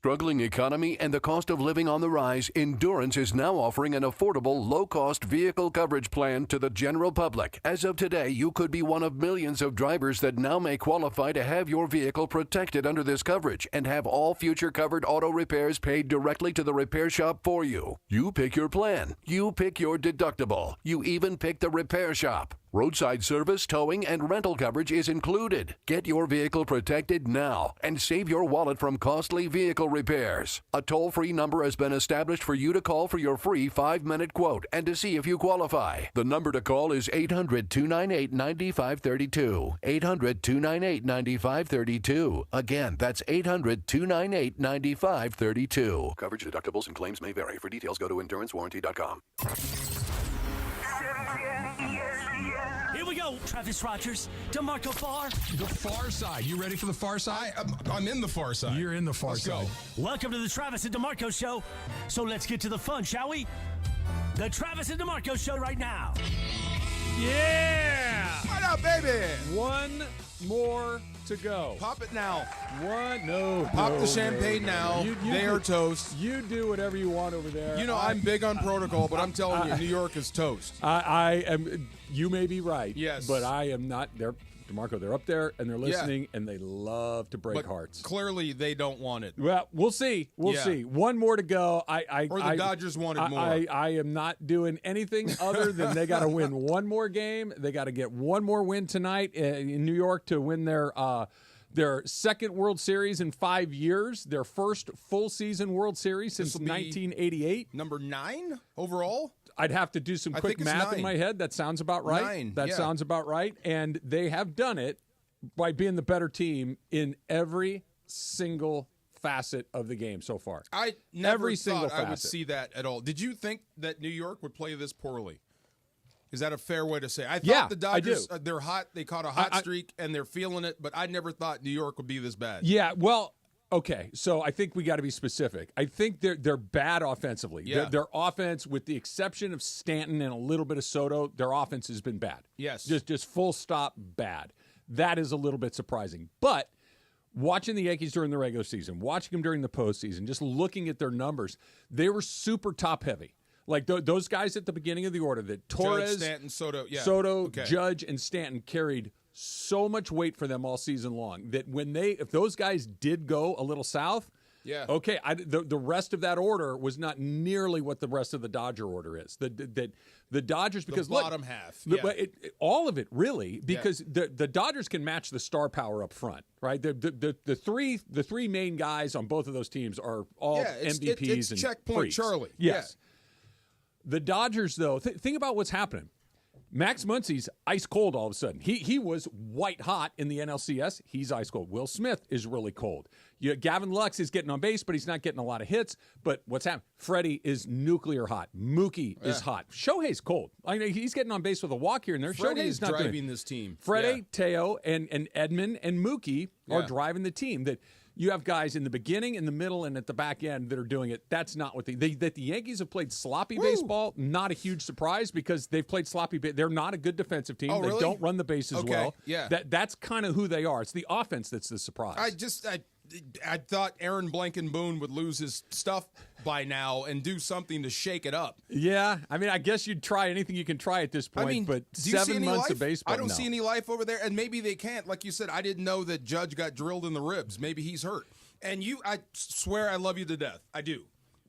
struggling economy and the cost of living on the rise, Endurance is now offering an affordable, low-cost vehicle coverage plan to the general public. As of today, you could be one of millions of drivers that now may qualify to have your vehicle protected under this coverage and have all future covered auto repairs paid directly to the repair shop for you. You pick your plan. You pick your deductible. You even pick the repair shop. Roadside service, towing, and rental coverage is included. Get your vehicle protected now and save your wallet from costly vehicle repairs. A toll-free number has been established for you to call for your free 5-minute quote and to see if you qualify. The number to call is 800-298-9532. 800-298-9532. Again, that's 800-298-9532. Coverage, deductibles, and claims may vary. For details, go to endurancewarranty.com. Here we go, Travis Rogers, DeMarco Farr. The far side. You ready for the far side? I'm in the far side. You're in the far Let's side. Go. Welcome to the Travis and DeMarco Show. So let's get to the fun, shall we? The Travis and DeMarco Show right now. Yeah! What up, baby? One more to go. Pop it now. Pop the champagne now. They are toast. You do whatever you want over there. You know, I'm big on protocol, but I'm telling you, New York is toast. I am. You may be right. Yes. But I am not. DeMarco, they're up there and they're listening and they love to break hearts. Clearly, they don't want it. Well, we'll see. We'll see. One more to go. Or the Dodgers wanted more. I am not doing anything other than they got to win one more game. They got to get one more win tonight in New York to win their second World Series in 5 years, their first full season World Series since 1988. Number 9 overall? I'd have to do some quick math in my head. That sounds about right. Sounds about right. And they have done it by being the better team in every single facet of the game so far. I never thought I would see that at all. Did you think that New York would play this poorly? Is that a fair way to say? I thought the Dodgers, they're hot. They caught a hot streak, and they're feeling it, but I never thought New York would be this bad. Yeah, well, okay, so I think we got to be specific. I think they're bad offensively. Yeah. Their offense, with the exception of Stanton and a little bit of Soto, their offense has been bad. Yes. Just full stop bad. That is a little bit surprising. But watching the Yankees during the regular season, watching them during the postseason, just looking at their numbers, they were super top-heavy. Like those guys at the beginning of the order, that Torres, Judge, Stanton, Soto, Judge, and Stanton carried so much weight for them all season long that if those guys did go a little south, the rest of that order was not nearly what the rest of the Dodger order is. The Dodgers, because the bottom half, all of it really, because the Dodgers can match the star power up front, right? The three main guys on both of those teams are all MVPs it's and checkpoint freaks. Charlie. Yes. The Dodgers, though, think about what's happening. Max Muncy's ice cold all of a sudden. He was white hot in the NLCS. He's ice cold. Will Smith is really cold. Gavin Lux is getting on base, but he's not getting a lot of hits. But what's happening? Freddie is nuclear hot. Mookie is hot. Shohei's cold. I mean, he's getting on base with a walk here and there. Freddie's Shohei's not driving this team. Freddie, Teo, and Edman and Mookie are driving the team. That you have guys in the beginning, in the middle, and at the back end that are doing it. That's not what that the Yankees have played sloppy baseball. Not a huge surprise because they've played sloppy. They're not a good defensive team. They don't run the bases well. Yeah. That's kind of who they are. It's the offense that's the surprise. I thought Aaron Blankenboone would lose his stuff by now and do something to shake it up. Yeah, I mean, I guess you'd try anything you can try at this point. I mean, but do you 7 months life? of baseball, I don't see any life over there, and maybe they can't. Like you said, I didn't know that Judge got drilled in the ribs. Maybe he's hurt. And I swear I love you to death. I do.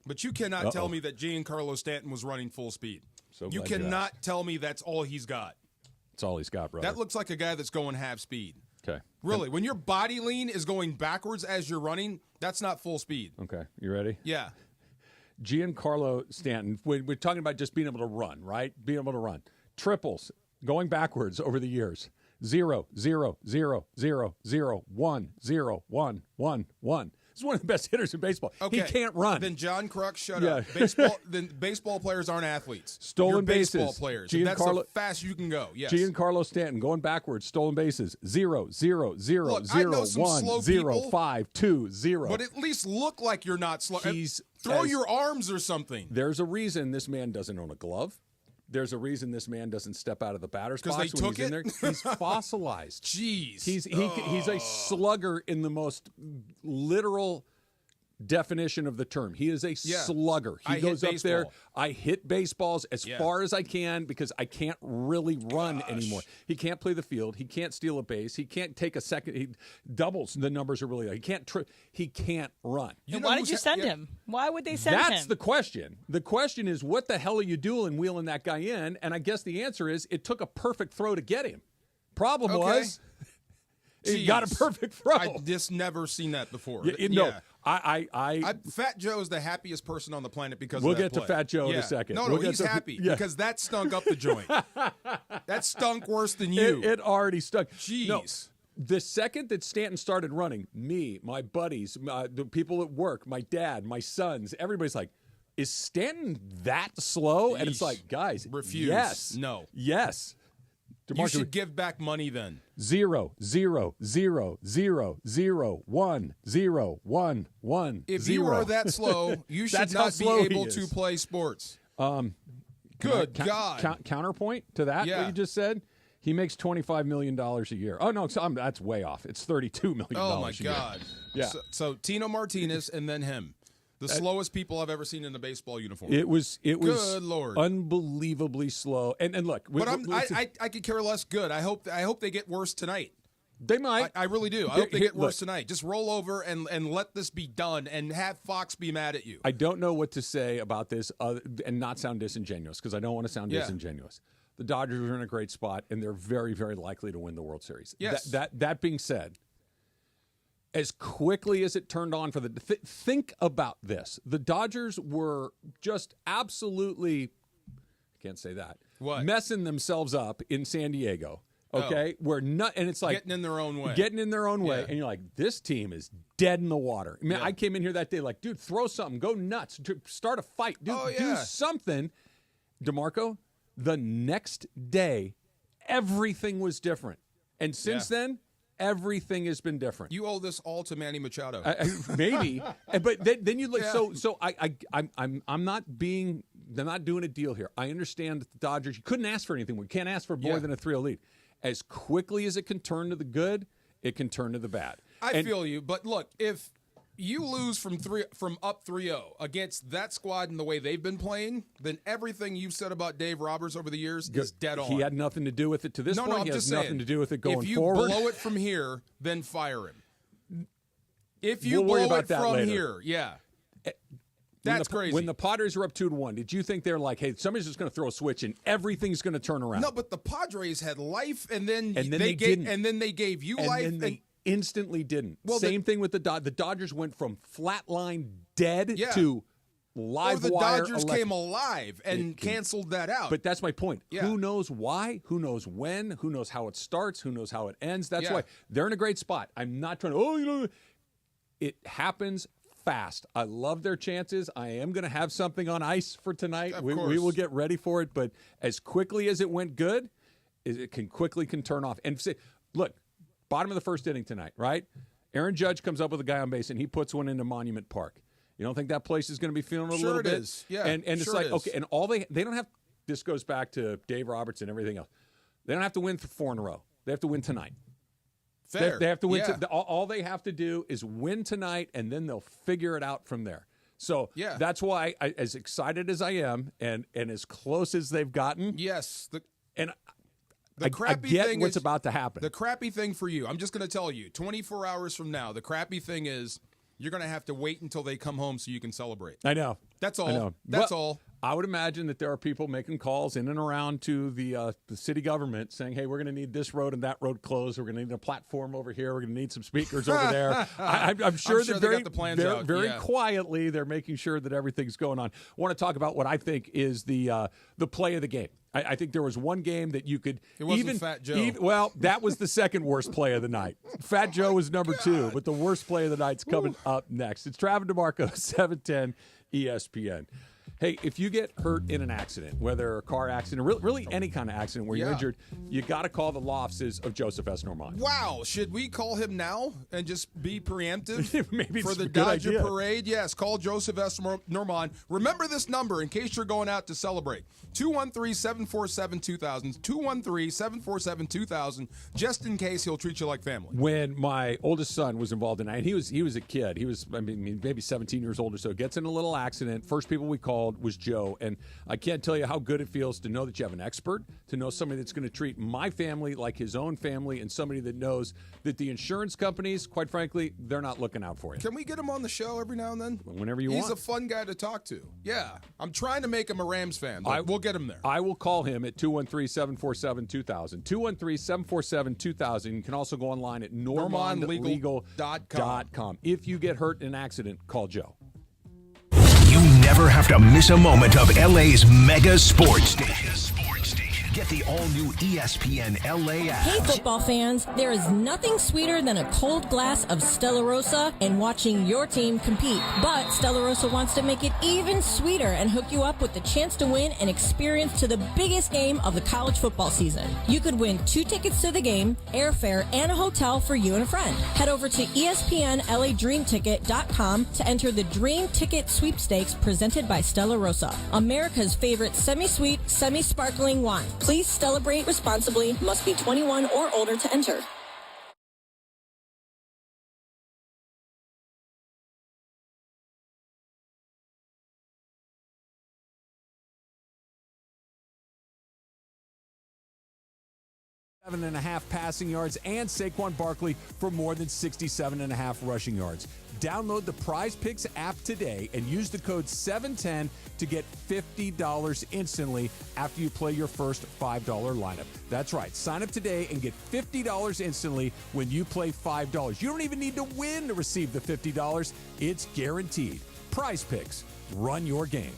But you cannot tell me that Giancarlo Stanton was running full speed. So you cannot tell me that's all he's got. That's all he's got, brother. That looks like a guy that's going half speed. Okay. Really, when your body lean is going backwards as you're running, that's not full speed. Okay, you ready? Yeah. Giancarlo Stanton, we're talking about just being able to run, right? Being able to run. Triples, going backwards over the years. 0, 0, 0, 0, 0, 1, 0, 1, 1, 1. He's one of the best hitters in baseball. Okay. He can't run. Then John Kruk, shut Yeah. up. Baseball players aren't athletes. Stolen You're bases. baseball players. That's how fast you can go. Yes. Giancarlo Stanton going backwards. Stolen bases. 0, 0, 0, Look, I 0, know some 1, slow 0, people, 5, 2, 0. But at least look like you're not slow. Throw your arms or something. There's a reason this man doesn't own a glove. There's a reason this man doesn't step out of the batter's box when he's in there. He's fossilized. Jeez. He's a slugger in the most literal definition of the term. He is a slugger. He goes up there. I hit baseballs as far as I can because I can't really run anymore. He can't play the field. He can't steal a base. He can't take a second. He doubles. The numbers are really low. He can't run. And why did you send him? Why would they send him? That's the question. The question is, what the hell are you doing wheeling that guy in? And I guess the answer is it took a perfect throw to get him. Problem was, he got a perfect throw. I just never seen that before. No, Fat Joe is the happiest person on the planet because we'll of that get to Fat Joe in a second. No, he's happy because that stunk up the joint. That stunk worse than you. It already stunk. Jeez. No, the second that Stanton started running, me, my buddies, the people at work, my dad, my sons, everybody's like, is Stanton that slow? And it's like, guys, refuse. Yes. No. Yes. You should give back money then. 0, 0, 0, 0, 0, 1, 0, 1, 1, If 0. you are that slow, you should not be able to play sports. Good God. Counterpoint to that, what you just said? He makes $25 million a year. Oh, no, that's way off. It's $32 million Oh, my a year. God. Yeah. So Tino Martinez and then him. The slowest people I've ever seen in a baseball uniform. It was Good Lord. Unbelievably slow. And look, but I could care less. Good. I hope they get worse tonight. They might. I really do. I hope they get worse tonight. Just roll over and let this be done and have Fox be mad at you. I don't know what to say about this and not sound disingenuous because I don't want to sound disingenuous. The Dodgers are in a great spot and they're very, very likely to win the World Series. Yes. That being said, as quickly as it turned on for think about this. The Dodgers were just absolutely, I can't say that, messing themselves up in San Diego. Okay, and it's like getting in their own way. And you're like, this team is dead in the water. Man, I came in here that day like, dude, throw something, go nuts, start a fight, dude, do something. DeMarco, the next day, everything was different, and since then, everything has been different. You owe this all to Manny Machado. Maybe, but then you look. So I'm not being. They're not doing a deal here. I understand that the Dodgers. You couldn't ask for anything. We can't ask for more than a 3-0 lead. As quickly as it can turn to the good, it can turn to the bad. I feel you, but look, if you lose from up 3-0 against that squad and the way they've been playing, then everything you've said about Dave Roberts over the years is dead on. He had nothing to do with it to this point. I'm he just has saying, nothing to do with it going forward. If you blow it from here, then fire him. If you we'll blow it from later. here, that's crazy. When the Padres were up 2-1, did you think they're like, hey, somebody's just going to throw a switch and everything's going to turn around? No, but the Padres had life, and then they didn't. And then they gave you life. And then they instantly didn't. Well, Same thing with the Dodgers. The Dodgers went from flatline dead to live wire. The Dodgers came alive and canceled that out. But that's my point. Who knows why? Who knows when? Who knows how it starts? Who knows how it ends? That's why they're in a great spot. I'm not trying to, it happens fast. I love their chances. I am going to have something on ice for tonight. We will get ready for it. But as quickly as it went good, it can turn off. And look, bottom of the first inning tonight, right? Aaron Judge comes up with a guy on base, and he puts one into Monument Park. You don't think that place is going to be feeling a little bit? Sure it is. Yeah, and it's like, okay, and they don't have, this goes back to Dave Roberts and everything else. They don't have to win for 4 in a row. They have to win tonight. Fair. They have to win. All they have to do is win tonight, and then they'll figure it out from there. So that's why, as excited as I am, and as close as they've gotten. Yes. I get what's about to happen. The crappy thing for you, I'm just going to tell you, 24 hours from now, the crappy thing is you're going to have to wait until they come home so you can celebrate. I know. That's all. I know. That's all. I would imagine that there are people making calls in and around to the city government saying, hey, we're going to need this road and that road closed. We're going to need a platform over here. We're going to need some speakers over there. I'm sure that they got the plans out. Very quietly, they're making sure that everything's going on. I want to talk about what I think is the play of the game. I think there was one game that you could – It wasn't Fat Joe. Well, that was the second worst play of the night. Fat Joe was number 2, but the worst play of the night's coming up next. It's Travis DeMarco, 710 ESPN. Hey, if you get hurt in an accident, whether a car accident, really any kind of accident where you're injured, you got to call the law offices of Joseph S. Normand. Wow. Should we call him now and just be preemptive? Maybe for it's the a good Dodger idea. Parade? Yes, call Joseph S. Normand. Remember this number in case you're going out to celebrate. 213-747-2000. 213-747-2000, just in case he'll treat you like family. When my oldest son was involved in it, and he was a kid. He was, maybe 17 years old or so. Gets in a little accident. First people we called was Joe, and I can't tell you how good it feels to know that you have an expert, to know somebody that's going to treat my family like his own family, and somebody that knows that the insurance companies, quite frankly, they're not looking out for you. Can we get him on the show every now and then? Whenever you want. want. He's a fun guy to talk to. Yeah. I'm trying to make him a Rams fan, but we'll get him there. I will call him at 213-747-2000. 213-747-2000. You can also go online at normandlegal.com. If you get hurt in an accident, call Joe. You never have to miss a moment of LA's mega sports station. Get the all-new ESPN LA app. Hey, football fans, there is nothing sweeter than a cold glass of Stella Rosa and watching your team compete. But Stella Rosa wants to make it even sweeter and hook you up with the chance to win an experience to the biggest game of the college football season. You could win 2 tickets to the game, airfare, and a hotel for you and a friend. Head over to ESPNLADreamTicket.com to enter the Dream Ticket Sweepstakes presented by Stella Rosa, America's favorite semi-sweet, semi-sparkling wine. Please celebrate responsibly. Must be 21 or older to enter. Seven and a half passing yards, and Saquon Barkley for more than 67.5 rushing yards. Download the Prize Picks app today and use the code 710 to get $50 instantly after you play your first $5 lineup. That's right. Sign up today and get $50 instantly when you play $5. You don't even need to win to receive the $50. It's guaranteed. Prize Picks. Run your game.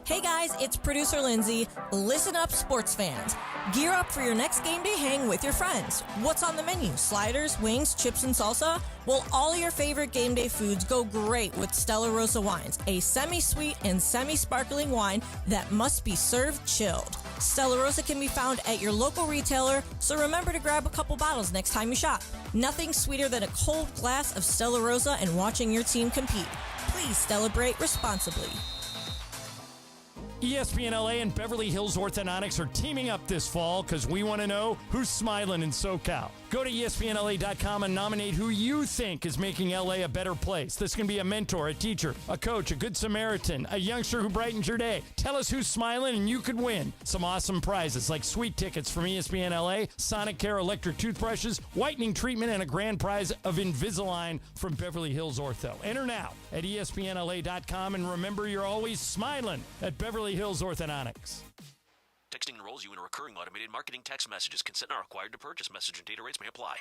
Hey guys, it's producer Lindsay. Listen up, sports fans. Gear up for your next game day hang with your friends. What's on the menu? Sliders, wings, chips, and salsa? Well, all your favorite game day foods go great with Stella Rosa wines, a semi-sweet and semi-sparkling wine that must be served chilled. Stella Rosa can be found at your local retailer, so remember to grab a couple bottles next time you shop. Nothing sweeter than a cold glass of Stella Rosa and watching your team compete. Please celebrate responsibly. ESPN LA and Beverly Hills Orthodontics are teaming up this fall because we want to know who's smiling in SoCal. Go to ESPNLA.com and nominate who you think is making LA a better place. This can be a mentor, a teacher, a coach, a good Samaritan, a youngster who brightens your day. Tell us who's smiling and you could win some awesome prizes like sweet tickets from ESPN LA, Sonic Care electric toothbrushes, whitening treatment, and a grand prize of Invisalign from Beverly Hills Ortho. Enter now at ESPNLA.com and remember you're always smiling at Beverly Hills Orthodontics. Texting enrolls you in a recurring automated marketing text messages. Consent are required to purchase. Message and data rates may apply.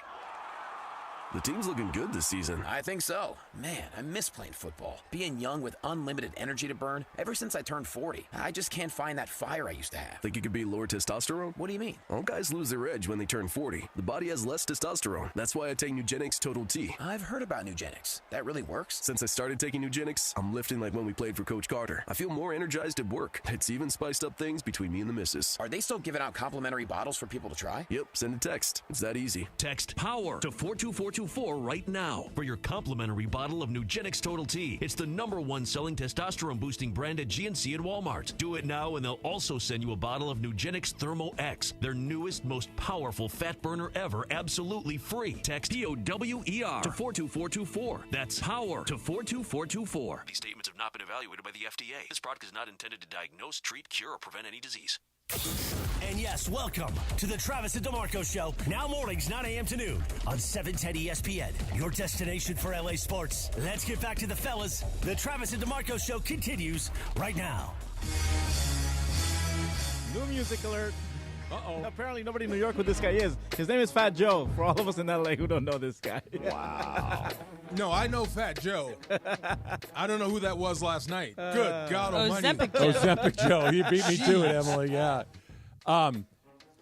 The team's looking good this season. I think so. Man, I miss playing football. Being young with unlimited energy to burn. Ever since I turned 40, I just can't find that fire I used to have. Think you could be lower testosterone? What do you mean? All guys lose their edge when they turn 40. The body has less testosterone. That's why I take Nugenix Total T. I've heard about Nugenix. That really works? Since I started taking Nugenix, I'm lifting like when we played for Coach Carter. I feel more energized at work. It's even spiced up things between me and the missus. Are they still giving out complimentary bottles for people to try? Yep, send a text. It's that easy. Text POWER to 42424 right now for your complimentary bottle of Nugenix Total T. It's the #1 selling testosterone-boosting brand at GNC and Walmart. Do it now, and they'll also send you a bottle of Nugenix Thermo X, their newest, most powerful fat burner ever, absolutely free. Text POWER to 42424. That's POWER to 42424. These statements have not been evaluated by the FDA. This product is not intended to diagnose, treat, cure, or prevent any disease. And yes, welcome to the Travis and DeMarco Show. Now mornings, 9 a.m. to noon on 710 ESPN, your destination for LA sports. Let's get back to the fellas. The Travis and DeMarco Show continues right now. New music alert. Uh-oh. Apparently nobody in New York who this guy is. His name is Fat Joe, for all of us in LA who don't know this guy. Wow. No, I know Fat Joe. I don't know who that was last night. Good God almighty. Ozempic Joe. He beat me to it, Emily. Yeah.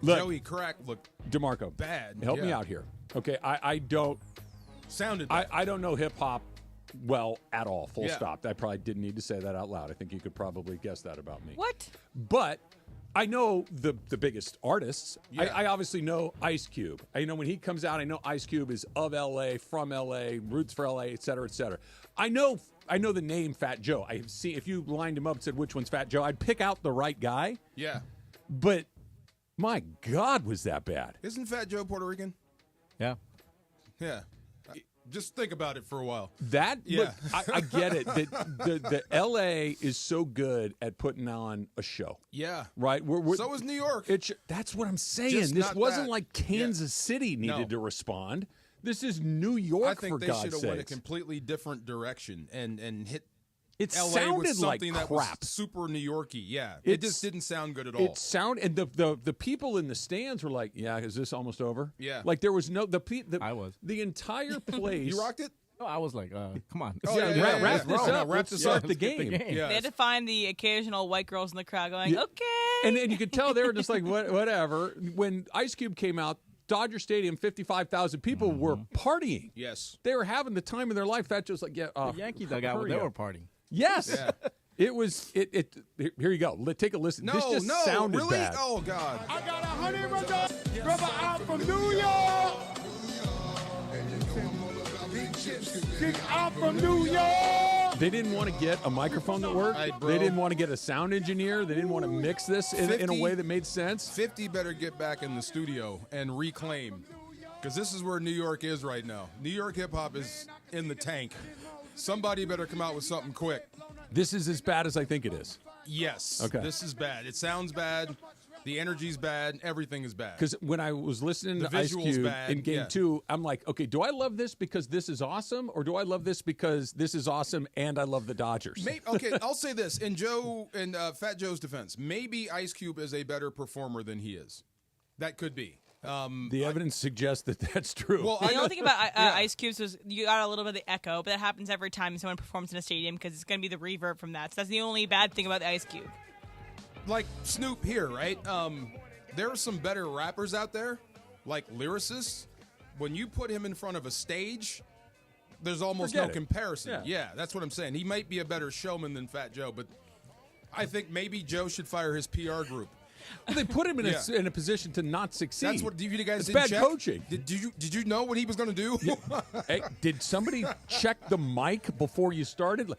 Look, Joey Crack looked DeMarco, bad. Help me out here. Okay, I don't sounded. I don't know hip hop well at all, full stop. I probably didn't need to say that out loud. I think you could probably guess that about me. What? But I know the biggest artists. Yeah. I obviously know Ice Cube. I know when he comes out, I know Ice Cube is of L.A., from L.A., roots for L.A., et cetera, et cetera. I know the name Fat Joe. I have seen, if you lined him up and said which one's Fat Joe, I'd pick out the right guy. Yeah. But my God, was that bad? Isn't Fat Joe Puerto Rican? Yeah. Yeah. Just think about it for a while. Look, I get it. The L.A. is so good at putting on a show. Yeah. Right? So is New York. That's what I'm saying. Just this not wasn't that. like Kansas City needed to respond. This is New York, for God's sakes. I think they should have went a completely different direction and hit it LA sounded with something like that was crap. super New Yorky. Yeah. It just didn't sound good at all. And the people in the stands were like, yeah, is this almost over? Yeah. Like there was no I was. The entire place. You rocked it? No, I was like, come on. Wrap this up. Wrap Let's this start up. the game. Yeah. They had to find the occasional white girls in the crowd going, okay. And then you could tell they were just like, whatever. When Ice Cube came out, Dodger Stadium, 55,000 people were partying. Yes. They were having the time of their life. That just like, the Yankees dugout, they were partying. Yes. Yeah. It was, here you go. Take a listen. No, this just sounded really? bad. Oh, God. I got 100 brother out from New York. She's out from New York. They didn't want to get a microphone that worked. They didn't want to get a sound engineer. They didn't want to mix this in a way that made sense. 50 better get back in the studio and reclaim, because this is where New York is right now. New York hip-hop is in the tank. Somebody better come out with something quick. This is as bad as I think it is. Yes. Okay. This is bad. It sounds bad. The energy's bad. Everything is bad. Because when I was listening to Ice Cube in Game 2, I'm like, okay, do I love this because this is awesome, or do I love this because this is awesome and I love the Dodgers? Okay, I'll say this in Fat Joe's defense. Maybe Ice Cube is a better performer than he is. That could be. The evidence suggests that that's true. Well, the only thing about Ice Cubes was you got a little bit of the echo, but that happens every time someone performs in a stadium because it's going to be the reverb from that. So that's the only bad thing about the Ice Cube. Like Snoop here, right? There are some better rappers out there, like lyricists. When you put him in front of a stage, there's almost no comparison. Yeah, that's what I'm saying. He might be a better showman than Fat Joe, but I think maybe Joe should fire his PR group. Well, they put him in a position to not succeed. That's what you guys it's didn't bad check? coaching. Did you know what he was going to do? Hey, did somebody check the mic before you started?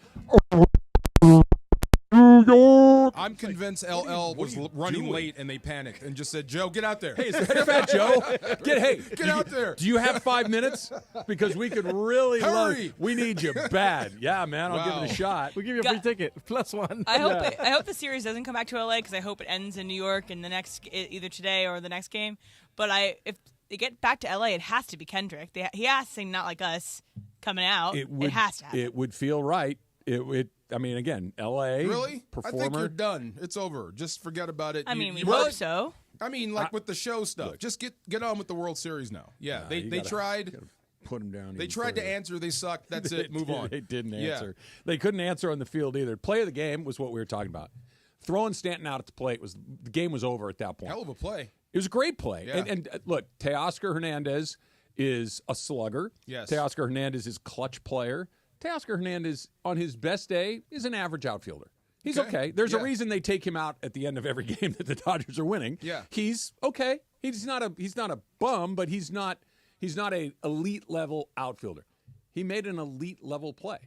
I'm convinced LL was running late and they panicked and just said, Joe, get out there. Hey, is that Fat Joe? Get out there. Do you have 5 minutes? Because we could really Hurry. We need you bad. Yeah, man, I'll give it a shot. We'll give you a free ticket, +1. I hope the series doesn't come back to LA because I hope it ends in New York in the next, either today or the next game. But if they get back to LA, it has to be Kendrick. He has to sing Not Like Us coming out. It has to happen. It would feel right. I mean, again, L.A. Really? Performer. I think you're done. It's over. Just forget about it. We hope so. I mean, with the show stuff. Just get on with the World Series now. Yeah, they tried. Put him down. They tried to answer. They sucked. That's it. Move on. They didn't answer. Yeah. They couldn't answer on the field either. Play of the game was what we were talking about. Throwing Stanton out at the plate the game was over at that point. Hell of a play. It was a great play. Yeah. And look, Teoscar Hernandez is a slugger. Yes. Teoscar Hernandez is a clutch player. Teoscar Hernandez, on his best day, is an average outfielder. He's okay. There's a reason they take him out at the end of every game that the Dodgers are winning. Yeah. He's okay. He's not a bum, but he's not a elite level outfielder. He made an elite level play.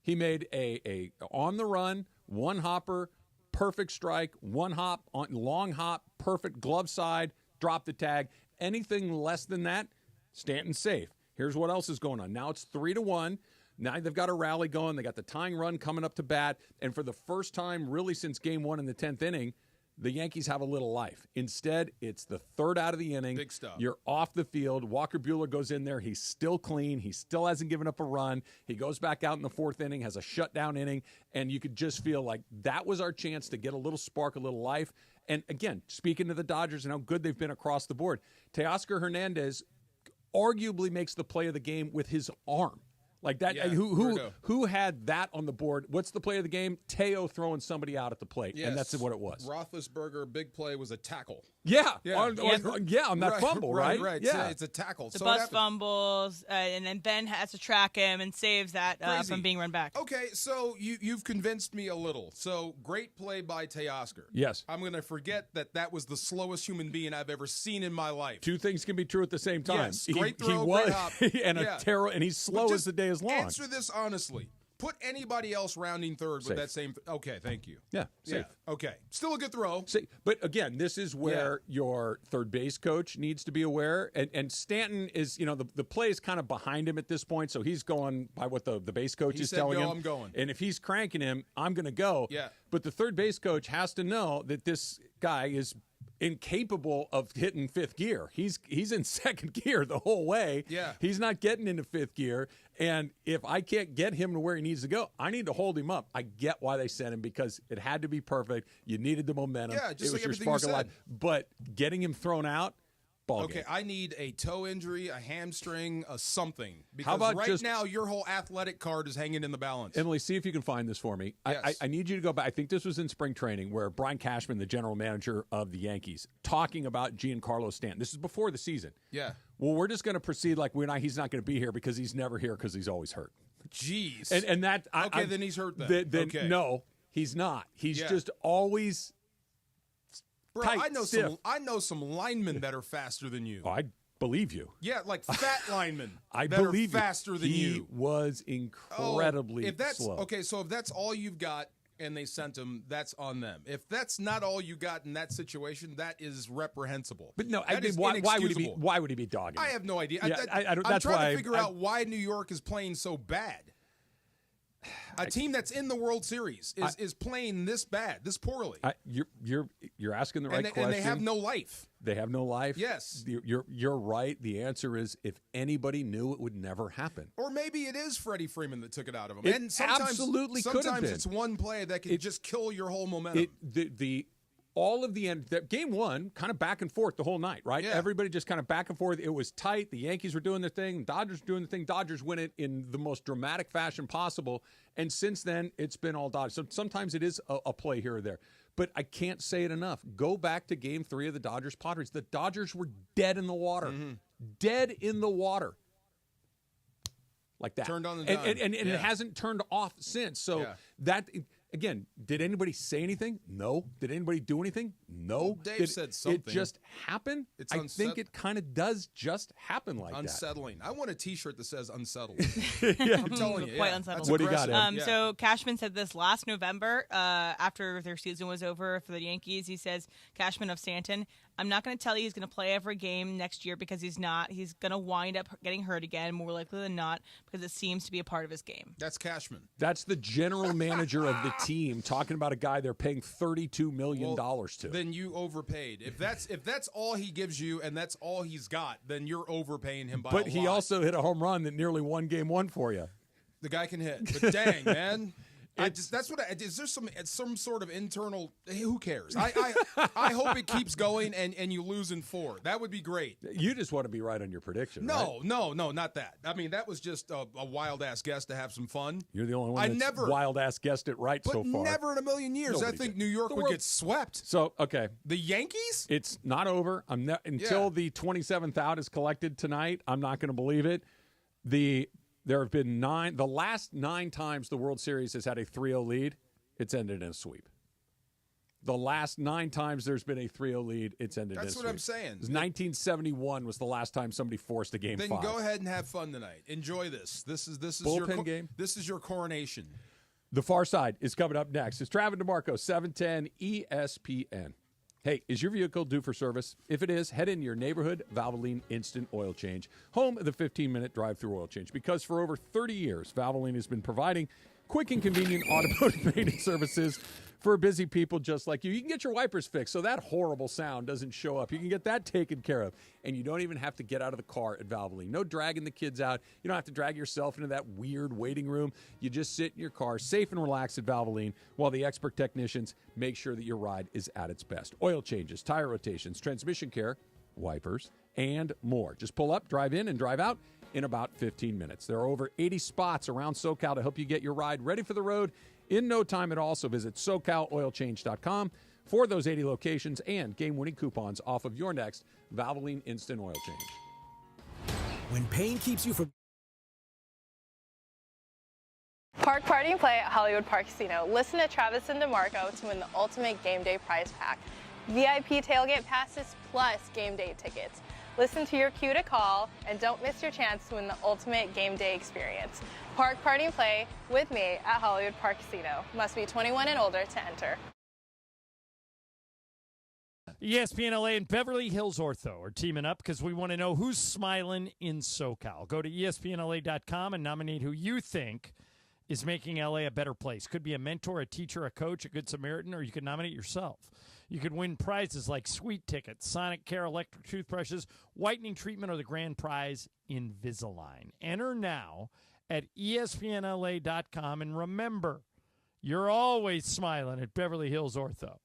He made a on the run, one hopper, perfect strike, one hop, long hop, perfect glove side, drop the tag. Anything less than that, Stanton's safe. Here's what else is going on. Now it's 3-1. Now they've got a rally going. They got the tying run coming up to bat. And for the first time really since game 1 in the 10th inning, the Yankees have a little life. Instead, it's the third out of the inning. Big stuff. You're off the field. Walker Buehler goes in there. He's still clean. He still hasn't given up a run. He goes back out in the 4th inning, has a shutdown inning, and you could just feel like that was our chance to get a little spark, a little life. And again, speaking to the Dodgers and how good they've been across the board, Teoscar Hernandez arguably makes the play of the game with his arm. Like that. Yeah, who had that on the board? What's the play of the game? Teo throwing somebody out at the plate, and that's what it was. Roethlisberger, big play was a tackle. Yeah, on that fumble, right? Right. Yeah, it's a tackle. The bus fumbles, and then Ben has to track him and saves that from being run back. Okay, so you've convinced me a little. So great play by Teoscar. Yes. I'm going to forget that was the slowest human being I've ever seen in my life. Two things can be true at the same time. Yes, great throw, great hop. And he's slow as the day is long. Answer this honestly. Put anybody else rounding third with that same. Okay, thank you. Yeah, safe. Yeah, okay. Still a good throw. But again, this is where your third base coach needs to be aware. And Stanton is, the play is kind of behind him at this point, so he's going by what the base coach is telling him. I'm going. And if he's cranking him, I'm going to go. Yeah. But the third base coach has to know that this guy is incapable of hitting fifth gear. He's in second gear the whole way. Yeah. He's not getting into fifth gear. And if I can't get him to where he needs to go, I need to hold him up. I get why they sent him because it had to be perfect. You needed the momentum. Yeah, just it was like your everything spark you of life. said. But getting him thrown out, ball game. I need a toe injury, a hamstring, a something. Because How about right now your whole athletic card is hanging in the balance. Emily, see if you can find this for me. Yes. I need you to go back. I think this was in spring training where Brian Cashman, the general manager of the Yankees, talking about Giancarlo Stanton. This is before the season. Yeah. Well, we're just going to proceed like he's not going to be here because he's never here because he's always hurt. Jeez. And that. Then he's hurt then. Okay. No, he's not. He's just always. Bro, tight, I know some linemen that are faster than you. Oh, I believe you. Yeah, like fat linemen I that believe are faster than he you. Was incredibly if that's, slow. Okay, so if that's all you've got and they sent him, that's on them. If that's not all you got in that situation, that is reprehensible. But no, that is why would he be dogging? I have no idea. Yeah, I'm trying to figure out why New York is playing so bad. A team that's in the World Series is playing this bad, this poorly. You're asking the right question. And they have no life. They have no life? Yes. You're right. The answer is if anybody knew, it would never happen. Or maybe it is Freddie Freeman that took it out of him. And absolutely could have been. Sometimes it's one play that can just kill your whole momentum. All of the end, game one, kind of back and forth the whole night, right? Yeah. Everybody just kind of back and forth. It was tight. The Yankees were doing their thing. Dodgers were doing their thing. Dodgers win it in the most dramatic fashion possible. And since then, it's been all Dodgers. So sometimes it is a play here or there. But I can't say it enough. Go back to game 3 of the Dodgers-Padres. The Dodgers were dead in the water. Mm-hmm. Dead in the water. Like that. Turned on the dime. And it hasn't turned off since. So that... Again, did anybody say anything? No. Did anybody do anything? No. Well, Dave said something. It just happened? I think it kind of does just happen like unsettling. I want a T-shirt that says unsettled. Yeah. I'm telling you. Quite unsettled. What do you got, Ed? So Cashman said this last November after their season was over for the Yankees. He says, Cashman of Stanton, I'm not going to tell you he's going to play every game next year because he's not. He's going to wind up getting hurt again, more likely than not, because it seems to be a part of his game. That's Cashman. That's the general manager of the team talking about a guy they're paying $32 million to. Then you overpaid. If that's all he gives you and that's all he's got, then you're overpaying him by a lot. But he also hit a home run that nearly won game 1 for you. The guy can hit. But dang, man. Is there some sort of internal? Who cares? I hope it keeps going and you lose in 4. That would be great. You just want to be right on your prediction. No, not that. I mean, that was just a wild ass guess to have some fun. You're the only one that's wild ass guessed it right so far. Never in a million years. I think New York would get swept. So okay, the Yankees. It's not over. Until the 27th out is collected tonight. I'm not going to believe it. There have been 9. The last 9 times the World Series has had a 3-0 lead, it's ended in a sweep. The last 9 times there's been a 3-0 lead, it's ended in a sweep. That's what I'm saying. 1971 was the last time somebody forced a game 5. Then go ahead and have fun tonight. Enjoy this. This is bullpen game. This is your coronation. The Far Side is coming up next. It's Travis DeMarco, 710 ESPN. Hey, is your vehicle due for service? If it is, head in your neighborhood Valvoline Instant Oil Change, home of the 15-minute drive-through oil change. Because for over 30 years, Valvoline has been providing quick and convenient automotive maintenance services for busy people just like you. You can get your wipers fixed so that horrible sound doesn't show up. You can get that taken care of. And you don't even have to get out of the car at Valvoline. No dragging the kids out. You don't have to drag yourself into that weird waiting room. You just sit in your car, safe and relaxed at Valvoline, while the expert technicians make sure that your ride is at its best. Oil changes, tire rotations, transmission care, wipers, and more. Just pull up, drive in, and drive out in about 15 minutes. There are over 80 spots around SoCal to help you get your ride ready for the road in no time at all. So visit SoCalOilChange.com for those 80 locations and game-winning coupons off of your next Valvoline Instant Oil Change. When pain keeps you from... Park Party and Play at Hollywood Park Casino. Listen to Travis and DeMarco to win the ultimate game day prize pack. VIP tailgate passes plus game day tickets. Listen to your cue to call and don't miss your chance to win the ultimate game day experience. Park Party and Play with me at Hollywood Park Casino. Must be 21 and older to enter. ESPN LA and Beverly Hills Ortho are teaming up because we want to know who's smiling in SoCal. Go to ESPNLA.com and nominate who you think is making LA a better place. Could be a mentor, a teacher, a coach, a good Samaritan, or you could nominate yourself. You could win prizes like sweet tickets, Sonic Care electric toothbrushes, whitening treatment, or the grand prize, Invisalign. Enter now at ESPNLA.com, and remember, you're always smiling at Beverly Hills Ortho.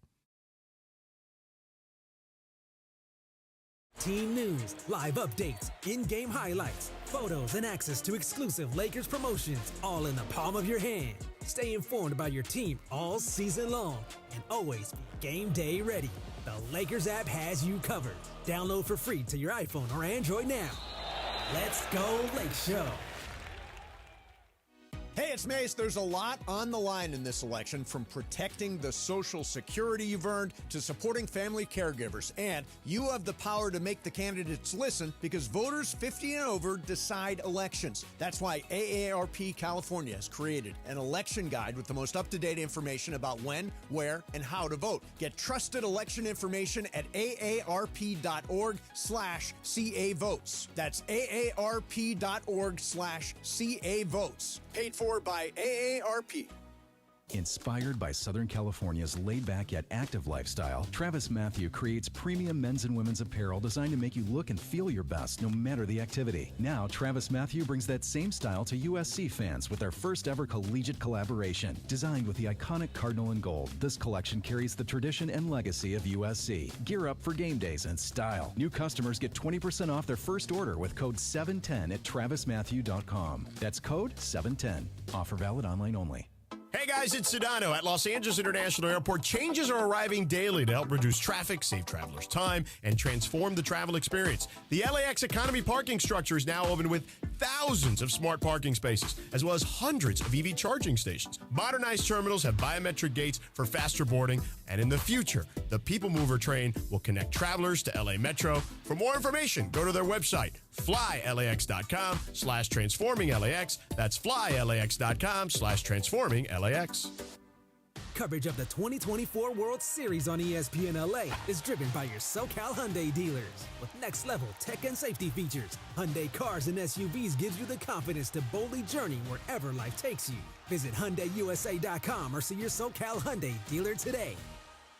Team news, live updates, in-game highlights, photos, and access to exclusive Lakers promotions, all in the palm of your hand. Stay informed about your team all season long and always be game day ready. The Lakers app has you covered. Download for free to your iPhone or Android now. Let's go Lake Show. Hey, it's Mace. There's a lot on the line in this election, from protecting the Social Security you've earned to supporting family caregivers. And you have the power to make the candidates listen, because voters 50 and over decide elections. That's why AARP California has created an election guide with the most up-to-date information about when, where, and how to vote. Get trusted election information at aarp.org/CA votes. That's aarp.org/CA votes. Paid for by AARP. Inspired by Southern California's laid-back yet active lifestyle, Travis Mathew creates premium men's and women's apparel designed to make you look and feel your best no matter the activity. Now, Travis Mathew brings that same style to USC fans with their first ever collegiate collaboration. Designed with the iconic Cardinal and Gold, this collection carries the tradition and legacy of USC. Gear up for game days in style. New customers get 20% off their first order with code 710 at travismathew.com. That's code 710. Offer valid online only. Hey guys, it's Sedano. At Los Angeles International Airport, changes are arriving daily to help reduce traffic, save travelers time, and transform the travel experience. The LAX Economy parking structure is now open with thousands of smart parking spaces, as well as hundreds of EV charging stations. Modernized terminals have biometric gates for faster boarding, and in the future, the People Mover train will connect travelers to LA Metro. For more information, go to their website, flylax.com/transforminglax. That's flylax.com/transforminglax. Coverage of the 2024 World Series on ESPN LA is driven by your SoCal Hyundai dealers. With next-level tech and safety features, Hyundai Cars and SUVs gives you the confidence to boldly journey wherever life takes you. Visit HyundaiUSA.com or see your SoCal Hyundai dealer today.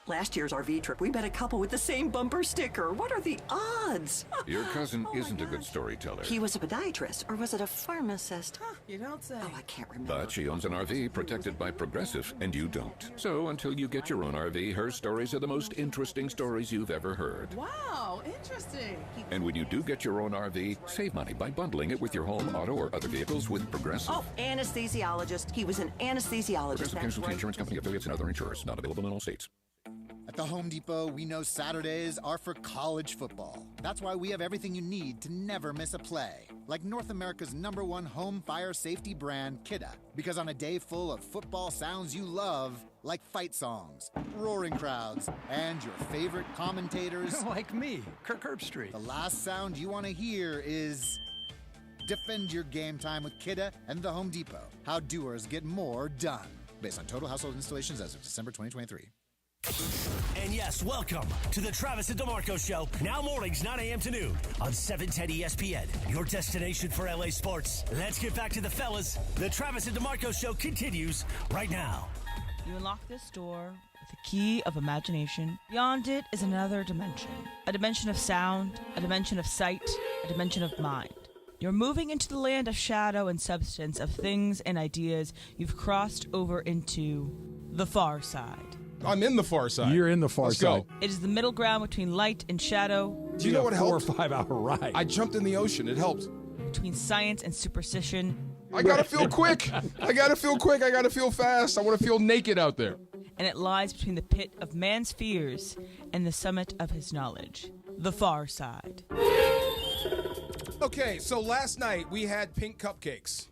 Last year's RV trip, we met a couple with the same bumper sticker. What are the odds? Your cousin isn't a good storyteller. He was a podiatrist, or was it a pharmacist? You don't say. Oh, I can't remember. But she owns an RV protected by Progressive, and you don't. So until you get your own RV, her stories are the most interesting stories you've ever heard. Wow, interesting. And when you do get your own RV, save money by bundling it with your home, auto, or other vehicles with Progressive. Oh, anesthesiologist. He was an anesthesiologist. Progressive Casualty Insurance Company, affiliates, and other insurers. Not available in all states. At the Home Depot, we know Saturdays are for college football. That's why we have everything you need to never miss a play. Like North America's #1 home fire safety brand, Kidda. Because on a day full of football sounds you love, like fight songs, roaring crowds, and your favorite commentators... Like me, Kirk Herbstreit. The last sound you want to hear is... Defend your game time with Kidda and the Home Depot. How doers get more done. Based on total household installations as of December 2023. And yes, welcome to the Travis and DeMarco Show, now mornings 9 a.m. to noon on 710 ESPN, your destination for LA sports. Let's get back to the fellas. The Travis and DeMarco Show continues right now. You unlock this door with a key of imagination. Beyond it is another dimension. A dimension of sound, a dimension of sight, a dimension of mind. You're moving into the land of shadow and substance, of things and ideas you've crossed over into the far side. I'm in the far side. You're in the far side. It is the middle ground between light and shadow. Do you know what helped? 4 or 5 hour ride. I jumped in the ocean. It helped. between science and superstition. I got to feel quick. I got to feel quick. I got to feel fast. I want to feel naked out there. And it lies between the pit of man's fears and the summit of his knowledge, the far side. Okay, so last night we had pink cupcakes.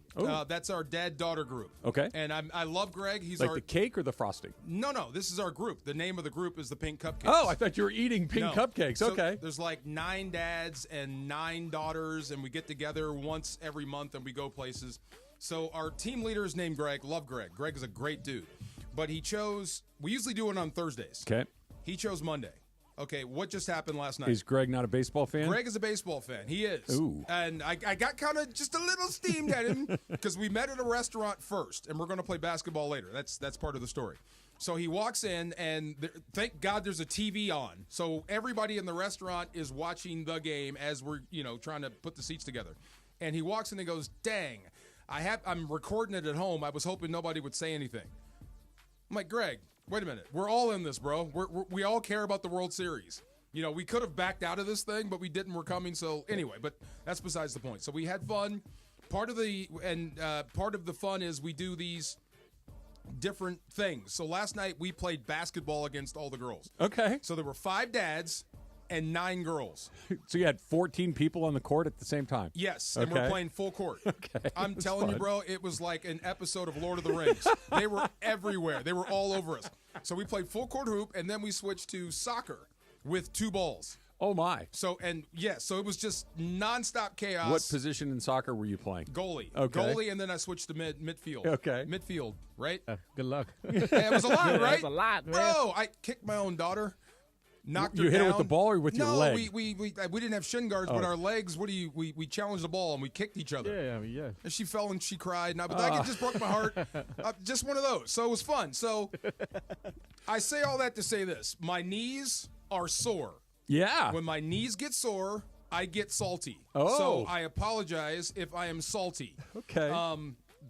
That's our dad-daughter group. Okay. And I love Greg. He's like the cake or the frosting? No, this is our group. The name of the group is the Pink Cupcakes. Oh, I thought you were eating pink cupcakes. So okay. There's like 9 dads and 9 daughters, and we get together once every month and we go places. So our team leader is named Greg. Love Greg. Greg is a great dude. But he chose, we usually do it on Thursdays. Okay. He chose Monday. Okay, what just happened last night? Is Greg not a baseball fan? Greg is a baseball fan. He is. Ooh. And I got kind of just a little steamed at him because we met at a restaurant first, and we're going to play basketball later. That's part of the story. So he walks in, and thank God there's a TV on. So everybody in the restaurant is watching the game as we're trying to put the seats together. And he walks in and goes, "Dang, I'm recording it at home. I was hoping nobody would say anything." I'm like, "Greg, wait a minute. We're all in this, bro. We all care about the World Series. We could have backed out of this thing, but we didn't. We're coming." So anyway, but that's besides the point. So we had fun. Part of the fun is we do these different things. So last night we played basketball against all the girls. Okay. So there were 5 dads and 9 girls. So you had 14 people on the court at the same time? Yes, and we're playing full court. Okay. I'm telling you, bro, it was like an episode of Lord of the Rings. They were everywhere. They were all over us. So we played full court hoop, and then we switched to soccer with 2 balls. Oh, my. So it was just nonstop chaos. What position in soccer were you playing? Goalie. Okay. Goalie, and then I switched to midfield. Okay. Midfield, right? Good luck. It was a lot, right? It was a lot, man. Bro, I kicked my own daughter. Knocked her you hit down. her with the ball or with your leg? No, we didn't have shin guards, but our legs. We challenged the ball and we kicked each other. Yeah. And she fell and she cried, and it just broke my heart. Just one of those. So it was fun. So I say all that to say this: my knees are sore. Yeah. When my knees get sore, I get salty. Oh. So I apologize if I am salty. Okay.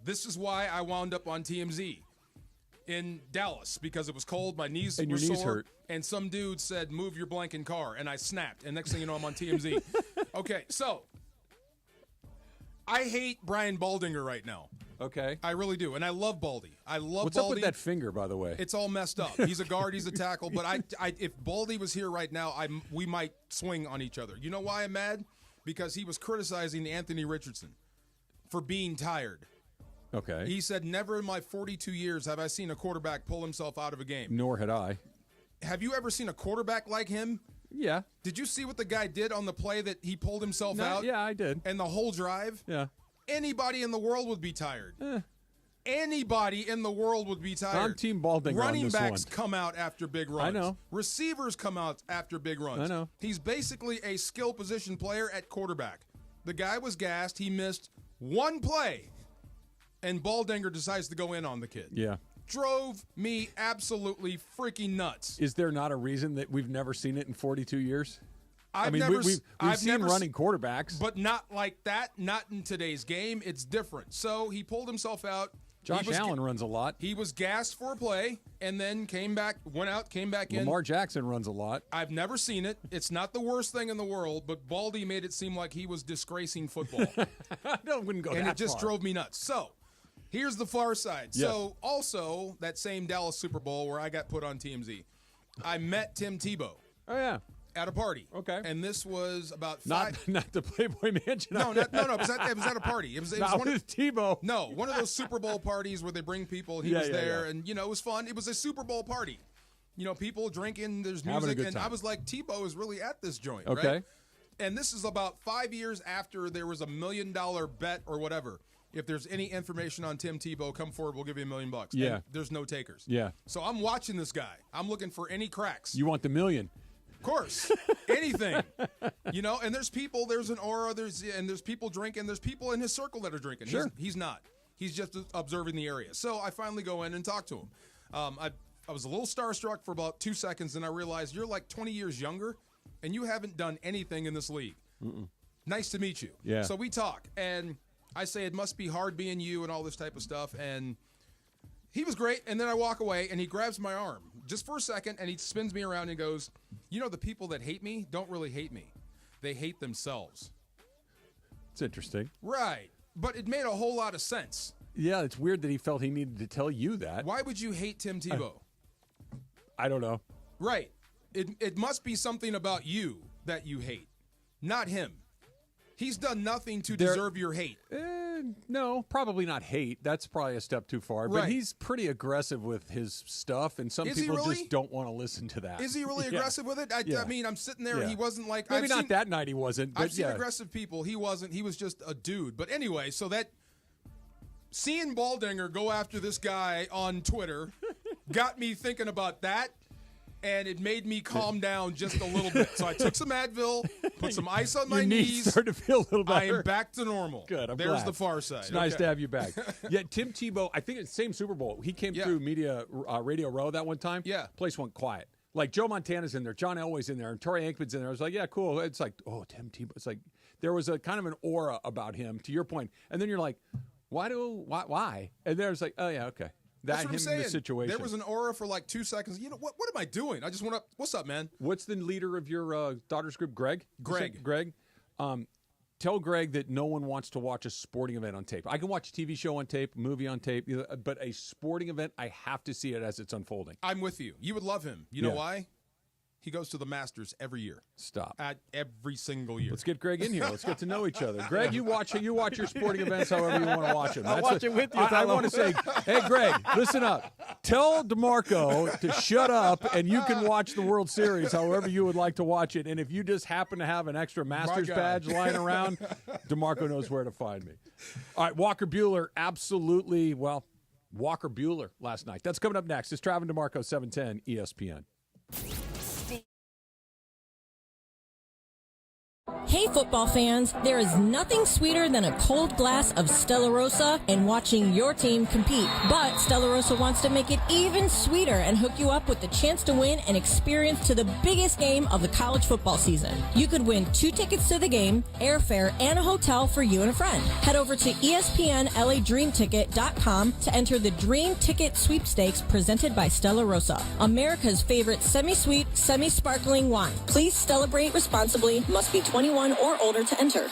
This is why I wound up on TMZ in Dallas, because it was cold. My knees and were your knees sore. hurt. And some dude said, "Move your blanket car," and I snapped. And next thing you know, I'm on TMZ. Okay, so I hate Brian Baldinger right now. Okay. I really do, and I love Baldy. I love What's Baldy. up with that finger, by the way? It's all messed up. He's a guard. He's a tackle. But if Baldy was here right now, we might swing on each other. You know why I'm mad? Because he was criticizing Anthony Richardson for being tired. Okay. He said, "Never in my 42 years have I seen a quarterback pull himself out of a game." Nor had I. Have you ever seen a quarterback like him? Yeah. Did you see what the guy did on the play that he pulled himself out? Yeah, I did. And the whole drive? Yeah. Anybody in the world would be tired. Anybody in the world would be tired. I'm Team Baldinger Running on this backs one. come out after big runs. I know. Receivers come out after big runs. I know. He's basically a skill position player at quarterback. The guy was gassed. He missed one play, and Baldinger decides to go in on the kid. Yeah. Drove me absolutely freaking nuts. Is there not a reason that we've never seen it in 42 years? I've we've seen running quarterbacks. But not like that, not in today's game. It's different. So he pulled himself out. Josh Allen runs a lot. He was gassed for a play and then came back, went out, came back in. Lamar Jackson runs a lot. I've never seen it. It's not the worst thing in the world, but Baldy made it seem like he was disgracing football. I wouldn't go that far. And it just drove me nuts. So here's the far side. Yes. So also that same Dallas Super Bowl where I got put on TMZ, I met Tim Tebow. Oh, yeah. At a party. Okay. And this was about 5. Not the Playboy Mansion. No. It was at a party. It was not one with Tebow. No, one of those Super Bowl parties where they bring people. He was there, and it was fun. It was a Super Bowl party. People drinking. There's Having music, a good and time. I was like, Tebow is really at this joint. Okay. Right? And this is about 5 years after there was $1 million bet or whatever. If there's any information on Tim Tebow, come forward. We'll give you $1 million. Yeah. And there's no takers. Yeah. So I'm watching this guy. I'm looking for any cracks. You want the $1 million. Of course, anything, and there's people, there's an aura, there's people drinking, there's people in his circle that are drinking. Sure. He's not. He's just observing the area. So I finally go in and talk to him. I was a little starstruck for about 2 seconds, and I realized you're like 20 years younger, and you haven't done anything in this league. Mm-mm. Nice to meet you. Yeah. So we talk, and I say it must be hard being you and all this type of stuff, and he was great, and then I walk away, and he grabs my arm just for a second, and he spins me around and goes, "The people that hate me don't really hate me. They hate themselves." It's interesting. Right. But it made a whole lot of sense. Yeah, it's weird that he felt he needed to tell you that. Why would you hate Tim Tebow? I don't know. Right. It must be something about you that you hate, not him. He's done nothing to deserve your hate. No, probably not hate. That's probably a step too far. Right. But he's pretty aggressive with his stuff, and some people just don't want to listen to that. Is he really aggressive with it? I mean, I'm sitting there, and he wasn't like... Maybe not that night he wasn't, but I've seen aggressive people. He wasn't. He was just a dude. But anyway, so that... Seeing Baldinger go after this guy on Twitter got me thinking about that, and it made me calm down just a little bit. So I took some Advil, put some ice on my knees. Started to feel a little better. I am back to normal. Good. I'm There's glad. the far side. It's nice to have you back. Yeah, Tim Tebow, I think it's the same Super Bowl. He came through Radio Row that one time. Yeah. Place went quiet. Like Joe Montana's in there, John Elway's in there, and Torrey Aikman's in there. I was like, yeah, cool. It's like, oh, Tim Tebow. It's like there was a kind of an aura about him, to your point. And then you're like, why? And there's like, oh, yeah, okay. That's what I'm saying. The situation. There was an aura for like 2 seconds. You know, what am I doing? I just went up. What's up, man? What's the leader of your daughter's group, Greg? Greg. Greg. Tell Greg that no one wants to watch a sporting event on tape. I can watch a TV show on tape, movie on tape, but a sporting event, I have to see it as it's unfolding. I'm with you. You would love him. You know why? He goes to the Masters every year. Stop. At every single year. Let's get Greg in here. Let's get to know each other. Greg, you watch your sporting events however you want to watch them. I'll watch it with you. I want to say, hey, Greg, listen up. Tell DeMarco to shut up, and you can watch the World Series however you would like to watch it. And if you just happen to have an extra Masters badge lying around, DeMarco knows where to find me. All right, Walker Buehler, absolutely, Walker Buehler last night. That's coming up next. It's Travis DeMarco, 710 ESPN. Hey football fans, there is nothing sweeter than a cold glass of Stella Rosa and watching your team compete. But Stella Rosa wants to make it even sweeter and hook you up with the chance to win an experience to the biggest game of the college football season. You could win 2 tickets to the game, airfare, and a hotel for you and a friend. Head over to ESPNLADreamTicket.com to enter the Dream Ticket Sweepstakes presented by Stella Rosa, America's favorite semi-sweet, semi-sparkling wine. Please celebrate responsibly. Must be 21 or older to enter.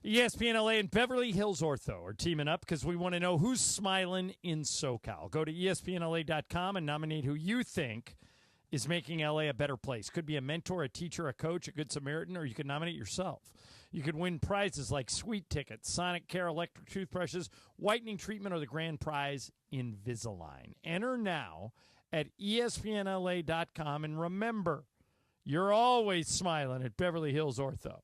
ESPN LA and Beverly Hills Ortho are teaming up because we want to know who's smiling in SoCal. Go to ESPNLA.com and nominate who you think is making LA a better place. Could be a mentor, a teacher, a coach, a good Samaritan, or you could nominate yourself. You could win prizes like sweet tickets, Sonic Care electric toothbrushes, whitening treatment, or the grand prize, Invisalign. Enter now at ESPNLA.com, and remember, you're always smiling at Beverly Hills Ortho.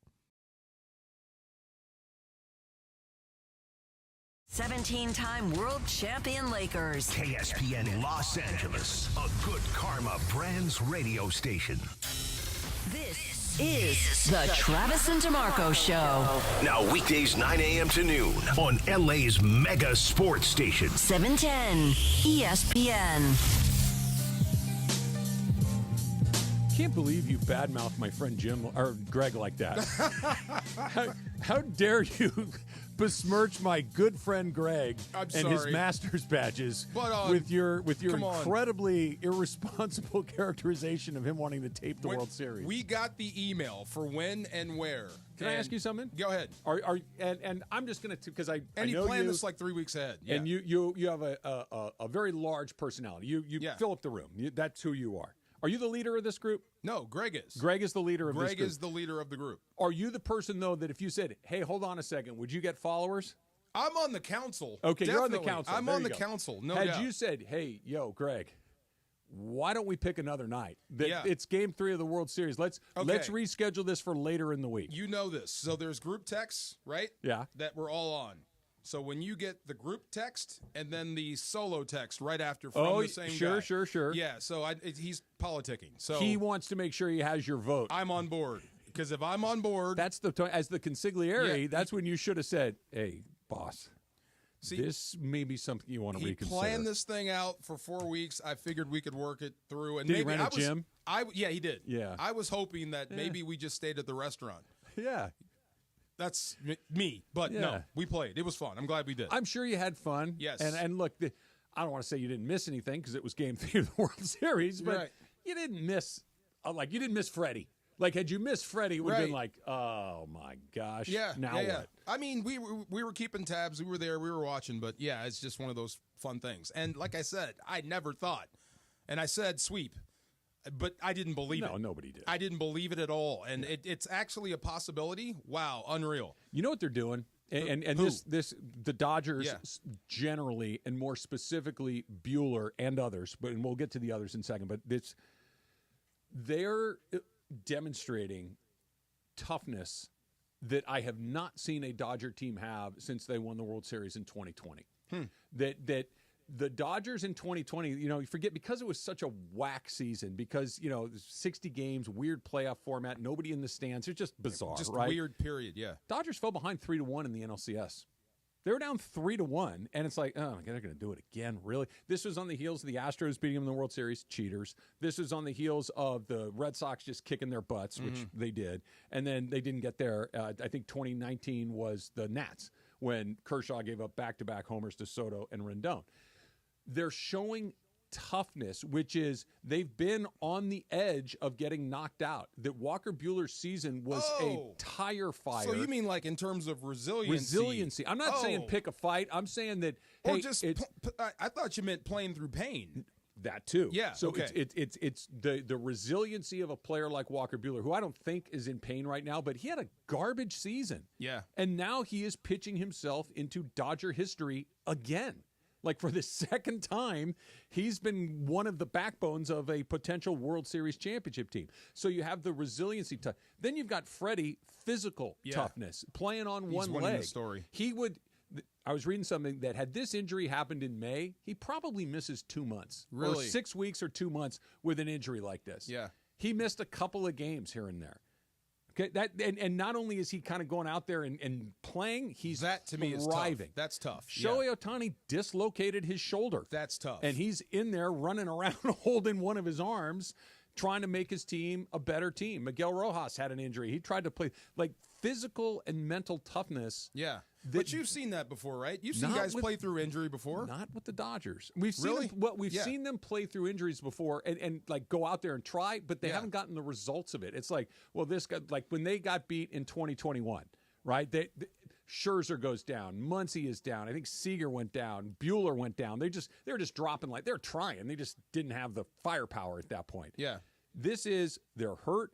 17-time world champion Lakers. KSPN Los Angeles, a Good Karma Brands radio station. This is the Travis and DeMarco Show. Now weekdays 9 a.m. to noon on LA's mega sports station. 710 ESPN. Can't believe you badmouthed my friend Jim or Greg like that. How dare you besmirch my good friend Greg and his Masters badges with your incredibly irresponsible characterization of him wanting to tape the World Series. We got the email for when and where. Can I ask you something? Go ahead. And I'm just going to because I he know planned you, this like 3 weeks ahead. Yeah. And you have a very large personality. You fill up the room. That's who you are. Are you the leader of this group? No, Greg is. Greg is the leader of this group. Greg is the leader of the group. Are you the person, though, that if you said, hey, hold on a second, would you get followers? I'm on the council. Okay, Definitely. you're on the council. I'm on the council, no doubt. doubt. Had you said, hey, yo, Greg, why don't we pick another night? Yeah. It's Game 3 of the World Series. Let's reschedule this for later in the week. You know this. So there's group texts, right? Yeah. That we're all on. So when you get the group text and then the solo text right after from the same guy. Sure. Yeah, so he's politicking. So he wants to make sure he has your vote. I'm on board. Because if I'm on board. That's as the consigliere, that's when you should have said, hey, boss. this may be something you want to reconsider. He planned this thing out for 4 weeks. I figured we could work it through. And did maybe he rent a gym? Yeah, he did. Yeah. I was hoping that maybe we just stayed at the restaurant. Yeah. That's me. But no, we played. It was fun. I'm glad we did. I'm sure you had fun. Yes. And look, I don't want to say you didn't miss anything because it was Game 3 of the World Series, but you didn't miss you didn't miss Freddie. Like, had you missed Freddie, it would have been like, oh, my gosh. Yeah. Now what? I mean, we were keeping tabs. We were there. We were watching. But, yeah, it's just one of those fun things. And like I said, I never thought. And I said sweep. But I didn't believe it. No, nobody did. I didn't believe it at all. And it's actually a possibility. Wow, unreal. You know what they're doing? And the Dodgers generally, and more specifically Buehler and others, and we'll get to the others in a second, but they're demonstrating toughness that I have not seen a Dodger team have since they won the World Series in 2020. That the Dodgers in 2020, you forget, because it was such a whack season, because 60 games, weird playoff format, nobody in the stands. It's just bizarre, just right? Weird period, yeah. Dodgers fell behind 3-1 in the NLCS. They were down 3-1, and it's like, oh, they're going to do it again, really? This was on the heels of the Astros beating them in the World Series, cheaters. This was on the heels of the Red Sox just kicking their butts, which they did, and then they didn't get there. I think 2019 was the Nats, when Kershaw gave up back-to-back homers to Soto and Rendon. They're showing toughness, which is they've been on the edge of getting knocked out. That Walker Buehler's season was a tire fire. So you mean like in terms of resiliency? Resiliency. I'm not saying pick a fight. I'm saying that, I thought you meant playing through pain. That too. Yeah. So okay. it's the resiliency of a player like Walker Buehler, who I don't think is in pain right now, but he had a garbage season. Yeah. And now he is pitching himself into Dodger history again. Like, for the second time, he's been one of the backbones of a potential World Series championship team. So you have the resiliency. Then you've got Freddie, physical toughness, playing on one leg. The story. I was reading something that had this injury happened in May, he probably misses 2 months. Really? Or 6 weeks or 2 months with an injury like this. Yeah. He missed a couple of games here and there. Okay, and not only is he kind of going out there and playing, he's that to me is thriving. Tough. That's tough. Shohei Ohtani dislocated his shoulder. That's tough. And he's in there running around holding one of his arms, trying to make his team a better team. Miguel Rojas had an injury. He tried to play like physical and mental toughness. Yeah. But you've seen that before, right? You've seen guys play through injury before. Not with the Dodgers. We've seen them play through injuries before and like go out there and try, but they haven't gotten the results of it. It's like, well, this guy, like when they got beat in 2021, right? Scherzer goes down, Muncy is down. I think Seager went down, Buehler went down. They were just dropping, like they're trying. They just didn't have the firepower at that point. Yeah. This is they're hurt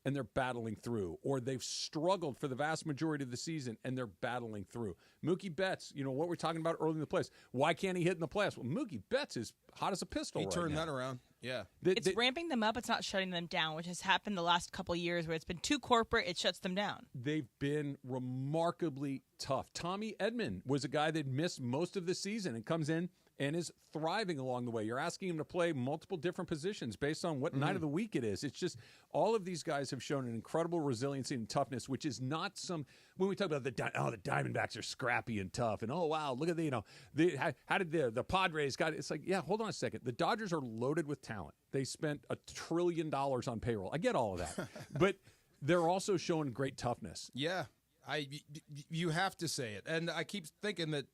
and they're battling through, or they've struggled for the vast majority of the season and they're battling through. Mookie Betts, what we're talking about early in the playoffs. Why can't he hit in the playoffs? Well, Mookie Betts is hot as a pistol. He turned that around. Yeah. It's ramping them up. It's not shutting them down, which has happened the last couple of years where it's been too corporate. It shuts them down. They've been remarkably tough. Tommy Edman was a guy that missed most of the season and comes in and is thriving along the way. You're asking him to play multiple different positions based on what night of the week it is. It's just all of these guys have shown an incredible resiliency and toughness, which is not when we talk about the Diamondbacks are scrappy and tough, and wow, look at how did the Padres got it? It's like, yeah, hold on a second. The Dodgers are loaded with talent. They spent $1 trillion on payroll. I get all of that, but they're also showing great toughness. Yeah, you have to say it, and I keep thinking that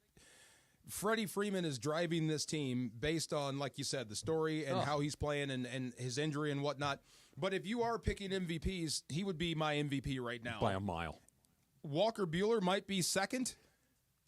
Freddie Freeman is driving this team based on, like you said, the story and how he's playing and his injury and whatnot. But if you are picking MVPs, he would be my MVP right now. By a mile. Walker Buehler might be second.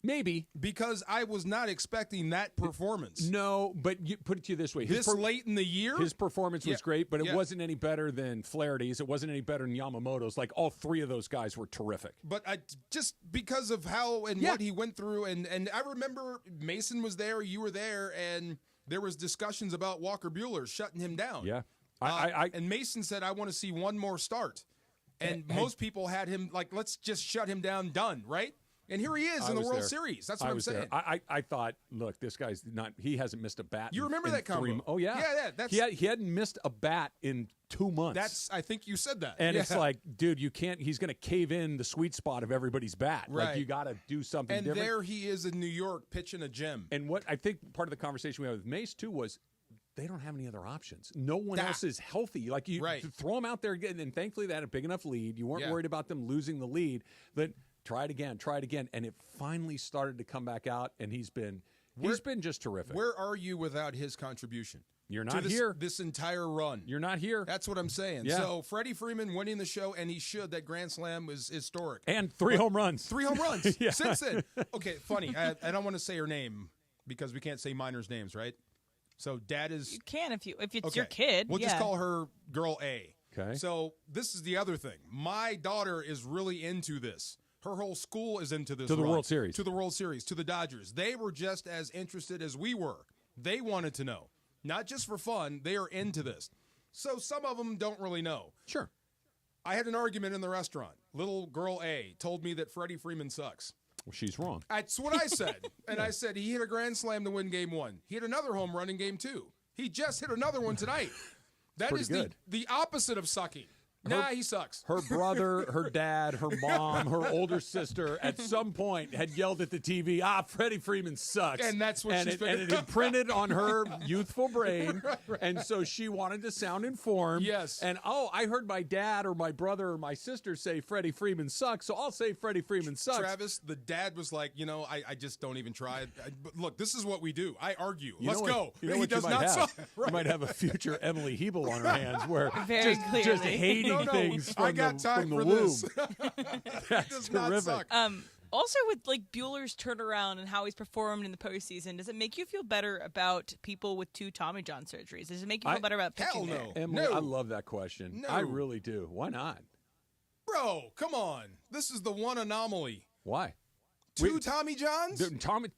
Maybe. Because I was not expecting that performance. No, but you put it to you this way. Late in the year? His performance was great, but it wasn't any better than Flaherty's. It wasn't any better than Yamamoto's. Like, all three of those guys were terrific. But just because of how and what he went through, and I remember Mason was there, you were there, and there was discussions about Walker Buehler shutting him down. Yeah. And Mason said, I want to see one more start. And most people had him like, let's just shut him down, done, right? And here he is in the World Series. That's what I'm saying. I thought, look, this guy's not. He hasn't missed a bat. You remember that combo? Oh yeah, yeah. He hadn't missed a bat in 2 months. I think you said that. And it's like, dude, you can't. He's going to cave in the sweet spot of everybody's bat. Right. Like you got to do something and different. And there he is in New York pitching a gem. And what I think part of the conversation we had with Mace too was, they don't have any other options. No one else is healthy. Like you throw them out there again, and thankfully they had a big enough lead. You weren't worried about them losing the lead. But try it again, and it finally started to come back out. And he's been just terrific. Where are you without his contribution? You're not here this entire run. You're not here. That's what I'm saying. Yeah. So Freddie Freeman winning the show, and he should. That grand slam was historic. And 3 home runs. 3 home runs since then. Okay, funny. I don't want to say her name because we can't say minors' names, right? So Dad is. You can if it's your kid. We'll just call her Girl A. Okay. So this is the other thing. My daughter is really into this. Her whole school is into this. To the World Series. To the World Series. To the Dodgers. They were just as interested as we were. They wanted to know. Not just for fun. They are into this. So some of them don't really know. Sure. I had an argument in the restaurant. Little Girl A told me that Freddie Freeman sucks. Well, she's wrong. That's what I said. And I said he hit a grand slam to win Game 1. He hit another home run in Game 2. He just hit another one tonight. That is the opposite of sucking. He sucks. Her brother, her dad, her mom, her older sister at some point had yelled at the TV, Freddie Freeman sucks. And that's what she's and it imprinted on her youthful brain. Right. And so she wanted to sound informed. Yes. And, I heard my dad or my brother or my sister say Freddie Freeman sucks, so I'll say Freddie Freeman sucks. Travis, the dad was like, I just don't even try. But look, this is what we do. I argue. Let's go. He does not suck. Right. You might have a future Emily Hebel on her hands where just hating things from I got time from the for womb. this. That's terrific. Also, with Buehler's turnaround and how he's performed in the postseason, does it make you feel better about people with 2 Tommy John surgeries? Does it make you feel better about pitching? Hell no. Emily, I love that question. No. I really do. Why not? Bro, come on. This is the one anomaly. Why? 2 Tommy Johns?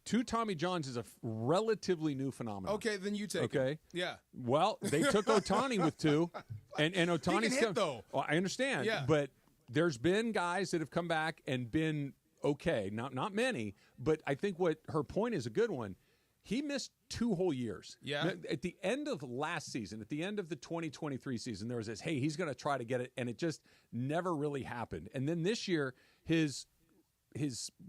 2 Tommy Johns is a relatively new phenomenon. Okay, then you take it. Yeah. Well, they took Ohtani with 2, and Ohtani's he can hit, though. Well, I understand, but there's been guys that have come back and been okay. Not many, but I think what her point is a good one. He missed 2 whole years. Yeah. At the end of last season, at the end of the 2023 season, there was this, hey, he's going to try to get it, and it just never really happened. And then this year, his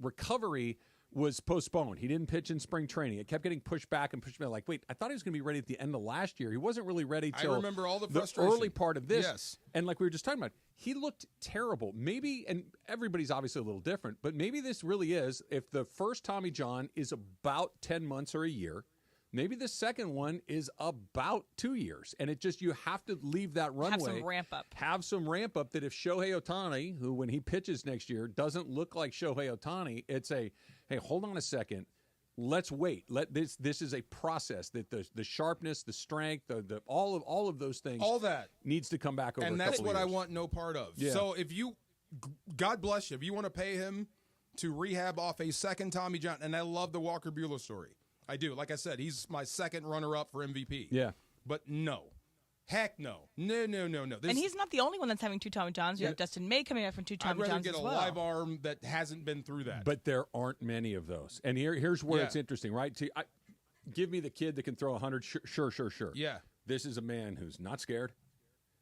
recovery was postponed. He didn't pitch in spring training. It kept getting pushed back and pushed back. Like, wait, I thought he was going to be ready at the end of last year. He wasn't really ready till I remember all the early part of this. Yes. And like we were just talking about, he looked terrible. Maybe, and everybody's obviously a little different, but maybe this really is, if the first Tommy John is about 10 months or a year, maybe the second one is about 2 years. And it just, you have to leave that runway. Have some ramp up. Have some ramp up that if Shohei Ohtani, who when he pitches next year doesn't look like Shohei Ohtani, it's a, hey, hold on a second. Let's wait. This is a process that the sharpness, the strength, the all of those things, all that needs to come back over. And that's what I want no part of. Yeah. So if you, God bless you, if you want to pay him to rehab off a second Tommy John, and I love the Walker Buehler story. I do. Like I said, he's my second runner-up for MVP. Yeah. But no. Heck no. No. And he's not the only one that's having 2 Tommy Johns. You have Dustin May coming out from 2 Tommy Johns as well. I'd rather get a live arm that hasn't been through that. But there aren't many of those. And here's where it's interesting, right? Give me the kid that can throw 100. Sure. Yeah. This is a man who's not scared.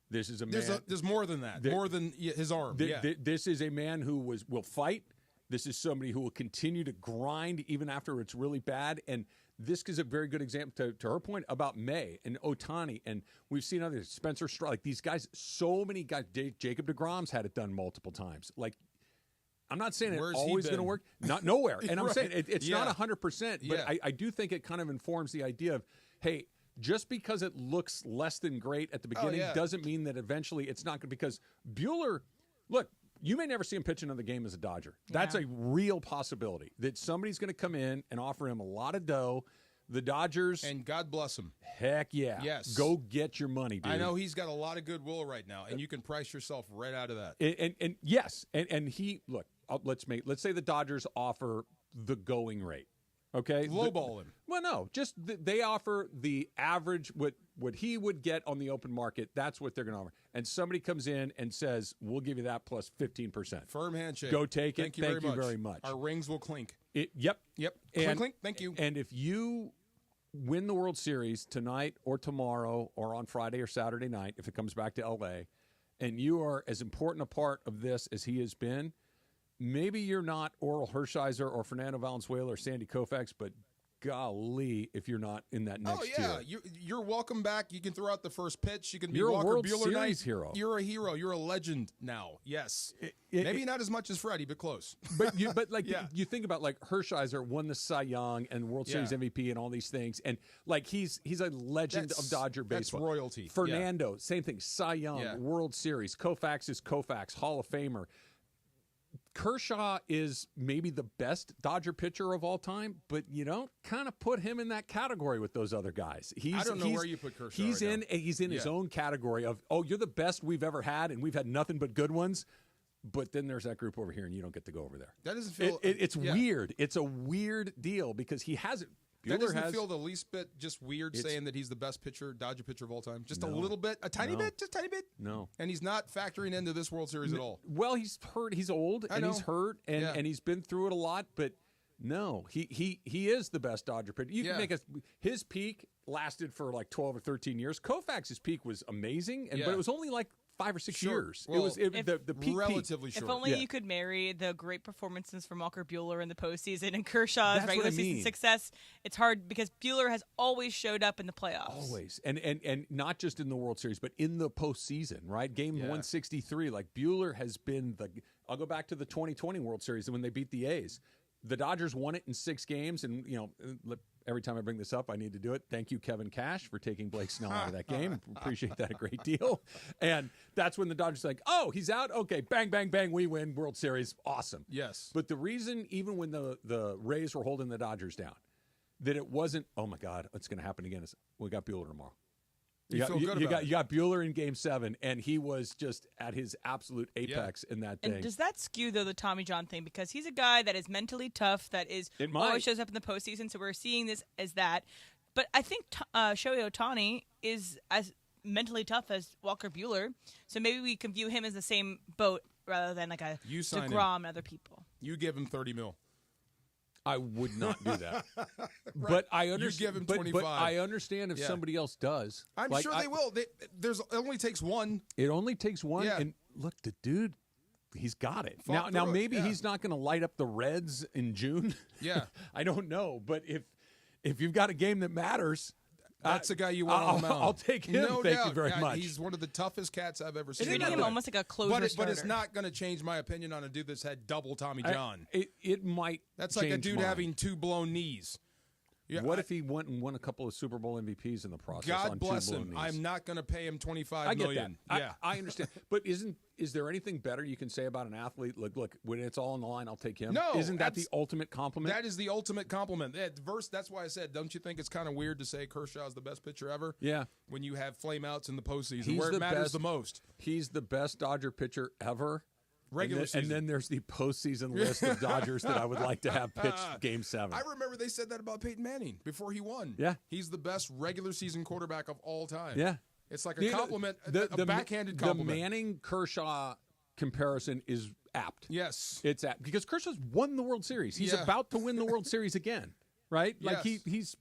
This is a man. There's more than that. More than his arm. This is a man who will fight. This is somebody who will continue to grind even after it's really bad. And this is a very good example to her point about May and Ohtani. And we've seen others, Spencer Strider, like these guys, so many guys. Jacob deGrom's had it done multiple times. Like, I'm not saying it's always going to work. Not nowhere. And I'm saying it's not 100%, but I do think it kind of informs the idea of, hey, just because it looks less than great at the beginning doesn't mean that eventually it's not going to. Because Buehler, look, you may never see him pitch another game as a Dodger. That's a real possibility that somebody's going to come in and offer him a lot of dough. The Dodgers. And God bless him. Heck yeah. Yes. Go get your money, dude. I know he's got a lot of goodwill right now, and you can price yourself right out of that. And yes. And he, look, let's say the Dodgers offer the going rate. Okay? Lowball him. Well, no. Just they offer the average, what what he would get on the open market, that's what they're going to offer. And somebody comes in and says, we'll give you that plus 15%. Firm handshake. Go take it. Thank you very much. Our rings will clink. Yep. Clink, clink. Thank you. And if you win the World Series tonight or tomorrow or on Friday or Saturday night, if it comes back to L.A., and you are as important a part of this as he has been, maybe you're not Oral Hershiser or Fernando Valenzuela or Sandy Koufax, but golly, if you're not in that next tier. You're welcome back. You can throw out the first pitch. You can be You're Walker a World Buehler Series hero. You're a hero. You're a legend now. Yes. Maybe not as much as Freddie, but close. But you think about like Hershiser won the Cy Young and World Series MVP and all these things, and like he's a legend of Dodger baseball. That's royalty. Fernando, same thing. Cy Young, World Series. Koufax is Koufax, Hall of Famer. Kershaw is maybe the best Dodger pitcher of all time, but you don't kind of put him in that category with those other guys. I don't know where you put Kershaw. He's in his own category of, you're the best we've ever had, and we've had nothing but good ones. But then there's that group over here, and you don't get to go over there. That doesn't feel. It's weird. It's a weird deal because he hasn't. That doesn't feel the least bit just weird saying that he's the best Dodger pitcher of all time. Just a little bit, a tiny bit. No. And he's not factoring into this World Series at all. Well, he's hurt. He's old, and he's hurt, and he's been through it a lot. But no, he is the best Dodger pitcher. You can make his peak lasted for like 12 or 13 years. Koufax's peak was amazing, but it was only like 5 or 6 years. Well, the peak relatively short. If only you could marry the great performances from Walker Buehler in the postseason and Kershaw's regular season success. It's hard because Buehler has always showed up in the playoffs. Always. And not just in the World Series, but in the postseason, right? Game 163, like Buehler has been I'll go back to the 2020 World Series when they beat the A's. The Dodgers won it in 6 games, and every time I bring this up, I need to do it. Thank you, Kevin Cash, for taking Blake Snell out of that game. Appreciate that a great deal. And that's when the Dodgers are like, he's out? Okay, bang, bang, bang, we win World Series. Awesome. Yes. But the reason, even when the Rays were holding the Dodgers down, that it wasn't, oh, my God, it's going to happen again, is we got Buehler tomorrow. You got Buehler in Game 7, and he was just at his absolute apex in that thing. And does that skew, though, the Tommy John thing? Because he's a guy that is mentally tough, that is always shows up in the postseason, so we're seeing this as that. But I think Shohei Ohtani is as mentally tough as Walker Buehler, so maybe we can view him as the same boat rather than like a DeGrom and other people. You give him $30 million. I would not do that. But I understand. You give him 25. But I understand if somebody else does. I'm sure they will. It only takes one. It only takes one. Yeah. And look, the dude, he's got it. Now maybe he's not going to light up the Reds in June. Yeah. I don't know. But if you've got a game that matters, that's the guy you want on the mound. I'll take him. No Thank doubt. you very much. He's one of the toughest cats I've ever seen. Treating him almost like a closer but it's not going to change my opinion on a dude that's had double Tommy John. It might. That's like a dude having 2 blown knees. Yeah, what if he went and won a couple of Super Bowl MVPs in the process? God bless him. I'm not going to pay him $25 million. Yeah, I understand. But is there anything better you can say about an athlete? Look, when it's all on the line, I'll take him. No, isn't that the ultimate compliment? That is the ultimate compliment. That's why I said, don't you think it's kind of weird to say Kershaw's the best pitcher ever? Yeah. When you have flameouts in the postseason, where it matters the most. He's the best Dodger pitcher ever. Regular season. And then there's the postseason list of Dodgers that I would like to have pitched Game 7. I remember they said that about Peyton Manning before he won. Yeah. He's the best regular season quarterback of all time. Yeah. It's like a compliment, a backhanded compliment. The Manning-Kershaw comparison is apt. Yes. It's apt. Because Kershaw's won the World Series. He's about to win the World Series again, right? Like he's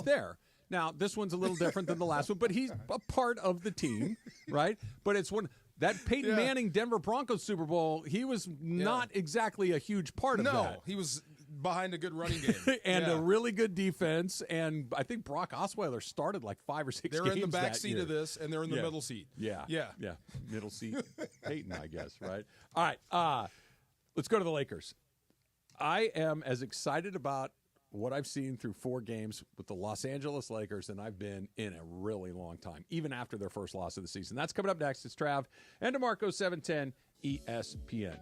there. Now, this one's a little different than the last one, but he's a part of the team, right? But it's one... That Peyton Manning Denver Broncos Super Bowl, he was not exactly a huge part of that. No, he was behind a good running game. And a really good defense. And I think Brock Osweiler started like 5 or 6 games. They're in the back seat year. of this, and they're in the middle seat. Yeah. Middle seat Peyton, I guess, right? All right, let's go to the Lakers. I am as excited about what I've seen through 4 games with the Los Angeles Lakers than I've been in a really long time, even after their first loss of the season. That's coming up next. It's Trav and DeMarco, 710 ESPN.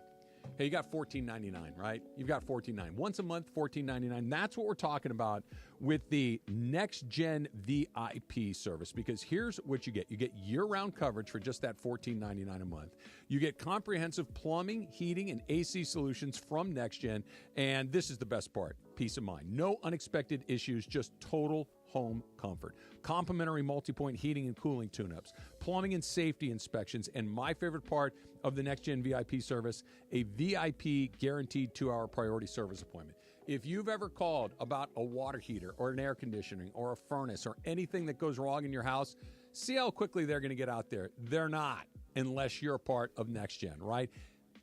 Hey, you got $14.99, right? You've got $14.99. Once a month, $14.99. That's what we're talking about with the Next Gen VIP service, because here's what you get. You get year-round coverage for just that $14.99 a month. You get comprehensive plumbing, heating, and AC solutions from Next Gen, and this is the best part, peace of mind. No unexpected issues, just total home comfort. Complimentary multi-point heating and cooling tune-ups, plumbing and safety inspections, and my favorite part of the Next Gen VIP service, a VIP guaranteed 2-hour priority service appointment. If you've ever called about a water heater or an air conditioning or a furnace or anything that goes wrong in your house, see how quickly they're going to get out there. They're not, unless you're part of Next Gen, right?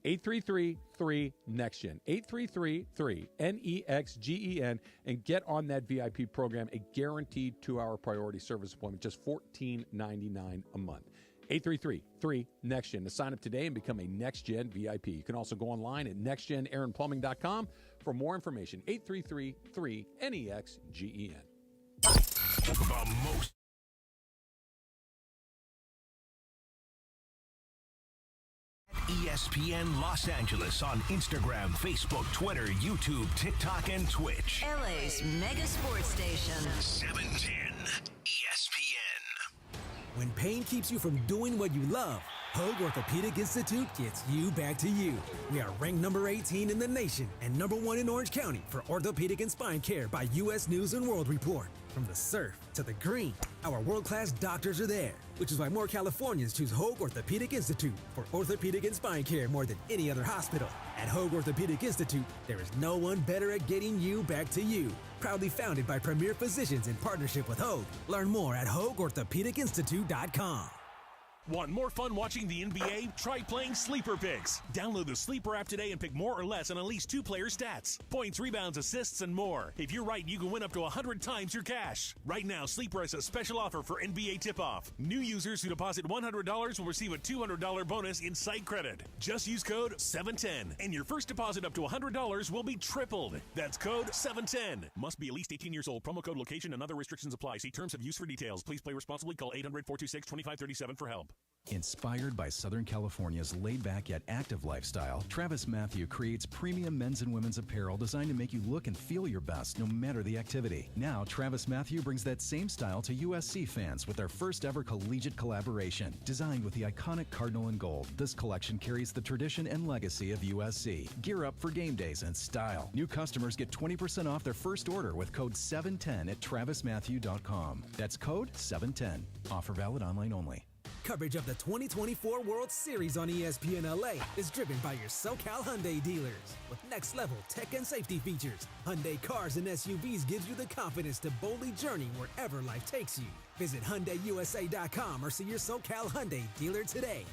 833-3-NEXTGEN, 833-3-NEXGEN, and get on that VIP program, a guaranteed 2-hour priority service appointment, just $14.99 a month. 833-3-NEXTGEN to sign up today and become a Next Gen VIP. You can also go online at nextgenaronplumbing.com for more information. 833-3-NEXGEN. The most ESPN Los Angeles on Instagram, Facebook, Twitter, YouTube, TikTok, and Twitch. LA's mega sports station. 710 ESPN. When pain keeps you from doing what you love, Hoag Orthopedic Institute gets you back to you. We are ranked number 18 in the nation and number 1 in Orange County for orthopedic and spine care by U.S. News and World Report. From the surf to the green, our world-class doctors are there, which is why more Californians choose Hoag Orthopedic Institute for orthopedic and spine care more than any other hospital. At Hoag Orthopedic Institute, there is no one better at getting you back to you. Proudly founded by premier physicians in partnership with Hoag. Learn more at HoagOrthopedicInstitute.com. Want more fun watching the NBA? Try playing Sleeper Picks. Download the Sleeper app today and pick more or less on at least 2 player stats. Points, rebounds, assists, and more. If you're right, you can win up to 100 times your cash. Right now, Sleeper has a special offer for NBA tip-off. New users who deposit $100 will receive a $200 bonus in site credit. Just use code 710, and your first deposit up to $100 will be tripled. That's code 710. Must be at least 18 years old. Promo code, location, and other restrictions apply. See terms of use for details. Please play responsibly. Call 800-426-2537 for help. Inspired by Southern California's laid-back yet active lifestyle, Travis Matthew creates premium men's and women's apparel designed to make you look and feel your best no matter the activity. Now, Travis Matthew brings that same style to USC fans with their first ever collegiate collaboration. Designed with the iconic Cardinal and Gold, this collection carries the tradition and legacy of USC. Gear up for game days in style. New customers get 20% off their first order with code 710 at travismatthew.com. That's code 710. Offer valid online only. Coverage of the 2024 World Series on ESPN LA is driven by your SoCal Hyundai dealers. With next-level tech and safety features, Hyundai Cars and SUVs gives you the confidence to boldly journey wherever life takes you. Visit HyundaiUSA.com or see your SoCal Hyundai dealer today.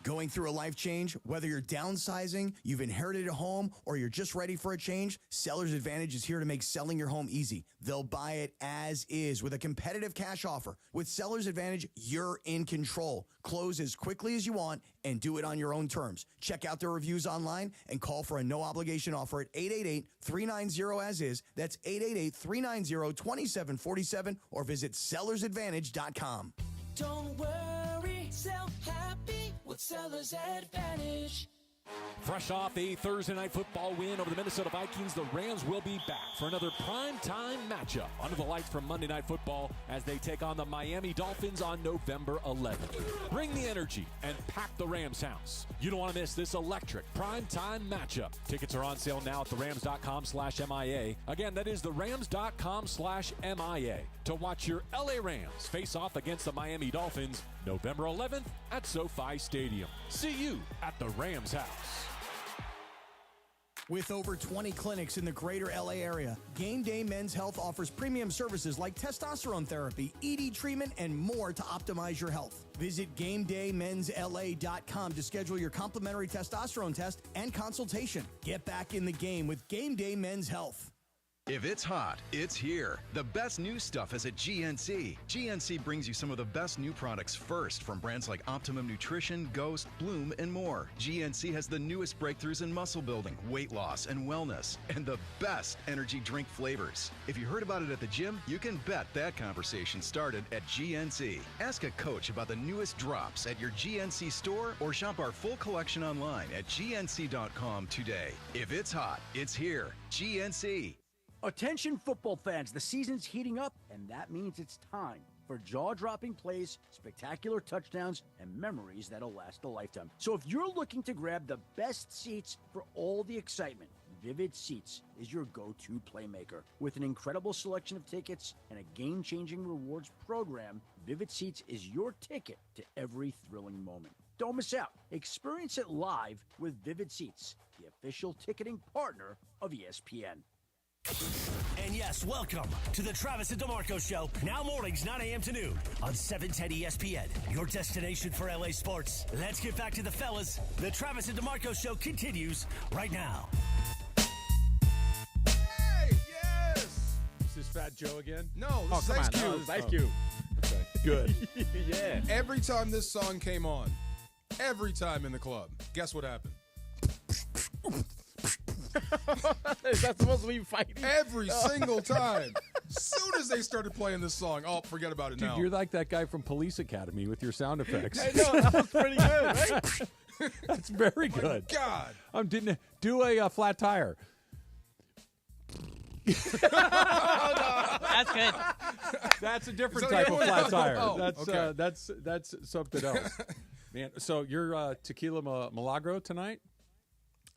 Going through a life change, whether you're downsizing, you've inherited a home, or you're just ready for a change, Seller's Advantage is here to make selling your home easy. They'll buy it as is with a competitive cash offer. With Seller's Advantage, you're in control. Close as quickly as you want and do it on your own terms. Check out their reviews online and call for a no-obligation offer at 888-390-AS-IS. That's 888-390-2747 or visit sellersadvantage.com. Don't worry, sell happy with Seller's Advantage. Fresh off a Thursday night football win over the Minnesota Vikings, the Rams will be back for another primetime matchup under the lights from Monday Night Football as they take on the Miami Dolphins on November 11th. Bring the energy and pack the Rams house. You don't want to miss this electric primetime matchup. Tickets are on sale now at therams.com/MIA. Again, that is therams.com/MIA to watch your LA Rams face off against the Miami Dolphins November 11th at SoFi Stadium. See you at the Rams house. With over 20 clinics in the greater LA area, Game Day Men's Health offers premium services like testosterone therapy, ED treatment, and more to optimize your health. Visit GameDayMen'sLA.com to schedule your complimentary testosterone test and consultation. Get back in the game with Game Day Men's Health. If it's hot, it's here. The best new stuff is at GNC. GNC brings you some of the best new products first from brands like Optimum Nutrition, Ghost, Bloom, and more. GNC has the newest breakthroughs in muscle building, weight loss, and wellness, and the best energy drink flavors. If you heard about it at the gym, you can bet that conversation started at GNC. Ask a coach about the newest drops at your GNC store or shop our full collection online at GNC.com today. If it's hot, it's here. GNC. Attention football fans, the season's heating up, and that means it's time for jaw-dropping plays, spectacular touchdowns, and memories that'll last a lifetime. So if you're looking to grab the best seats for all the excitement, Vivid Seats is your go-to playmaker. With an incredible selection of tickets and a game-changing rewards program, Vivid Seats is your ticket to every thrilling moment. Don't miss out. Experience it live with Vivid Seats, the official ticketing partner of ESPN. And yes, welcome to the Travis and DeMarco Show. Now mornings, 9 a.m. to noon on 710 ESPN, your destination for LA sports. Let's get back to the fellas. The Travis and DeMarco Show continues right now. Hey, yes! Is this Fat Joe again? No, this is Ice Cube. No, this is Ice Cube. Okay. Good. Yeah. Every time this song came on, every time in the club, guess what happened? Is that supposed to be fighting? Every single time. As soon as they started playing this song, oh, forget about it now. Dude, you're like that guy from Police Academy with your sound effects. I know, that was pretty good, right? That's very good. God. Didn't do a flat tire. That's good. That's a different Is that type the of other flat one? tire. Oh, That's something else. Man, so you're Tequila Milagro tonight?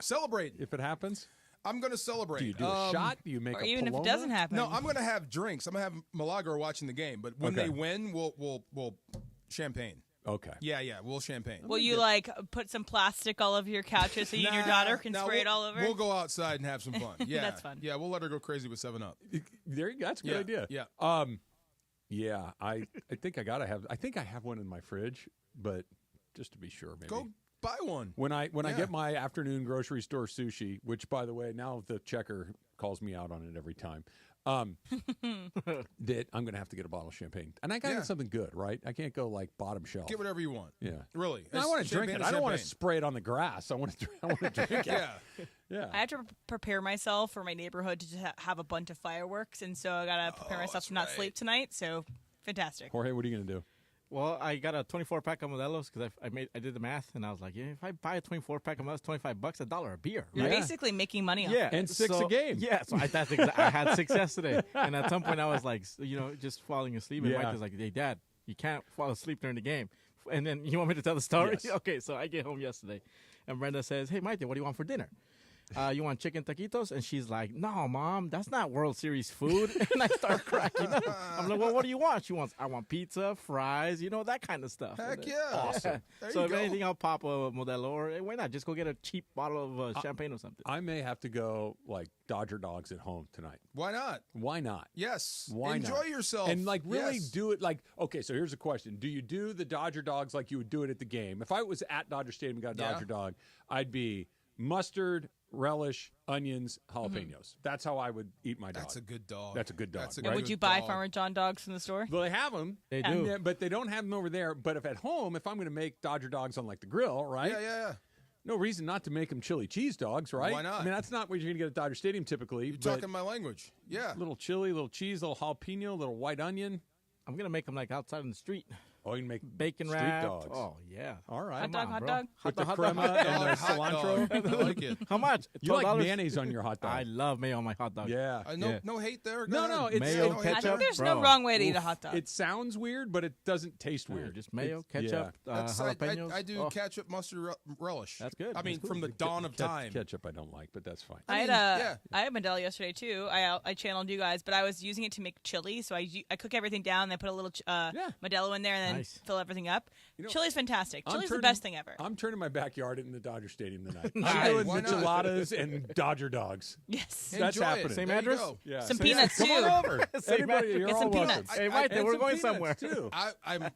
Celebrate. If it happens? I'm going to celebrate. Do you do a shot? Do you make or a even Paloma? if it doesn't happen. No, I'm going to have drinks. I'm going to have Milagro watching the game. But when they win, we'll champagne. Okay. Yeah, we'll champagne. Will you put some plastic all over your couches so you and your daughter can spray it all over? We'll go outside and have some fun. Yeah, That's fun. Yeah, we'll let her go crazy with 7-Up. There you go. That's a good idea. Yeah. Yeah. I think I gotta have. I think I have one in my fridge, but just to be sure, maybe Go buy one. When I get my afternoon grocery store sushi, which by the way now the checker calls me out on it every time. That I'm gonna have to get a bottle of champagne, and I gotta get something good, right? I can't go like bottom shelf. Get whatever you want. Yeah, really. No, I want to drink it. I don't want to spray it on the grass. I want to drink it. Yeah. I have to prepare myself for my neighborhood to have a bunch of fireworks, and so I gotta prepare myself to not sleep tonight. So fantastic. Jorge, what are you gonna do? Well, I got a 24-pack of Modelo's because I did the math, and I was like, yeah, if I buy a 24-pack of Modelo's, $25, $1 a beer. You're Right? basically making money on Yeah, it. And 6 a game. Yeah, so I had 6 yesterday, and at some point I was like, just falling asleep, and Mike was like, hey, Dad, you can't fall asleep during the game. And then you want me to tell the story? Yes. Okay, so I get home yesterday, and Brenda says, hey, Mike, what do you want for dinner? You want chicken taquitos? And she's like, no, Mom, that's not World Series food. And I start cracking up. I'm like, well, what do you want? She wants, I want pizza, fries, that kind of stuff. Heck yeah. Awesome. So if anything, I'll pop a Modelo, or why not? Just go get a cheap bottle of champagne or something. I may have to go like Dodger dogs at home tonight. Why not? Why not? Yes. Why Enjoy not? yourself. And really do it like, okay, so here's a question. Do you do the Dodger dogs like you would do it at the game? If I was at Dodger Stadium and got a Dodger dog, I'd be mustard, relish, onions, jalapenos. That's how I would eat my dog. That's a good dog. That's a good dog. And would you buy Farmer John dogs from the store? Well, they have them. They do. But they don't have them over there. But if at home, if I'm going to make Dodger dogs on like the grill, right? Yeah. No reason not to make them chili cheese dogs, right? Why not? I mean, that's not what you're going to get at Dodger Stadium typically. You're talking my language. Yeah. Little chili, little cheese, little jalapeno, little white onion. I'm going to make them like outside in the street. Oh, you can make bacon street wrapped. dogs. Oh, yeah. All right. Hot dog. With the crema and the cilantro. I like it. How much? You like mayonnaise on your hot dog. I love mayo on my hot dog. Yeah. No hate there. No. It's mayo, no, ketchup. I think there's Bro. no wrong way to eat a hot dog. It sounds weird, but it doesn't taste weird. Just mayo, ketchup, jalapenos. I do ketchup, mustard, relish. That's good. I mean, That's from the dawn of time. Ketchup I don't like, but that's fine. I had Modelo yesterday too. I channeled you guys, but I was using it to make chili. So I cook everything down, then I put a little Modelo in there, and then fill everything up. Chili's fantastic. Chili's the best thing ever. I'm turning my backyard into Dodger Stadium tonight. Nice. I'm doing Why not? micheladas and Dodger dogs. Yes. That's Enjoy happening. it. Same There you address? go. Yeah. Some peanuts, Come too. on over. Everybody, you're Get all some welcome. peanuts. Hey, right there, And we're some going peanuts, somewhere. too.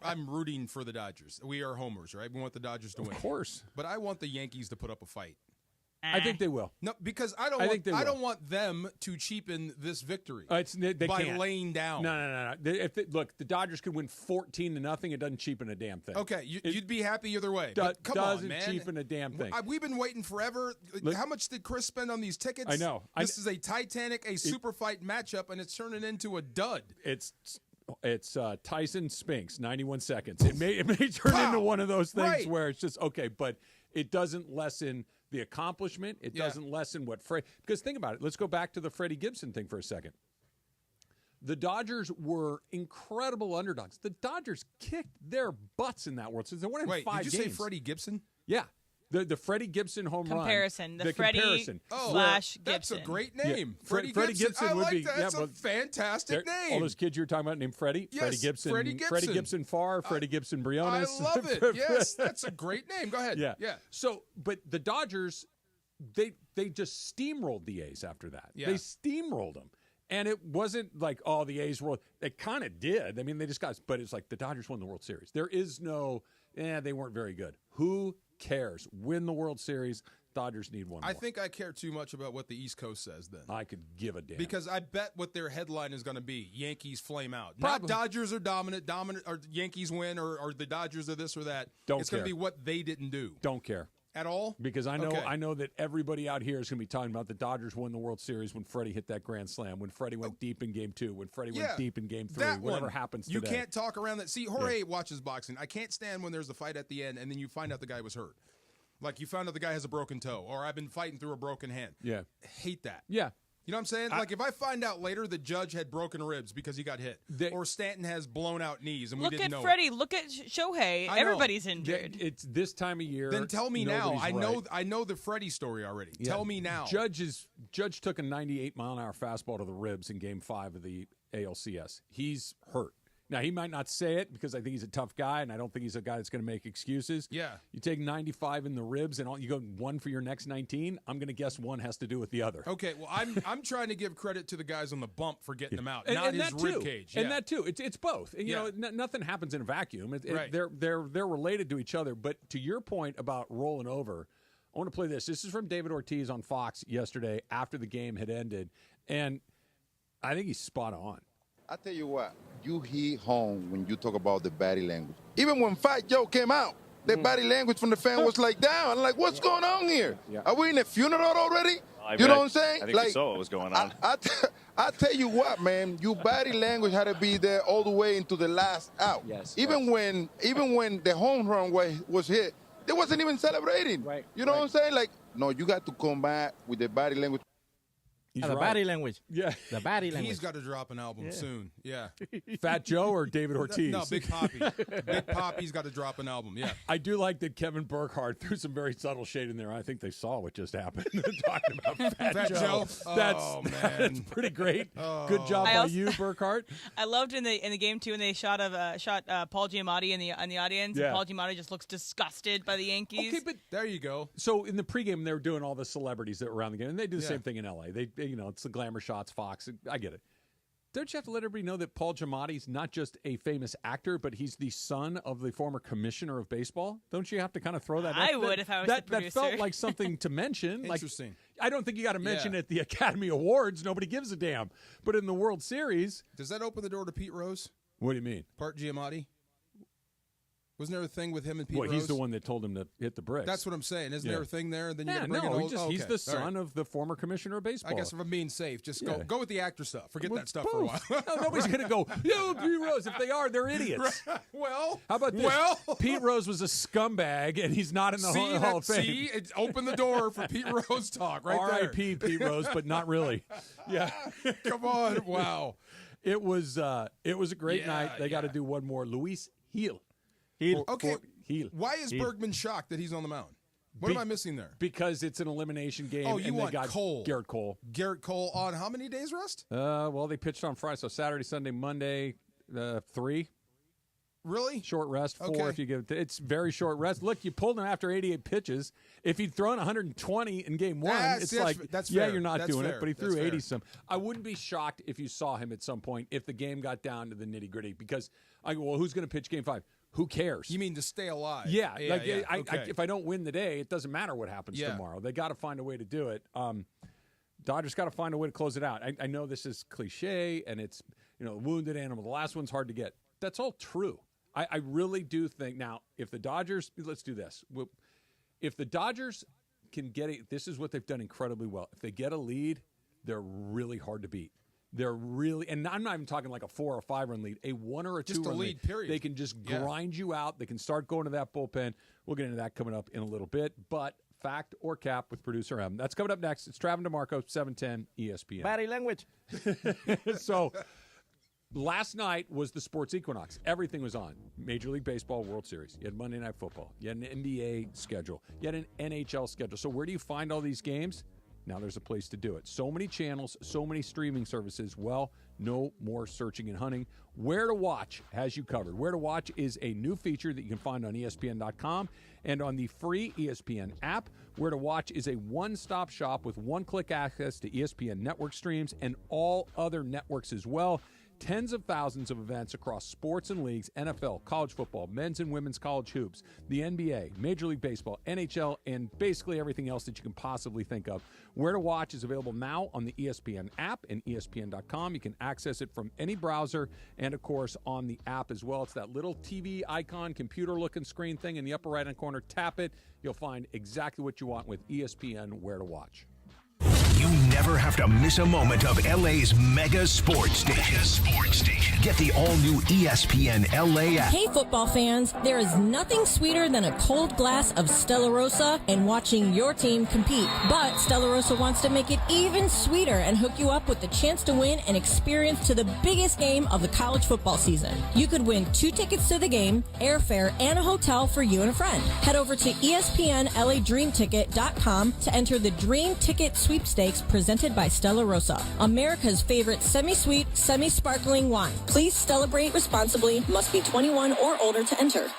I'm rooting for the Dodgers. We are homers, right? We want the Dodgers to win. Of course. But I want the Yankees to put up a fight. I think they will. No, because I don't want them to cheapen this victory They by can't. laying down. No. Look, the Dodgers could win 14-0. It doesn't cheapen a damn thing. Okay, you'd be happy either way. But come on, man. Doesn't cheapen a damn thing. We've been waiting forever. How much did Chris spend on these tickets? I know. This is a Titanic, super fight matchup, and it's turning into a dud. It's Tyson Spinks, 91 seconds. It may turn into one of those things where it's just okay, but it doesn't lessen the accomplishment. It doesn't lessen what because think about it. Let's go back to the Freddie Gibson thing for a second. The Dodgers were incredible underdogs. The Dodgers kicked their butts in that World Series. They won in 5 games. Did you say Freddie Gibson? Yeah. The Freddie Gibson home comparison. run. The Freddie comparison. slash Gibson. That's a great name. Yeah. Freddie Gibson I would like be. that. That's a fantastic name. All those kids you were talking about named Freddie. Yes, Freddie Gibson. Freddie Gibson Farr. Freddie Gibson Briones. I love it. Yes, that's a great name. Go ahead. Yeah. Yeah. So, but the Dodgers, they just steamrolled the A's after that. Yeah. They steamrolled them. And it wasn't like, oh, the A's were. They kind of did. I mean, they just got. But it's like the Dodgers won the World Series. There is no, they weren't very good. Who cares? Win the World Series. Dodgers need one more. I think I care too much about what the East Coast says then. I could give a damn. Because I bet what their headline is going to be, Yankees flame out. Probably. Not Dodgers are dominant, or Yankees win, or the Dodgers are this or that. Don't It's going to care. be what they didn't do. Don't care. At all? Because I know Okay. I know that everybody out here is going to be talking about the Dodgers won the World Series when Freddie hit that grand slam, when Freddie went deep in Game 2, when Freddie went deep in Game 3, that whatever one. happens You today. can't talk around that. See, Jorge watches boxing. I can't stand when there's a fight at the end and then you find out the guy was hurt. Like you found out the guy has a broken toe, or I've been fighting through a broken hand. Yeah. Hate that. Yeah. You know what I'm saying? Like if I find out later the judge had broken ribs because he got hit, or Stanton has blown out knees and Look we didn't at know Freddie. it. Look at Shohei. I know. Everybody's injured. It's this time of year. Then tell me now. Nobody's I know the Freddie story already. Yeah. Tell me now. Judge took a 98-mile-an-hour fastball to the ribs in Game 5 of the ALCS. He's hurt. Now, he might not say it because I think he's a tough guy, and I don't think he's a guy that's going to make excuses. Yeah. You take 95 in the ribs, and you go one for your next 19, I'm going to guess one has to do with the other. Okay, well, I'm trying to give credit to the guys on the bump for getting him out, And not that his too. rib cage. And that too. It's both. And, you know, nothing happens in a vacuum. Right. They're related to each other. But to your point about rolling over, I want to play this. This is from David Ortiz on Fox yesterday after the game had ended, and I think he's spot on. I tell you what, you hit home when you talk about the body language. Even when Fat Joe came out, the body language from the fan was like down. I'm like, what's going on here? Are we in a funeral already? You know what I'm saying? I think we saw what was going on. I tell you what, man, your body language had to be there all the way into the last out. Yes. Even when the home run was hit, they wasn't even celebrating. Right. You know what I'm saying? Like, no, you got to come back with the body language. The body language. Yeah. The body language. He's got to drop an album soon. Yeah. Fat Joe or David Ortiz? No, Big Papi. Big Papi's got to drop an album. Yeah. I do like that Kevin Burkhardt threw some very subtle shade in there. I think they saw what just happened. Talking about Fat Joe. That's pretty great. Good job by you, Burkhardt. I loved in the game 2 when they shot Paul Giamatti in the audience. Yeah. And Paul Giamatti just looks disgusted by the Yankees. Okay, but there you go. So in the pregame, they were doing all the celebrities that were around the game, and they do the Yeah. same thing in LA. It's the glamour shots, Fox. I get it. Don't you have to let everybody know that Paul Giamatti's not just a famous actor, but he's the son of the former commissioner of baseball? Don't you have to kind of throw that? I would if I was the producer. That felt like something to mention. Interesting. I don't think you got to mention it at the Academy Awards. Nobody gives a damn. But in the World Series, does that open the door to Pete Rose? What do you mean? Part Giamatti? Wasn't there a thing with him and Pete Rose? He's the one that told him to hit the bricks. That's what I'm saying. Isn't there a thing there? And then you got to bring he's the son of the former commissioner of baseball. I guess if I'm being safe, just go with the actor stuff. Forget that stuff both. for a while. No, nobody's going to go, yo, Pete Rose. If they are, they're idiots. Well, how about this? Well, Pete Rose was a scumbag, and he's not in the Hall of Fame. See, it's opened the door for Pete Rose talk right there. R.I.P. Pete Rose, but not really. Yeah. Come on. Wow. It was a great night. They got to do one more. Luis Gil. Okay. Why is Bergman shocked that he's on the mound? What am I missing there? Because it's an elimination game. Oh, you want Cole. Garrett Cole. Garrett Cole on how many days rest? Well, they pitched on Friday, so Saturday, Sunday, Monday, 3. Really? Short rest, 4 Okay. if you give it. It's very short rest. Look, you pulled him after 88 pitches. If he'd thrown 120 in game 1, that's fair. you're not That's doing fair. it, but he That's threw fair. 80-some. I wouldn't be shocked if you saw him at some point if the game got down to the nitty-gritty because I go, well, who's going to pitch game 5? Who cares? You mean to stay alive? Yeah. Okay. If I don't win the day, it doesn't matter what happens tomorrow. They got to find a way to do it. Dodgers got to find a way to close it out. I know this is cliche, and it's wounded animal. The last one's hard to get. That's all true. I really do think now if the Dodgers, let's do this. If the Dodgers can get this is what they've done incredibly well. If they get a lead, they're really hard to beat. They're really, and I'm not even talking like a 4 or 5 run lead, a 1 or a 2 just run a lead, period. They can just grind you out. They can start going to that bullpen. We'll get into that coming up in a little bit. But fact or cap with producer M. That's coming up next. It's Travis DeMarco, 710 ESPN. Body language. So last night was the sports equinox. Everything was on. Major League Baseball, World Series. You had Monday Night Football. You had an NBA schedule. You had an NHL schedule. So where do you find all these games? Now there's a place to do it. So many channels, so many streaming services. Well, no more searching and hunting. Where to Watch has you covered. Where to Watch is a new feature that you can find on ESPN.com and on the free ESPN app. Where to Watch is a one-stop shop with one-click access to ESPN network streams and all other networks as well. Tens of thousands of events across sports and leagues, NFL, college football, men's and women's college hoops, the NBA, Major League Baseball, NHL, and basically everything else that you can possibly think of. Where to Watch is available now on the ESPN app and ESPN.com. You can access it from any browser and, of course, on the app as well. It's that little TV icon, computer-looking screen thing in the upper right-hand corner. Tap it. You'll find exactly what you want with ESPN Where to Watch. You never have to miss a moment of LA's mega sports station. Get the all-new ESPN LA app. Hey, football fans, there is nothing sweeter than a cold glass of Stella Rosa and watching your team compete. But Stella Rosa wants to make it even sweeter and hook you up with the chance to win an experience to the biggest game of the college football season. You could win 2 tickets to the game, airfare, and a hotel for you and a friend. Head over to ESPNLADreamTicket.com to enter the Dream Ticket Sweepstakes presented by Stella Rosa, America's favorite semi-sweet, semi-sparkling wine. Please celebrate responsibly. Must be 21 or older to enter.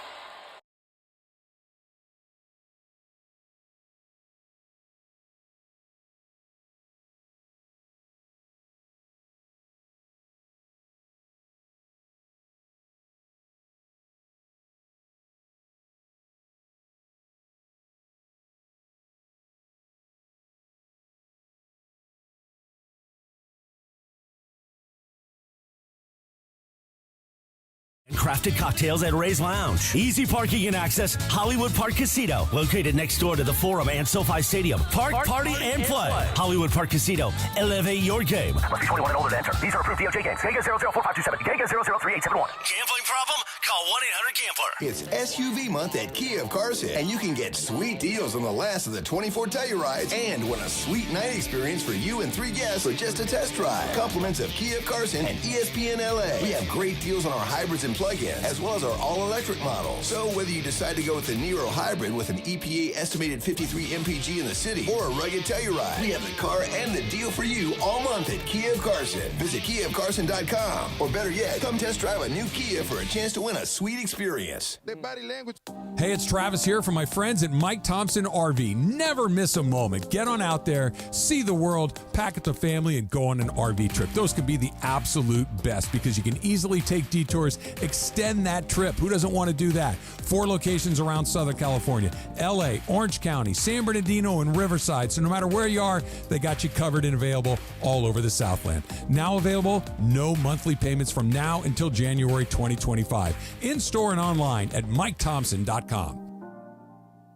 Crafted cocktails at Ray's Lounge. Easy parking and access. Hollywood Park Casino. Located next door to the Forum and SoFi Stadium. Park, party, and play. Hollywood Park Casino. Elevate your game. Must be 21 and older to enter. These are approved DOJ games. Geico 004527. Geico 003871. Gambling problem? Call 1-800-GAMBLER. It's SUV month at Kia of Carson, and you can get sweet deals on the last of the 24 Tellurides and win a sweet night experience for you and 3 guests for just a test drive. Compliments of Kia of Carson and ESPN LA. We have great deals on our hybrids and plug-ins, as well as our all-electric models. So whether you decide to go with the Nero hybrid with an EPA estimated 53 mpg in the city or a rugged Telluride, we have the car and the deal for you all month at Kia of Carson. Visit KiaofCarson.com, or better yet, come test drive a new Kia for a chance to win a sweet experience. Their body language. Hey, it's Travis here from my friends at Mike Thompson RV. Never miss a moment. Get on out there, see the world, pack up the family, and go on an RV trip. Those could be the absolute best because you can easily take detours, extend that trip. Who doesn't want to do that? 4 locations around Southern California, LA, Orange County, San Bernardino, and Riverside. So no matter where you are, they got you covered and available all over the Southland. Now available, no monthly payments from now until January 2025. In-store and online at MikeThompson.com.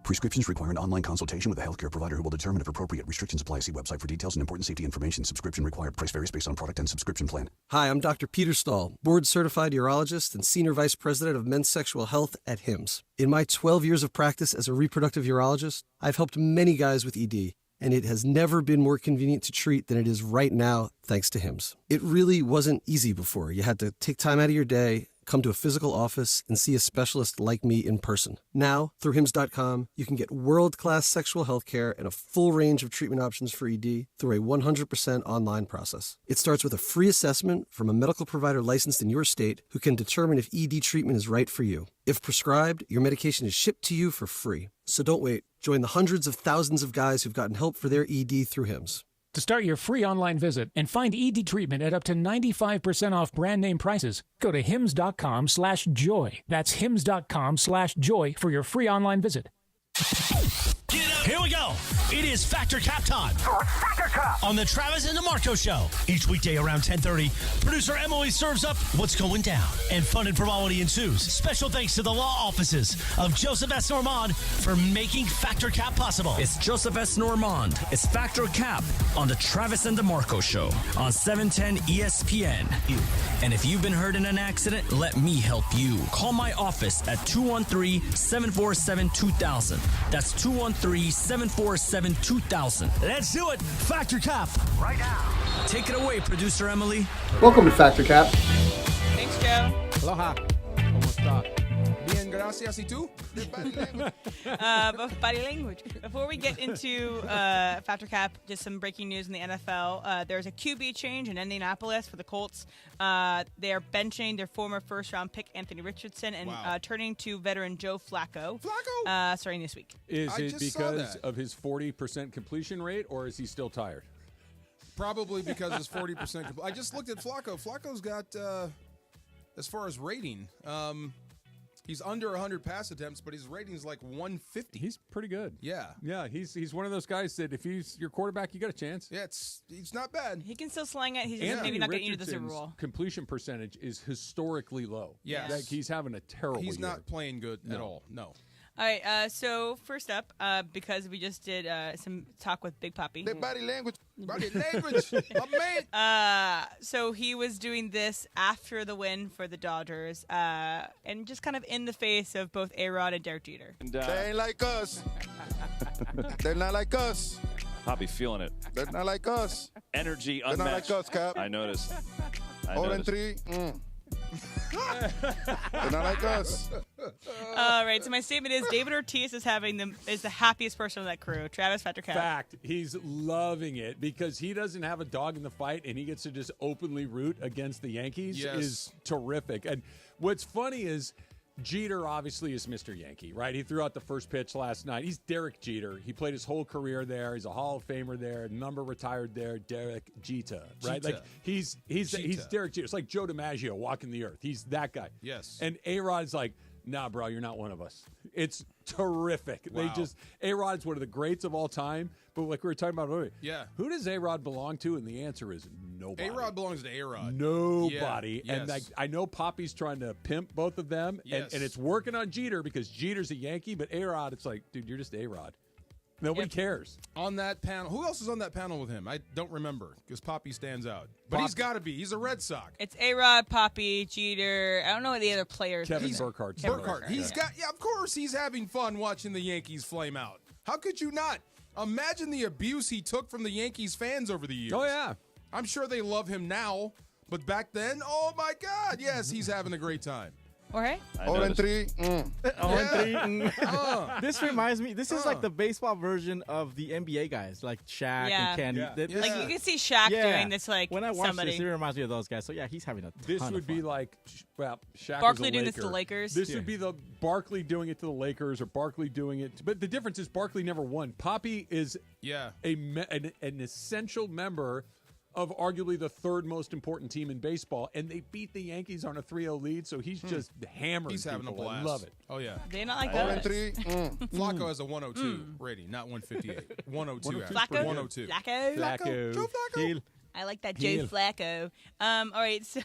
Prescriptions require an online consultation with a healthcare provider who will determine if appropriate. Restrictions apply. See website for details and important safety information. Subscription required. Price varies based on product and subscription plan. Hi, I'm Dr. Peter Stahl, board-certified urologist and Senior Vice President of Men's Sexual Health at HIMSS. In my 12 years of practice as a reproductive urologist, I've helped many guys with ED, and it has never been more convenient to treat than it is right now, thanks to HIMSS. It really wasn't easy before. You had to take time out of your day, come to a physical office, and see a specialist like me in person. Now, through HIMSS.com, you can get world-class sexual health care and a full range of treatment options for ED through a 100% online process. It starts with a free assessment from a medical provider licensed in your state who can determine if ED treatment is right for you. If prescribed, your medication is shipped to you for free. So don't wait. Join the hundreds of thousands of guys who've gotten help for their ED through HIMSS. To start your free online visit and find ED treatment at up to 95% off brand name prices, go to hims.com/joy. That's hims.com/joy for your free online visit. Here we go. It is Factor Cap time. Factor Cap on the Travis and DeMarco Show. Each weekday around 10:30, producer Emily serves up what's going down, and fun and frivolity ensues. Special thanks to the law offices of Joseph S. Normand for making Factor Cap possible. It's Joseph S. Normand. It's Factor Cap on the Travis and DeMarco Show on 710 ESPN. And if you've been hurt in an accident, let me help you. Call my office at 213-747-2000. That's 213-747-2000. Let's do it. Factor Cap right now. Take it away, producer Emily. Welcome to Factor Cap. Thanks, Joe. Aloha. ¿Cómo está? Bien, gracias. ¿Y tú? Body language. Before we get into Factor Cap, just some breaking news in the NFL. There's a QB change in Indianapolis for the Colts. They are benching their former first-round pick, Anthony Richardson, and turning to veteran Joe Flacco. Starting this week. Is it because of his 40% completion rate, or is he still tired? Probably because it's 40%. I just looked at Flacco. Flacco's got, as far as rating, he's under 100 pass attempts, but his rating's like 150. He's pretty good. Yeah. Yeah, he's one of those guys that if he's your quarterback, you got a chance. Yeah, he's not bad. He can still sling it. He's just maybe not getting you to the Super Bowl. Completion percentage is historically low. Yes. Like he's having a terrible year. He's not playing good at all. No. All right, so first up, because we just did some talk with Big Papi. The body language. Body language. So he was doing this after the win for the Dodgers, and just kind of in the face of both A-Rod and Derek Jeter. And, they ain't like us. They're not like us. Papi feeling it. They're not like us. Energy unmatched. They're not like us, Cap. I noticed. 0-3. They're not like us. All right, so my statement is David Ortiz is the happiest person on that crew. Travis, Factor Cap. Fact, he's loving it because he doesn't have a dog in the fight and he gets to just openly root against the Yankees is terrific. And what's funny is Jeter obviously is Mr. Yankee, right? He threw out the first pitch last night. He's Derek Jeter. He played his whole career there. He's a Hall of Famer there. Number retired there. Derek Jeter, right? Like he's Derek Jeter. It's like Joe DiMaggio walking the earth. He's that guy. Yes. And A-Rod's like, nah, bro, you're not one of us. It's terrific. Wow. A-Rod's one of the greats of all time. But like we were talking about earlier, who does A-Rod belong to? And the answer is nobody. A-Rod belongs to A-Rod. Nobody. Yeah. And like, I know Papi's trying to pimp both of them, and it's working on Jeter because Jeter's a Yankee, but A-Rod, it's like, dude, you're just A-Rod. Nobody cares. On that panel, who else is on that panel with him? I don't remember because Papi stands out. But he's got to be. He's a Red Sox. It's A-Rod, Papi, Jeter. I don't know what the other players Kevin Burkhardt. He's got, of course he's having fun watching the Yankees flame out. How could you not? Imagine the abuse he took from the Yankees fans over the years. Oh, yeah. I'm sure they love him now, but back then, oh, my God, yes, he's having a great time. Jorge? 0-3. 0-3. This reminds me, this is like the baseball version of the NBA guys, like Shaq and Kenny. Yeah. Like you can see Shaq doing this, like when I watch somebody. this, it reminds me of those guys. So yeah, he's having a ton This of would fun. be like, well, Shaq Barkley was a doing Laker. this to the Lakers. This would be the Barkley doing it to the Lakers or Barkley doing it. But the difference is Barkley never won. Papi is an essential member of arguably the third most important team in baseball, and they beat the Yankees on a 3-0 lead, so he's just hammering He's having people. a blast. I love it. Oh, yeah. They're not like us. 0-3. Flacco has a 102 rating, not 158. 102. Flacco? 102. Flacco? Joe Flacco. I like that Joe Flacco. All right, so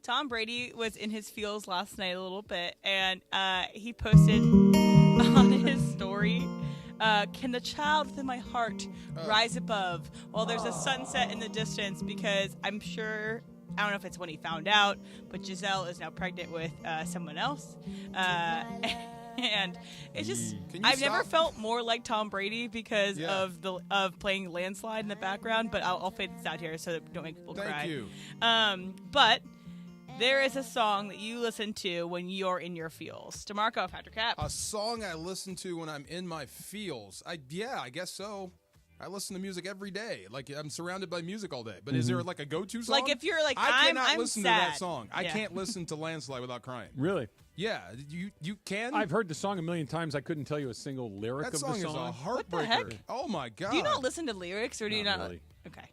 Tom Brady was in his feels last night a little bit, and he posted on his story, can the child within my heart rise above while there's a sunset in the distance? Because I'm sure, I don't know if it's when he found out, but Giselle is now pregnant with someone else. And it's just, I've never felt more like Tom Brady because of playing Landslide in the background, but I'll fade this out here so that don't make people cry. Thank you. But there is a song that you listen to when you're in your feels. DeMarco, Factor Cap. A song I listen to when I'm in my feels. I guess so. I listen to music every day. Like, I'm surrounded by music all day. But is there, like, a go-to song? Like, if you're like, I cannot I'm listen sad. to that song. I can't listen to Landslide without crying. Really? Yeah. You can? I've heard the song a million times. I couldn't tell you a single lyric of the song. That song is a heartbreaker. What the heck? Oh, my God. Do you not listen to lyrics, or do you not? Really. Okay.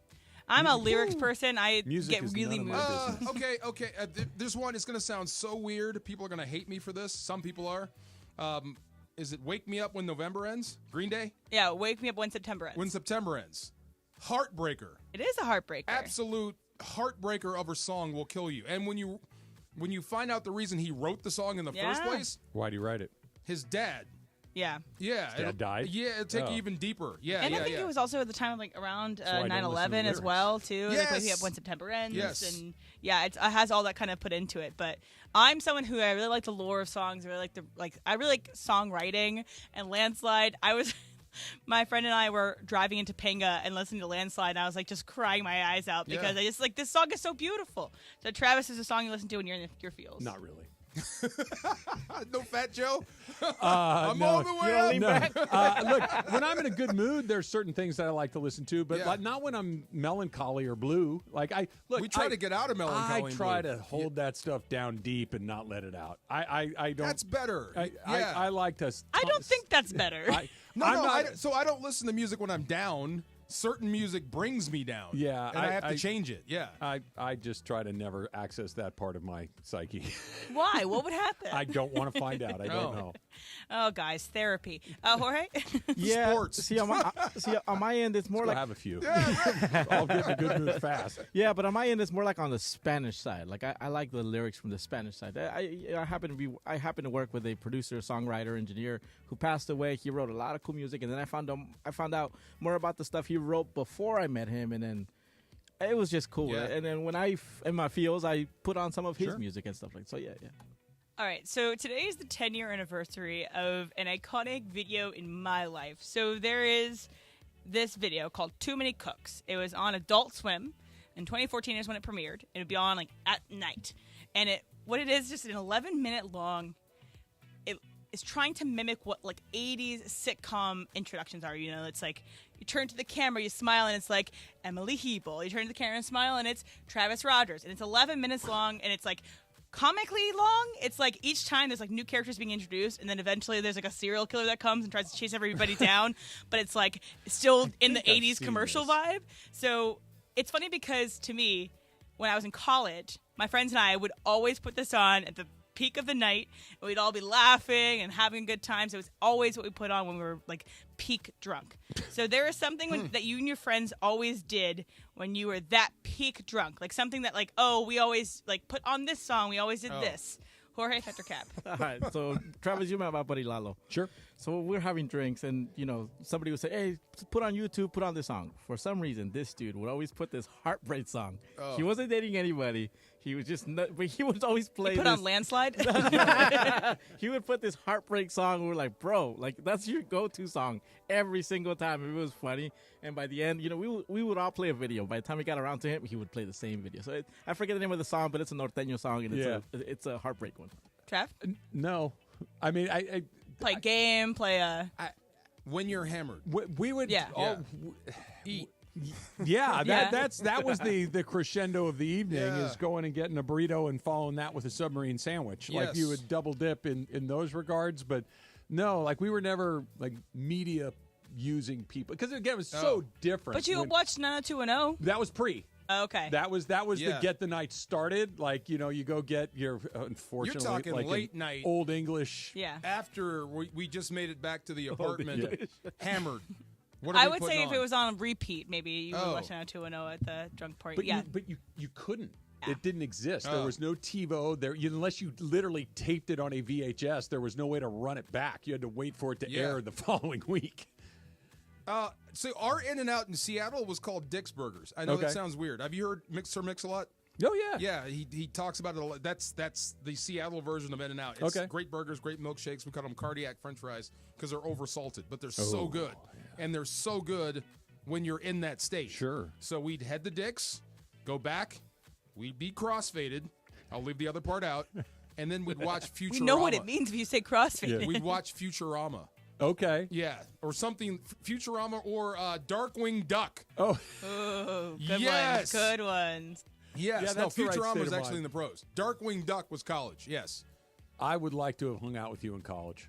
I'm a lyrics person. I Music get is really none moved. of my business. Okay. There's one. It's going to sound so weird. People are going to hate me for this. Some people are. Is it Wake Me Up When November Ends? Green Day? Yeah, Wake Me Up When September Ends. When September Ends. Heartbreaker. It is a heartbreaker. Absolute heartbreaker of a song will kill you. And when you find out the reason he wrote the song in the first place. Why'd he write it? His dad. Yeah. Yeah. His dad died? Yeah, it'll take you even deeper. Yeah, and I think it was also at the time of, like, around why I don't listen to 9/11 as lyrics. well, too. Yes. Like, Wake Me Up When September Ends. Yes. And, yeah, it has all that kind of put into it. But I'm someone who I really like the lore of songs. I really like songwriting and Landslide. I was my friend and I were driving into Topanga and listening to Landslide, and I was like just crying my eyes out because I just like this song is so beautiful. So Travis is a song you listen to when you're in your feels. Not really. No Fat Joe? I'm all the way up. Look, when I'm in a good mood, there's certain things that I like to listen to, but like, not when I'm melancholy or blue. Like we try to get out of melancholy. I try to hold that stuff down deep and not let it out. I don't. That's better. I like to. I don't think that's better. So I don't listen to music when I'm down. Certain music brings me down. Yeah, and I have to change it. Yeah, I just try to never access that part of my psyche. Why? What would happen? I don't want to find out. I don't know. Oh, guys, therapy. Jorge? Yeah. Sports. See, on my end, it's more like have a few. I'll get in a good mood fast. Yeah, but on my end, it's more like on the Spanish side. Like I like the lyrics from the Spanish side. I happen to work with a producer, songwriter, engineer who passed away. He wrote a lot of cool music, and then I found out more about the stuff he wrote before I met him, and then it was just cool. Yeah. And then when in my feels, I put on some of his music and stuff like so. Yeah. All right, so today is the 10-year anniversary of an iconic video in my life. So there is this video called Too Many Cooks. It was on Adult Swim. In 2014 is when it premiered. It would be on like at night. And what it is just an 11-minute long. It is trying to mimic what like 80s sitcom introductions are. You know, it's like you turn to the camera, you smile, and it's like Emily Hebel. You turn to the camera and smile, and it's Travis Rogers. And it's 11 minutes long, and it's like comically long. It's like each time there's like new characters being introduced, and then eventually there's like a serial killer that comes and tries to chase everybody down, but it's like still in the 80s commercial vibe. So it's funny because to me, when I was in college, my friends and I would always put this on at the peak of the night, and we'd all be laughing and having good times. It was always what we put on when we were like peak drunk. So there is something that you and your friends always did when you were that peak drunk, like something that like, oh, we always like put on this song, we always did this. Jorge, Factor Cap. All right, so Travis, you met my buddy Lalo. Sure. So we're having drinks, and somebody would say, "Hey, put on YouTube, put on this song." For some reason, this dude would always put this heartbreak song. Oh. He wasn't dating anybody. He was just, but he would always play. Put on Landslide. He would put this heartbreak song. We were like, "Bro, like that's your go-to song every single time." It was funny, and by the end, we would all play a video. By the time we got around to him, he would play the same video. So I forget the name of the song, but it's a norteño song, and it's a heartbreak one. Trav? No, I mean I play game, play a. When you're hammered, we would eat. That was the crescendo of the evening is going and getting a burrito and following that with a submarine sandwich. Yes. Like you would double dip in those regards, but no, like we were never like media using people because again it was so different. But you watched 90210. That was pre. Okay. That was the get the night started. Like, you go get your, unfortunately, you're talking like late night. Old English. Yeah. After we just made it back to the apartment, hammered. What I would say if it was on repeat, maybe you would watch 90210 at the drunk party. But you couldn't. It didn't exist. There was no TiVo there. Unless you literally taped it on a VHS, there was no way to run it back. You had to wait for it to air the following week. So our In-N-Out in Seattle was called Dick's Burgers. I know that sounds weird. Have you heard Sir Mix-a-Lot? Oh, yeah. Yeah, he talks about it a lot. That's the Seattle version of In-N-Out. It's great burgers, great milkshakes. We call them cardiac french fries because they're over-salted, but they're so good. Yeah. And they're so good when you're in that state. Sure. So we'd head to Dick's, go back, we'd be crossfaded. I'll leave the other part out. And then we'd watch Futurama. We know what it means if you say crossfaded. Yeah. We'd watch Futurama. Okay. Yeah, or something, Futurama or Darkwing Duck. Oh. Good ones. Good ones. Yes, no, Futurama was actually in the pros. Darkwing Duck was college, yes. I would like to have hung out with you in college.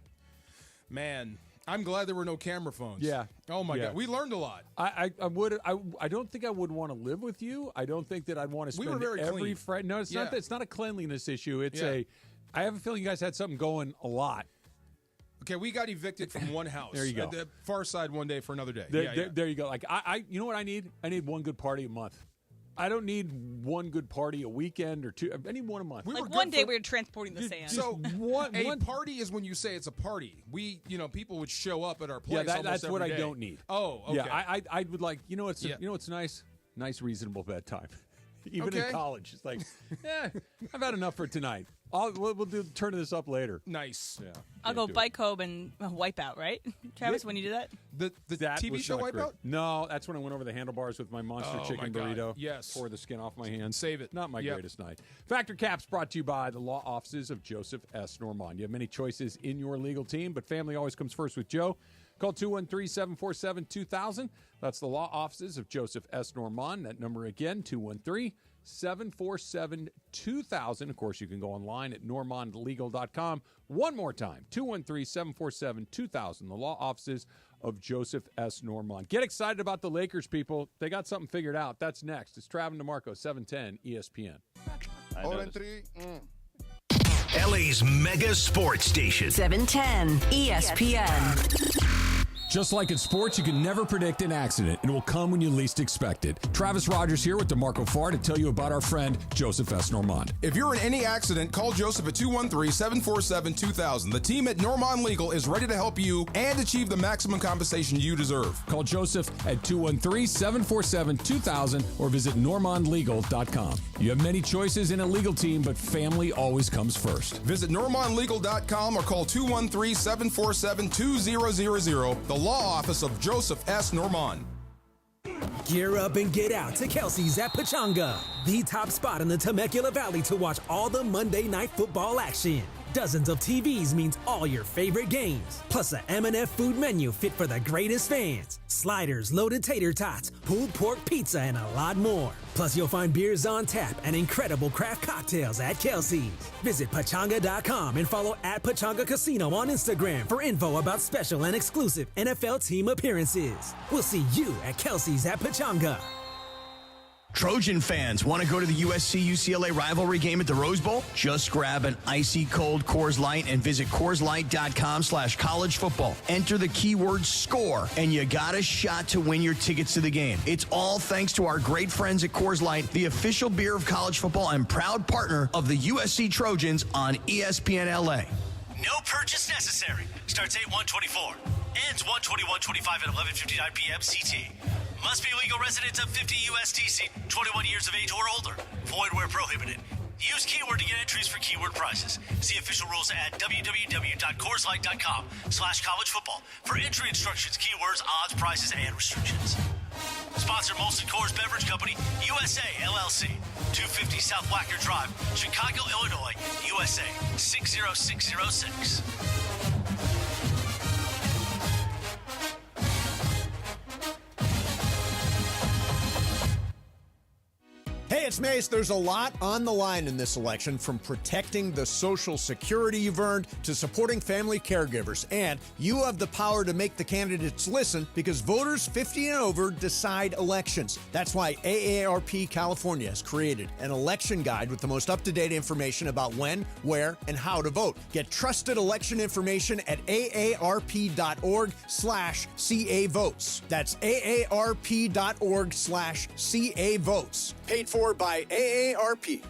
Man, I'm glad there were no camera phones. Yeah. Oh, my God. We learned a lot. I don't think I would want to live with you. I don't think that I'd want to spend every Friday. No, it's not. It's not a cleanliness issue. It's I have a feeling you guys had something going a lot. Okay, we got evicted from one house. There you go. At the far side one day for another day. There you go. Like you know what I need? I need one good party a month. I don't need one good party a weekend or two. I need one a month. Like one day we were transporting the sand. So a party is when you say it's a party. People would show up at our place. Yeah, that's what I don't need. Oh, okay. Yeah, I would like. It's nice reasonable bedtime. Even in college. It's like, I've had enough for tonight. We'll turn this up later. Nice. Yeah. I'll go bike home and Wipeout, right? Travis, when you do that? The TV show Wipeout? No, that's when I went over the handlebars with my monster chicken burrito. Yes. Tore the skin off my hands. Save it. Not my greatest night. Factor Caps brought to you by the law offices of Joseph S. Normand. You have many choices in your legal team, but family always comes first with Joe. Call 213-747-2000. That's the law offices of Joseph S. Normand. That number again, 213-747-2000. Of course, you can go online at normandlegal.com. One more time, 213-747-2000. The law offices of Joseph S. Normand. Get excited about the Lakers, people. They got something figured out. That's next. It's Travis DeMarco, 710 ESPN. All in three. LA's mega sports station. 710 ESPN. Just like in sports, you can never predict an accident. It will come when you least expect it. Travis Rogers here with DeMarco Farr to tell you about our friend, Joseph S. Normand. If you're in any accident, call Joseph at 213-747-2000. The team at Normand Legal is ready to help you and achieve the maximum compensation you deserve. Call Joseph at 213-747-2000 or visit normandlegal.com. You have many choices in a legal team, but family always comes first. Visit normandlegal.com or call 213-747-2000. The law office of Joseph S. Normand. Gear up and get out to Kelsey's at Pechanga, the top spot in the Temecula Valley to watch all the Monday Night Football action. Dozens of TVs means all your favorite games, plus a M&F food menu fit for the greatest fans. Sliders, loaded tater tots, pulled pork pizza, and a lot more. Plus, you'll find beers on tap and incredible craft cocktails at Kelsey's. Visit Pechanga.com and follow at Pechanga Casino on Instagram for info about special and exclusive NFL team appearances. We'll see you at Kelsey's at Pechanga. Trojan fans, want to go to the USC-UCLA rivalry game at the Rose Bowl? Just grab an icy cold Coors Light and visit CoorsLight.com/college football. Enter the keyword SCORE, and you got a shot to win your tickets to the game. It's all thanks to our great friends at Coors Light, the official beer of college football and proud partner of the USC Trojans on ESPN LA. No purchase necessary. Starts 8/1/24. Ends 1/21/25 at 11:59 p.m. CT. Must be legal residents of 50 USDC, 21 years of age or older. Void where prohibited. Use keyword to get entries for keyword prizes. See official rules at www.CoorsLight.com/college football for entry instructions, keywords, odds, prices, and restrictions. Sponsor Molson Coors Beverage Company, USA, LLC. 250 South Wacker Drive, Chicago, Illinois, USA, 60606. Hey, it's Mace. There's a lot on the line in this election, from protecting the Social Security you've earned to supporting family caregivers. And you have the power to make the candidates listen, because voters 50 and over decide elections. That's why AARP California has created an election guide with the most up-to-date information about when, where, and how to vote. Get trusted election information at aarp.org/CA votes. That's aarp.org/CA votes. Paid for by AARP.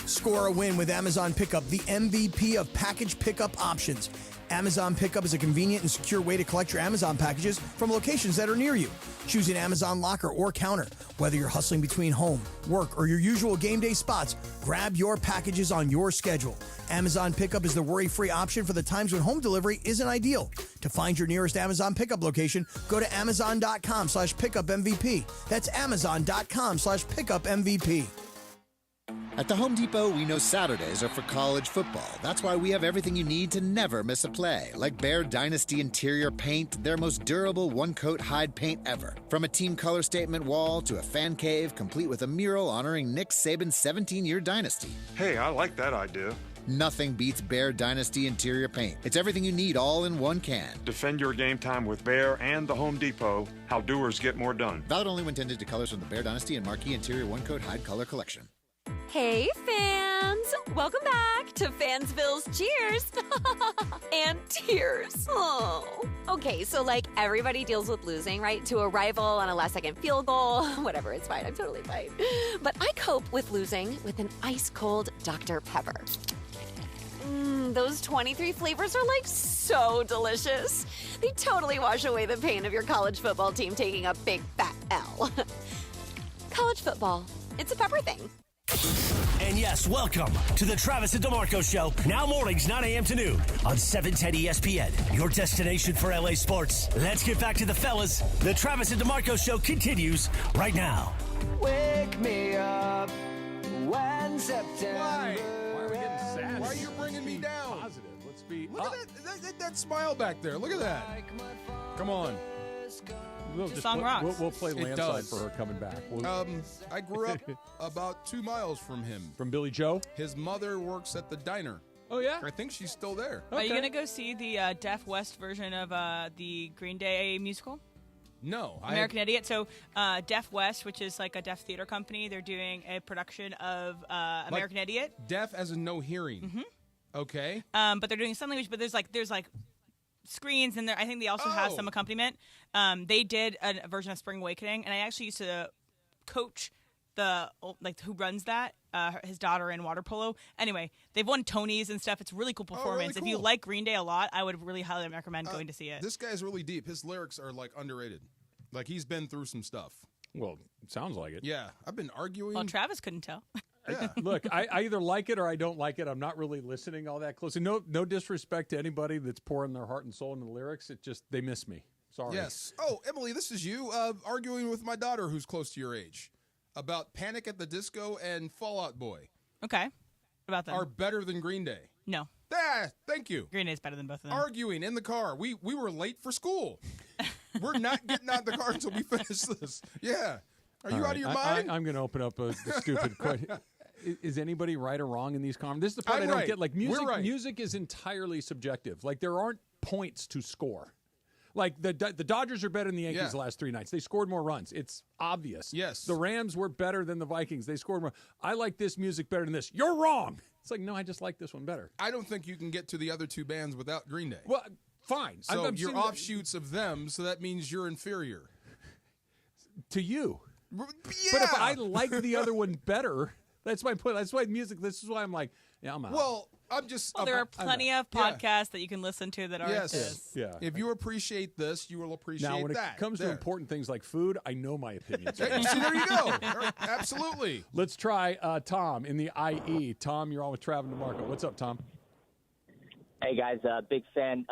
Score a win with Amazon Pickup, the MVP of package pickup options. Amazon Pickup is a convenient and secure way to collect your Amazon packages from locations that are near you. Choose an Amazon locker or counter. Whether you're hustling between home, work, or your usual game day spots, grab your packages on your schedule. Amazon Pickup is the worry-free option for the times when home delivery isn't ideal. To find your nearest Amazon Pickup location, go to amazon.com/pickupmvp. That's amazon.com/pickupmvp. At the Home Depot, we know Saturdays are for college football. That's why we have everything you need to never miss a play. Like Bear Dynasty interior paint, their most durable one-coat hide paint ever. From a team color statement wall to a fan cave, complete with a mural honoring Nick Saban's 17-year dynasty. Hey, I like that idea. Nothing beats Bear Dynasty interior paint. It's everything you need all in one can. Defend your game time with Bear and the Home Depot. How doers get more done. Valid only when tended to colors from the Bear Dynasty and Marquee Interior One-Coat Hide Color Collection. Hey, fans! Welcome back to Fansville's Cheers and Tears. Oh. Okay, so like everybody deals with losing, right? To a rival on a last-second field goal. Whatever, it's fine. I'm totally fine. But I cope with losing with an ice-cold Dr. Pepper. Those 23 flavors are like so delicious. They totally wash away the pain of your college football team taking a big fat L. College football. It's a pepper thing. And yes, welcome to the Travis and DeMarco Show. Now mornings, 9 a.m. to noon on 710 ESPN. Your destination for LA sports. Let's get back to the fellas. The Travis and DeMarco Show continues right now. Wake me up when September. Why are we getting sad? Why are you bringing me down? Positive. Let's be. Look at that smile back there. Look at that. Come on. We'll The song rocks. We'll play It Landslide does. for her coming back. I grew up about 2 miles from him. From Billy Joe? His mother works at the diner. Oh, yeah? I think she's still there. Are you going to go see the Deaf West version of the Green Day musical? No. American Idiot. So Deaf West, which is like a deaf theater company, they're doing a production of American Idiot. Deaf as in no hearing. Mm-hmm. Okay. But they're doing sign language, but there's like screens and I think they also have some accompaniment. They did a version of Spring Awakening, and I actually used to coach who runs that, his daughter in water polo. Anyway, they've won Tonys and stuff. It's a really cool performance. Really cool. If you like Green Day a lot, I would really highly recommend going to see it. This guy's really deep. His lyrics are like underrated. Like he's been through some stuff. Well, it sounds like it. Yeah, I've been arguing. Well, Travis couldn't tell. Yeah. Look, I either like it or I don't like it. I'm not really listening all that closely. No disrespect to anybody that's pouring their heart and soul into the lyrics. It just, they miss me. Sorry. Yes. Oh, Emily, this is you arguing with my daughter who's close to your age about Panic at the Disco and Fall Out Boy. Okay. What about them? Are better than Green Day. No. Thank you. Green Day's better than both of them. Arguing in the car. We were late for school. We're not getting out of the car until we finish this. Yeah. Are you out of your mind? I'm going to open up a stupid question. Is anybody right or wrong in these conversations? This is the part I'm I don't right. get. Like music, We're right. music is entirely subjective. Like there aren't points to score. Like the Dodgers are better than the Yankees the last 3 nights. They scored more runs. It's obvious. Yes. The Rams were better than the Vikings. They scored more. I like this music better than this. You're wrong. It's like, no, I just like this one better. I don't think you can get to the other two bands without Green Day. Well, fine. So I'm you're saying offshoots of them, so that means you're inferior. To you. Yeah. But if I like the other one better, that's my point. That's why music, this is why I'm like, yeah, I'm out. Well, I'm just... Well, there are plenty of podcasts that you can listen to that aren't this. Yeah. If you appreciate this, you will appreciate now, when that. it comes to important things like food, I know my opinions. See, there you go. Absolutely. Let's try Tom in the IE. Tom, you're on with Travis and DeMarco. What's up, Tom? Hey, guys, big fan.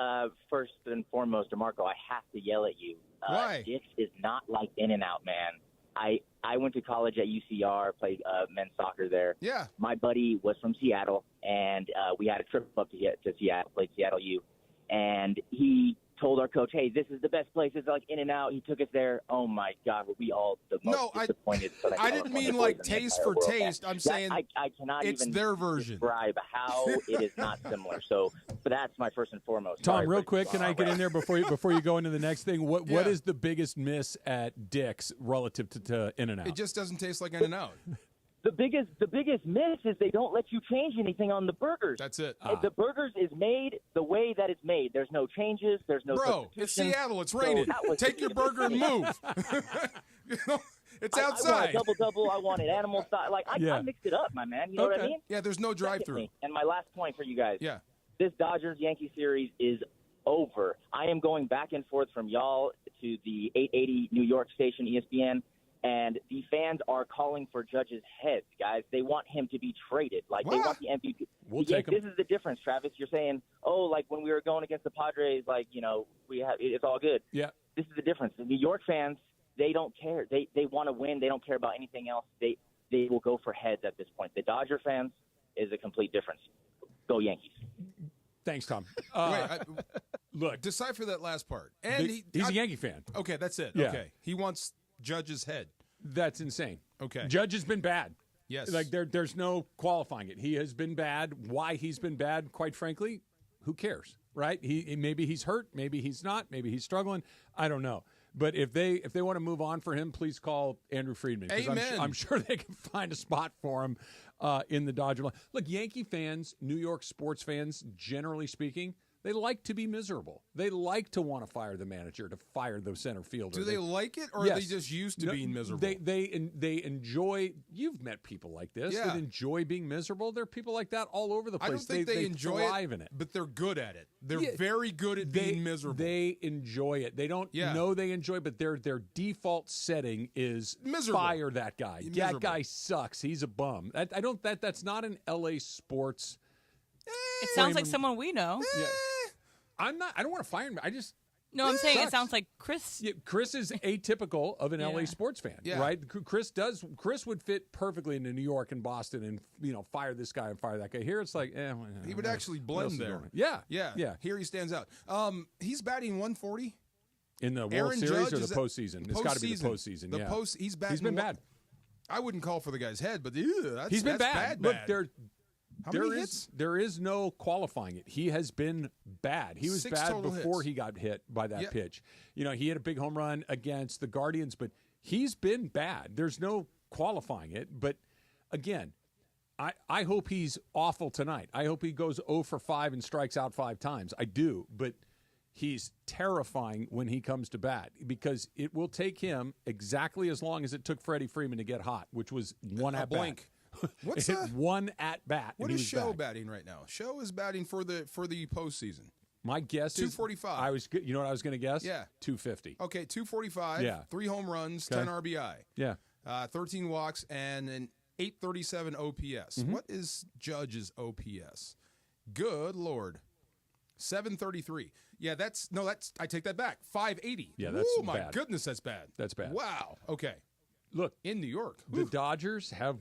First and foremost, DeMarco, I have to yell at you. Why? Dick's is not like In-N-Out, man. I went to college at UCR, played men's soccer there. Yeah. My buddy was from Seattle, and we had a trip up to Seattle, played Seattle U. And he told our coach, hey, this is the best place. It's like In-N-Out. He took us there. Oh, my God, were we all the most disappointed. I didn't mean like taste for taste. I'm saying I cannot it's even their version. describe how it is not similar. So that's my first and foremost. Tom, Sorry, real but- quick, can I get in there before you go into the next thing? What is the biggest miss at Dick's relative to In-N-Out? It just doesn't taste like In-N-Out. The biggest miss is they don't let you change anything on the burgers. That's it. The burgers is made the way that it's made. There's no changes. There's no Bro, it's substitutions. Seattle. It's So raining. that was Take your burger and move. You know, it's outside. I want a double-double. I wanted animal style. Like, I mixed it up, my man. You know what I mean? Yeah, there's no drive-through. Secondly, and my last point for you guys. Yeah. This Dodgers-Yankee series is over. I am going back and forth from y'all to the 880 New York station, ESPN, and the fans are calling for Judge's head, guys. They want him to be traded. Like, they want the MVP. We'll take him. This is the difference, Travis. You're saying, oh, like when we were going against the Padres, like, you know, it's all good. Yeah. This is the difference. The New York fans, they don't care. They want to win. They don't care about anything else. They will go for heads at this point. The Dodger fans is a complete difference. Go Yankees. Thanks, Tom. Look, decipher that last part. And he's a Yankee fan. Okay, that's it. Yeah. Okay, he wants Judge's head. That's insane. Okay, Judge has been bad. Yes, like there's no qualifying it. He has been bad. Why he's been bad, quite frankly, who cares, right? Maybe he's hurt, maybe he's not, maybe he's struggling. I don't know. But if they want to move on for him, please call Andrew Friedman. Amen. I'm sure they can find a spot for him in the Dodger line. Look, Yankee fans, New York sports fans, generally speaking, They like to be miserable. They like to want to fire the manager, to fire the center fielder. Do they like it, or yes. are they just used to being miserable? They enjoy. You've met people like this that enjoy being miserable. There are people like that all over the place. I don't think they enjoy thrive in it, but they're good at it. They're very good at being miserable. They enjoy it. They don't know they enjoy, but their default setting is miserable. Fire that guy. That guy sucks. He's a bum. That's not an LA sports. It sounds like someone we know. Yeah. I don't want to fire him. No, I'm saying it sounds like Chris. Yeah, Chris is atypical of an LA sports fan, right? Chris would fit perfectly into New York and Boston, and fire this guy and fire that guy. Here, it's like he would actually blend there. Yeah. Here he stands out. He's batting 140 in the World Series or the postseason. It's got to be the postseason. He's batting. He's been bad. I wouldn't call for the guy's head, but he's been bad. Look, How many hits? There is no qualifying it. He has been bad. He was 6 bad total before hits. he got hit by that pitch. He hit a big home run against the Guardians, but he's been bad. There's no qualifying it. But again, I hope he's awful tonight. I hope he goes 0 for 5 and strikes out 5 times. I do, but he's terrifying when he comes to bat because it will take him exactly as long as it took Freddie Freeman to get hot, which was one at bat. What's one at bat? What is Show batting right now? Show is batting for the postseason. My guess 245. You know what I was going to guess? Yeah, 250. Okay, 245. Yeah, 3 home runs, 10 RBI. Yeah, 13 walks and an 837 OPS. Mm-hmm. What is Judge's OPS? Good Lord, 733. Yeah, that's I take that back. 580. Yeah, that's Ooh, my bad. goodness, that's bad. That's bad. Wow. Okay. Look, in New York, the Dodgers have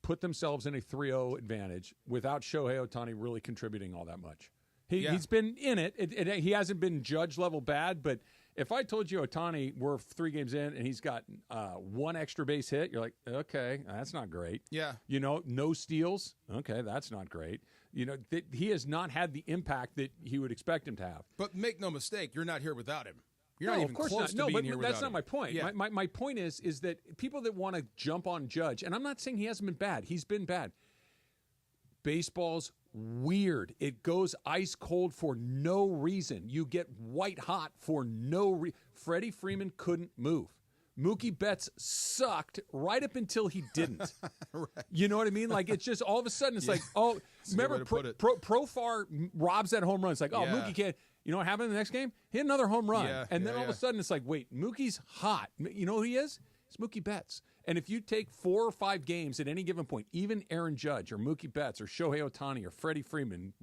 put themselves in a 3-0 advantage without Shohei Ohtani really contributing all that much. He's been in it. He hasn't been Judge level bad, but if I told you Ohtani, we're 3 games in and he's got 1 extra base hit, you're like, okay, that's not great. Yeah. No steals. Okay, that's not great. He has not had the impact that he would expect him to have. But make no mistake, you're not here without him. You're not even of course close not. to being here without him. That's not my point. Yeah. My point is that people that want to jump on Judge, and I'm not saying he hasn't been bad. He's been bad. Baseball's weird. It goes ice cold for no reason. You get white hot for no reason. Freddie Freeman couldn't move. Mookie Betts sucked right up until he didn't. Right. You know what I mean? Like, it's just all of a sudden, it's like, oh, remember Profar robs that home run. It's like, oh, Mookie can't. You know what happened in the next game? He had another home run. And then all of a sudden, it's like, wait, Mookie's hot. You know who he is? It's Mookie Betts. And if you take 4 or 5 games at any given point, even Aaron Judge or Mookie Betts or Shohei Ohtani or Freddie Freeman,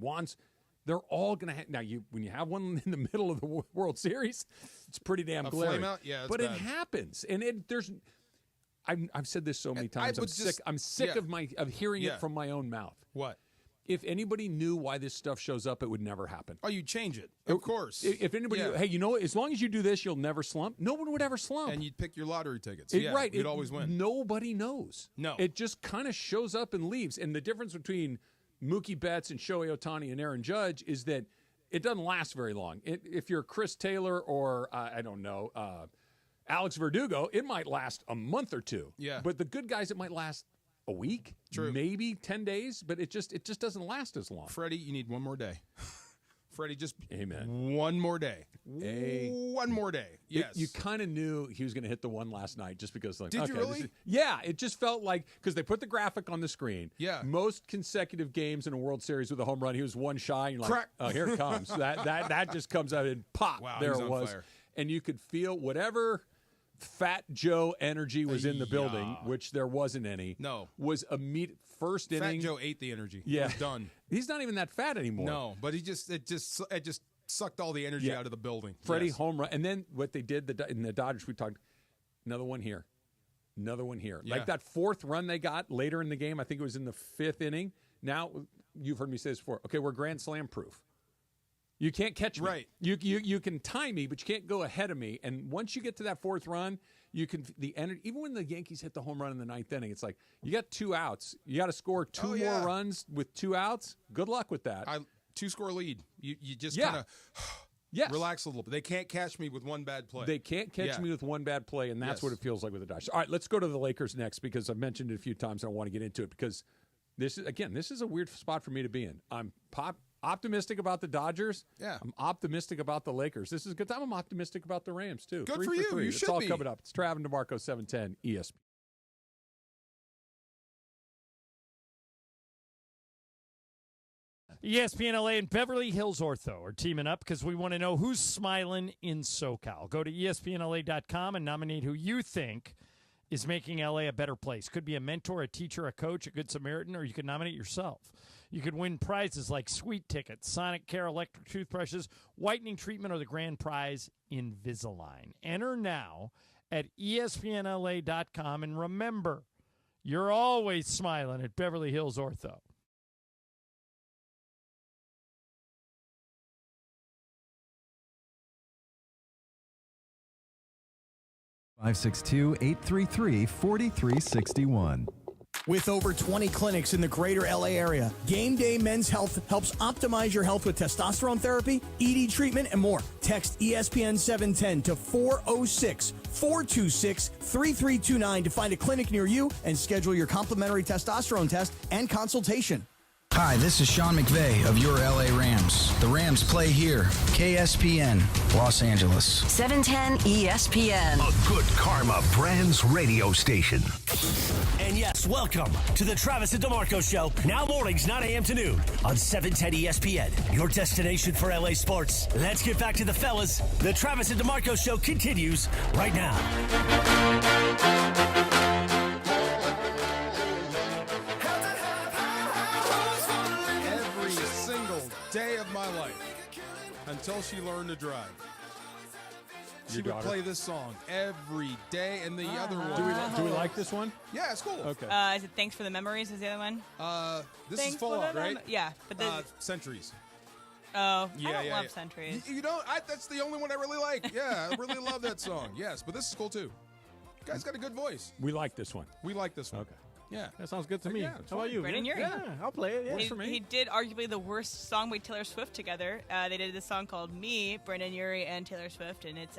they're all going to have. Now, when you have one in the middle of the World Series, it's pretty damn glaring. Flame out? Yeah, but bad. it happens. And I've said this so many times. I'm sick of hearing it from my own mouth. What? If anybody knew why this stuff shows up, it would never happen. Oh, you change it. Of course. If anybody, hey, you know what? As long as you do this, you'll never slump. No one would ever slump. And you'd pick your lottery tickets. Right. You'd always win. Nobody knows. No. It just kind of shows up and leaves. And the difference between Mookie Betts and Shohei Ohtani and Aaron Judge is that it doesn't last very long. If you're Chris Taylor or, Alex Verdugo, it might last a month or 2. Yeah. But the good guys, it might last a week, maybe 10 days, but it just doesn't last as long. Freddie, you need one more day. Freddie, just amen. One more day. One more day. Yes. You kind of knew he was going to hit the one last night just because, like, did you really? It just felt like, because they put the graphic on the screen. Yeah. Most consecutive games in a World Series with a home run, he was one shy. And you're like, oh, here it comes. that just comes out and pop. Wow, there it was. On fire. And you could feel whatever Fat Joe energy was in the building, which there wasn't any. No. Was immediate first inning. Fat Joe ate the energy. Yeah. It was done. He's not even that fat anymore. No, but it just sucked all the energy out of the building. Freddie home run. And then what they did in the Dodgers, we talked, another one here. Yeah. Like that 4th run they got later in the game, I think it was in the 5th inning. Now, you've heard me say this before. Okay, we're Grand Slam proof. You can't catch me. Right. You can time me, but you can't go ahead of me. And once you get to that 4th run, you can the energy. Even when the Yankees hit the home run in the 9th inning, it's like you got 2 outs. You got to score 2 more runs with 2 outs. Good luck with that. 2-score lead. You just kind of relax a little bit. They can't catch me with one bad play. They can't catch me with one bad play, and that's what it feels like with the Dodgers. All right, let's go to the Lakers next because I've mentioned it a few times and I want to get into it because this is a weird spot for me to be in. Optimistic about the Dodgers. Yeah. I'm optimistic about the Lakers. This is a good time. I'm optimistic about the Rams, too. Good 3 for you. 3. You It's should all be. coming up. It's Trav and DeMarco, 710 ESPN. ESPN LA and Beverly Hills Ortho are teaming up because we want to know who's smiling in SoCal. Go to ESPNLA.com and nominate who you think is making LA a better place. Could be a mentor, a teacher, a coach, a good Samaritan, or you can nominate yourself. You could win prizes like sweet tickets, Sonic Care electric toothbrushes, whitening treatment, or the grand prize, Invisalign. Enter now at ESPNLA.com, and remember, you're always smiling at Beverly Hills Ortho. (562-833-4361). With over 20 clinics in the greater LA area, Game Day Men's Health helps optimize your health with testosterone therapy, ED treatment, and more. Text ESPN 710 to 406-426-3329 to find a clinic near you and schedule your complimentary testosterone test and consultation. Hi, this is Sean McVay of your LA Rams. The Rams play here. KSPN, Los Angeles. 710 ESPN. A good karma brands radio station. And yes, welcome to the Travis and DeMarco Show. Now mornings, 9 a.m. to noon on 710 ESPN. Your destination for LA sports. Let's get back to the fellas. The Travis and DeMarco Show continues right now. Day of my life until she learned to drive. She Your would daughter? play this song every day, and the other one. Do we like this one? Yeah, it's cool. Okay. Is it Thanks for the Memories? Is the other one? This Thanks is Fallout, for the right? Yeah, but the Centuries. I Yeah, don't yeah, love yeah. Centuries. You don't? That's the only one I really like. Yeah, I really love that song. Yes, but this is cool too. Guy's got a good voice. We like this one. We like this one. Okay. Yeah, that sounds good to me. Yeah, How about you? Brendan Urie. Yeah, I'll play it. Yeah. He did arguably the worst song by Taylor Swift together. They did this song called "Me," Brendan Urie and Taylor Swift, and it's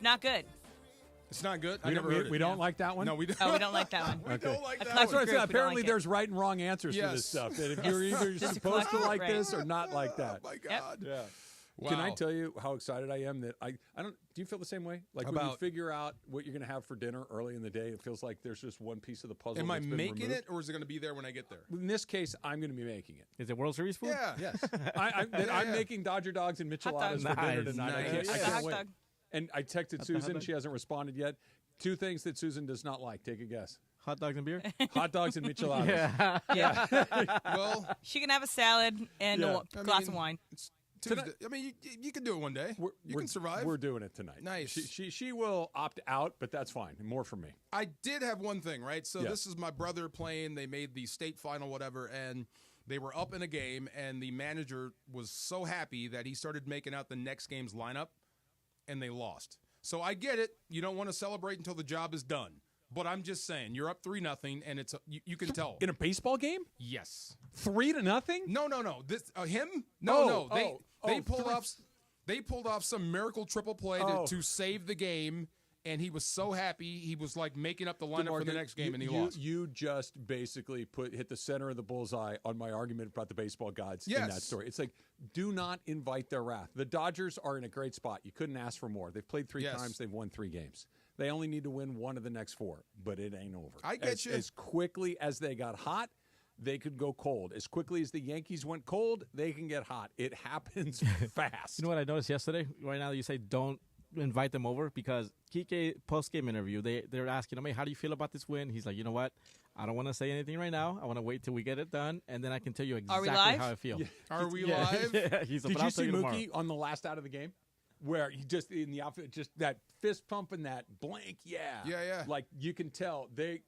not good. It's not good. I never heard it. We don't like that one? No, we don't. Oh, we don't like that one. We don't like that That's one. what I said. Apparently, there's right and wrong answers for Yes. this stuff. That if you're either Just a supposed to collective, like right. this or not like that. Oh my God. Yeah. Wow. Can I tell you how excited I am that I don't. Do you feel the same way? Like when you About- figure out what you're going to have for dinner early in the day, it feels like there's just one piece of the puzzle. Am I that's been making removed. it, or is it going to be there when I get there? In this case, I'm going to be making it. Is it World Series food? Yeah. Yes. I'm making Dodger dogs and micheladas for dinner Nice. tonight. I Nice. can't, I Yeah. can't Hot wait. dog. And I texted hot Susan. dog? She hasn't responded yet. 2 things that Susan does not like. Take a guess. Hot dogs and beer? Hot dogs and micheladas. Yeah. Well, She can have a salad and Yeah. a glass of wine. It's Tuesday. I mean, you can do it one day. You can survive. We're doing it tonight. Nice. She will opt out, but that's fine. More for me. I did have one thing, right? So Yeah. this is my brother playing. They made the state final, whatever, and they were up in a game, and the manager was so happy that he started making out the next game's lineup, and they lost. So I get it. You don't want to celebrate until the job is done. But I'm just saying, you're up 3-0, and it's you can tell. In a baseball game? Yes. 3-0? No. This him? No. They pulled 3. off. They pulled off some miracle triple play to save the game, and he was so happy. He was like making up the lineup for the next game, and he lost. You just basically hit the center of the bullseye on my argument about the baseball gods in that story. It's like, do not invite their wrath. The Dodgers are in a great spot. You couldn't ask for more. They've played 3 times. They've won 3 games. They only need to win 1 of the next 4, but it ain't over. I get you. As quickly as they got hot, they could go cold. As quickly as the Yankees went cold, they can get hot. It happens fast. You know what I noticed yesterday? Right now, you say don't invite them over because Kike post-game interview, they're asking him, hey, how do you feel about this win? He's like, you know what? I don't want to say anything right now. I want to wait till we get it done, and then I can tell you exactly how I feel. Yeah. Are we live? Yeah. He's like, Did "But I'll you tell see tomorrow." Mookie on the last out of the game? Where he just in the outfit, just that fist pump and that blank, yeah. Like you can tell they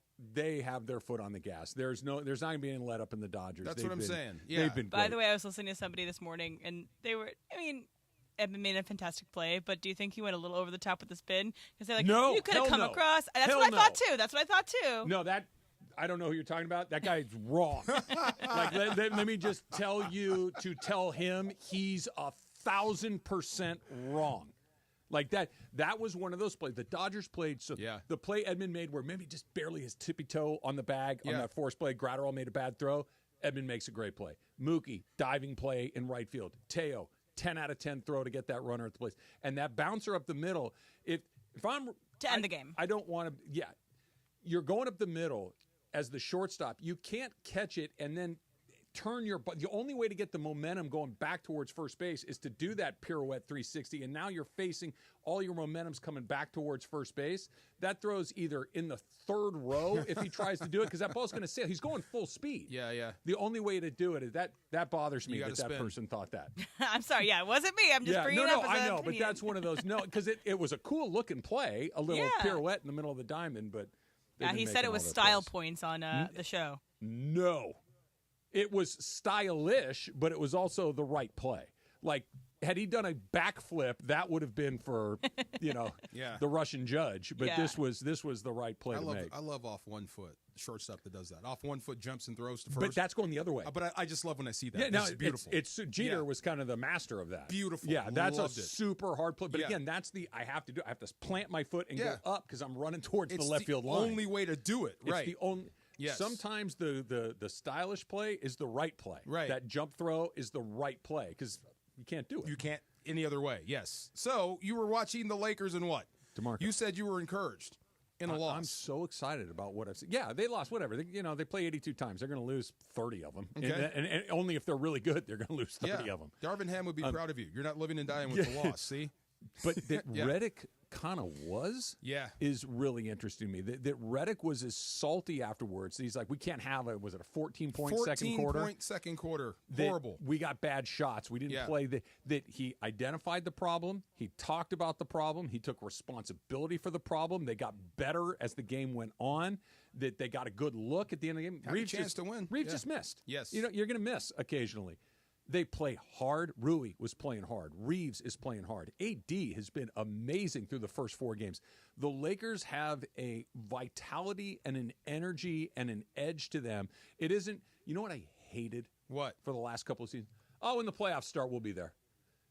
have their foot on the gas. There's not going to be any let up in the Dodgers. That's what I'm saying. Yeah. They've been. By great. the way, I was listening to somebody this morning, and they were. I mean, Edmund made a fantastic play, but do you think he went a little over the top with the spin? Because they're like, No, you could have hell come no. across. That's Hell what I thought no. too. That's what I thought too. No, I don't know who you're talking about. That guy's wrong. Like let me just tell you to tell him he's 1,000% wrong. Like that was one of those plays. The Dodgers played the play Edmund made where maybe just barely his tippy toe on the bag on that forced play. Gratterall made a bad throw. Edman makes a great play. Mookie, diving play in right field. Teo, 10 out of 10 throw to get that runner at the place. And that bouncer up the middle, if I'm... To end the game. I don't want to... Yeah. You're going up the middle as the shortstop. You can't catch it and then turn your... The only way to get the momentum going back towards first base is to do that pirouette 360, and now you're facing all your momentum's coming back towards first base. That throws either in the third row if he tries to do it, because that ball's going to sail. He's going full speed. Yeah. The only way to do it is that bothers me that spin. person thought that. I'm sorry. Yeah, it wasn't me. I'm just bringing it up as I know, an but opinion. that's one of those. No, because it was a cool looking play, a little pirouette in the middle of the diamond, but he said it was style points on the show. No. It was stylish, but it was also the right play. Like, had he done a backflip, that would have been for, the Russian judge. But this was the right play to make. I love off 1 foot shortstop that does that. Off 1 foot jumps and throws to first. But that's going the other way. But I just love when I see that. Yeah, no, it's beautiful. It's Jeter was kind of the master of that. Beautiful. Yeah, that's Loved a it. super hard play. But again, that's I have to plant my foot and go up because I'm running towards the left field line. It's the only way to do it. Right. It's the only. Yes. Sometimes the stylish play is the right play. Right. That jump throw is the right play because you can't do it. You can't any other way. Yes. So you were watching the Lakers and what? DeMarco. You said you were encouraged in a loss. I'm so excited about what I've seen. Yeah, they lost. Whatever. They play 82 times. They're going to lose 30 of them. Okay. And only if they're really good, they're going to lose 30 of them. Darvin Ham would be proud of you. You're not living and dying with the loss. See. But that Redick kind of was is really interesting to me. That Redick was as salty afterwards. He's like, we can't have it. Was it a 14-point second quarter? 14-point second quarter. Horrible. We got bad shots. We didn't play. That he identified the problem. He talked about the problem. He took responsibility for the problem. They got better as the game went on. That they got a good look at the end of the game. Had a chance to win. Reeves just missed. Yes. You're going to miss occasionally. They play hard. Rui was playing hard. Reeves is playing hard. AD has been amazing through the first 4 games. The Lakers have a vitality and an energy and an edge to them. It isn't, you know what I hated? What? For the last couple of seasons? Oh, when the playoffs start, we'll be there.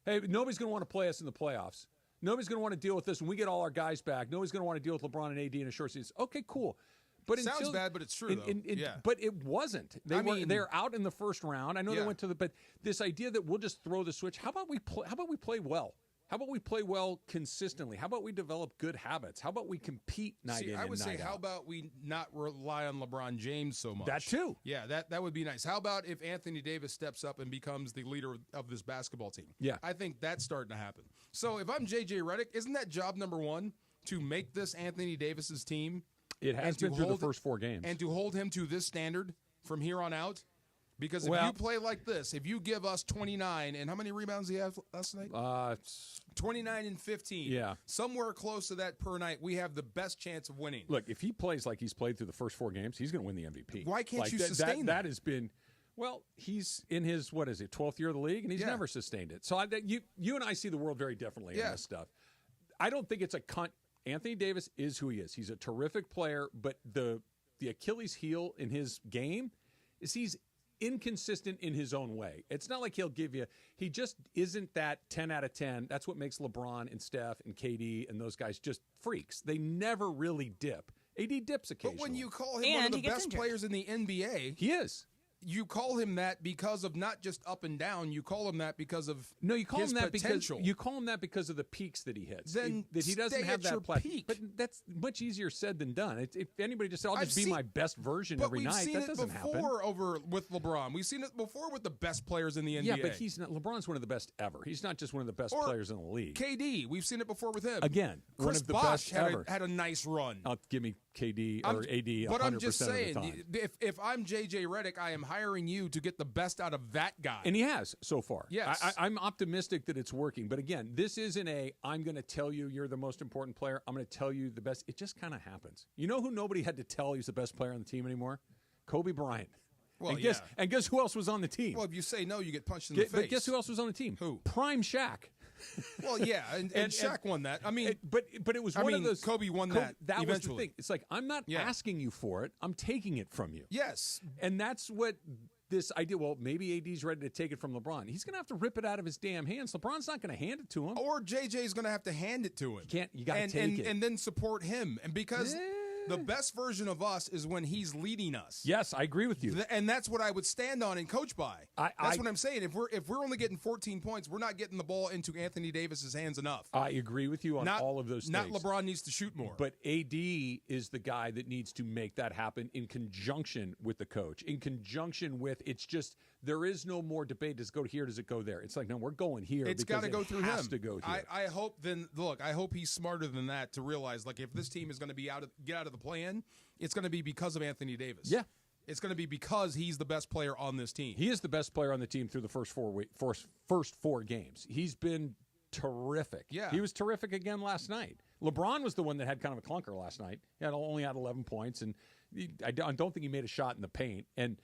Hey, nobody's going to want to play us in the playoffs. Nobody's going to want to deal with this when we get all our guys back. Nobody's going to want to deal with LeBron and AD in a short season. Okay, cool. But sounds bad, but it's true, though. But it wasn't. They're out in the first round. I know they went to but this idea that we'll just throw the switch. How about we play well? How about we play well consistently? How about we develop good habits? How about we compete night in and night out? I would say, how about we not rely on LeBron James so much? That too. Yeah, that would be nice. How about if Anthony Davis steps up and becomes the leader of this basketball team? Yeah. I think that's starting to happen. So if I'm J.J. Redick, isn't that job number 1 to make this Anthony Davis's team? It has been through the first 4 games. And to hold him to this standard from here on out? Because if you play like this, if you give us 29, and how many rebounds did he have last night? 29 and 15. Yeah. Somewhere close to that per night, we have the best chance of winning. Look, if he plays like he's played through the first 4 games, he's going to win the MVP. Why can't you sustain that? That has been... Well, he's in his, 12th year of the league, and he's never sustained it. So you and I see the world very differently in this stuff. I don't think it's a... Anthony Davis is who he is. He's a terrific player, but the Achilles heel in his game is he's inconsistent in his own way. It's not like he'll give you – he just isn't that 10 out of 10. That's what makes LeBron and Steph and KD and those guys just freaks. They never really dip. AD dips occasionally. But when you call him one of the best players in the NBA – he is. You call him that because of not just up and down. You call him that because of you call his him that potential. Because you call him that because of the peaks that he hits. Then that he doesn't have that peak. But that's much easier said than done. If anybody just said, "I'll just be my best version every night," that doesn't happen. We've seen it before over with LeBron. We've seen it before with the best players in the NBA. Yeah, but he's not. LeBron's one of the best ever. He's not just one of the best players in the league. KD, we've seen it before with him. Again, Chris one of the Bosh best ever. Had a nice run. Give me KD or AD 100% but I'm just saying, of the time. if I'm J.J. Redick, I am hiring you to get the best out of that guy. And he has so far. Yes. I'm optimistic that it's working. But again, this isn't I'm going to tell you you're the most important player. I'm going to tell you the best. It just kind of happens. You know who nobody had to tell he's the best player on the team anymore? Kobe Bryant. Well, and guess who else was on the team? Well, if you say no, you get punched in the face. But guess who else was on the team? Who? Prime Shaq. Well, yeah, and Shaq won that. I mean, but it was one of those. Kobe won that. That eventually. was the thing. It's like I'm not asking you for it. I'm taking it from you. Yes, and that's what this idea. Well, maybe AD's ready to take it from LeBron. He's going to have to rip it out of his damn hands. LeBron's not going to hand it to him, or JJ's going to have to hand it to him. You got to take it, and then support him. And because The best version of us is when he's leading us. Yes, I agree with you. And that's what I would stand on and coach by. That's what I'm saying. If we're only getting 14 points, we're not getting the ball into Anthony Davis's hands enough. I agree with you on all of those things. Not LeBron needs to shoot more. But AD is the guy that needs to make that happen in conjunction with the coach. In conjunction with, it's just, there is no more debate. Does it go here? Does it go there? It's like, no, we're going here. It's got to go through him. To go here. I hope I hope he's smarter than that to realize, like, if this team is going to get out of the play-in, it's going to be because of Anthony Davis. Yeah. It's going to be because he's the best player on this team. He is the best player on the team through the first four games. He's been terrific. Yeah. He was terrific again last night. LeBron was the one that had kind of a clunker last night. He only had 11 points, and I don't think he made a shot in the paint. And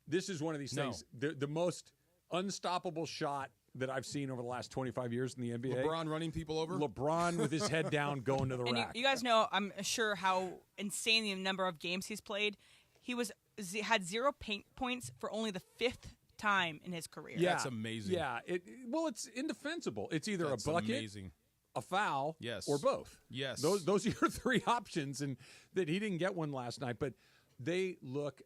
this is one of these things, the most unstoppable shot that I've seen over the last 25 years in the NBA. LeBron running people over? LeBron with his head down going to the rack. You guys know, I'm sure, how insane the number of games he's played. He had 0 paint points for only the 5th time in his career. Yeah, that's amazing. Yeah, it's indefensible. It's either a bucket, a foul, yes, or both. Yes, those are your three options, and that he didn't get one last night. But they look.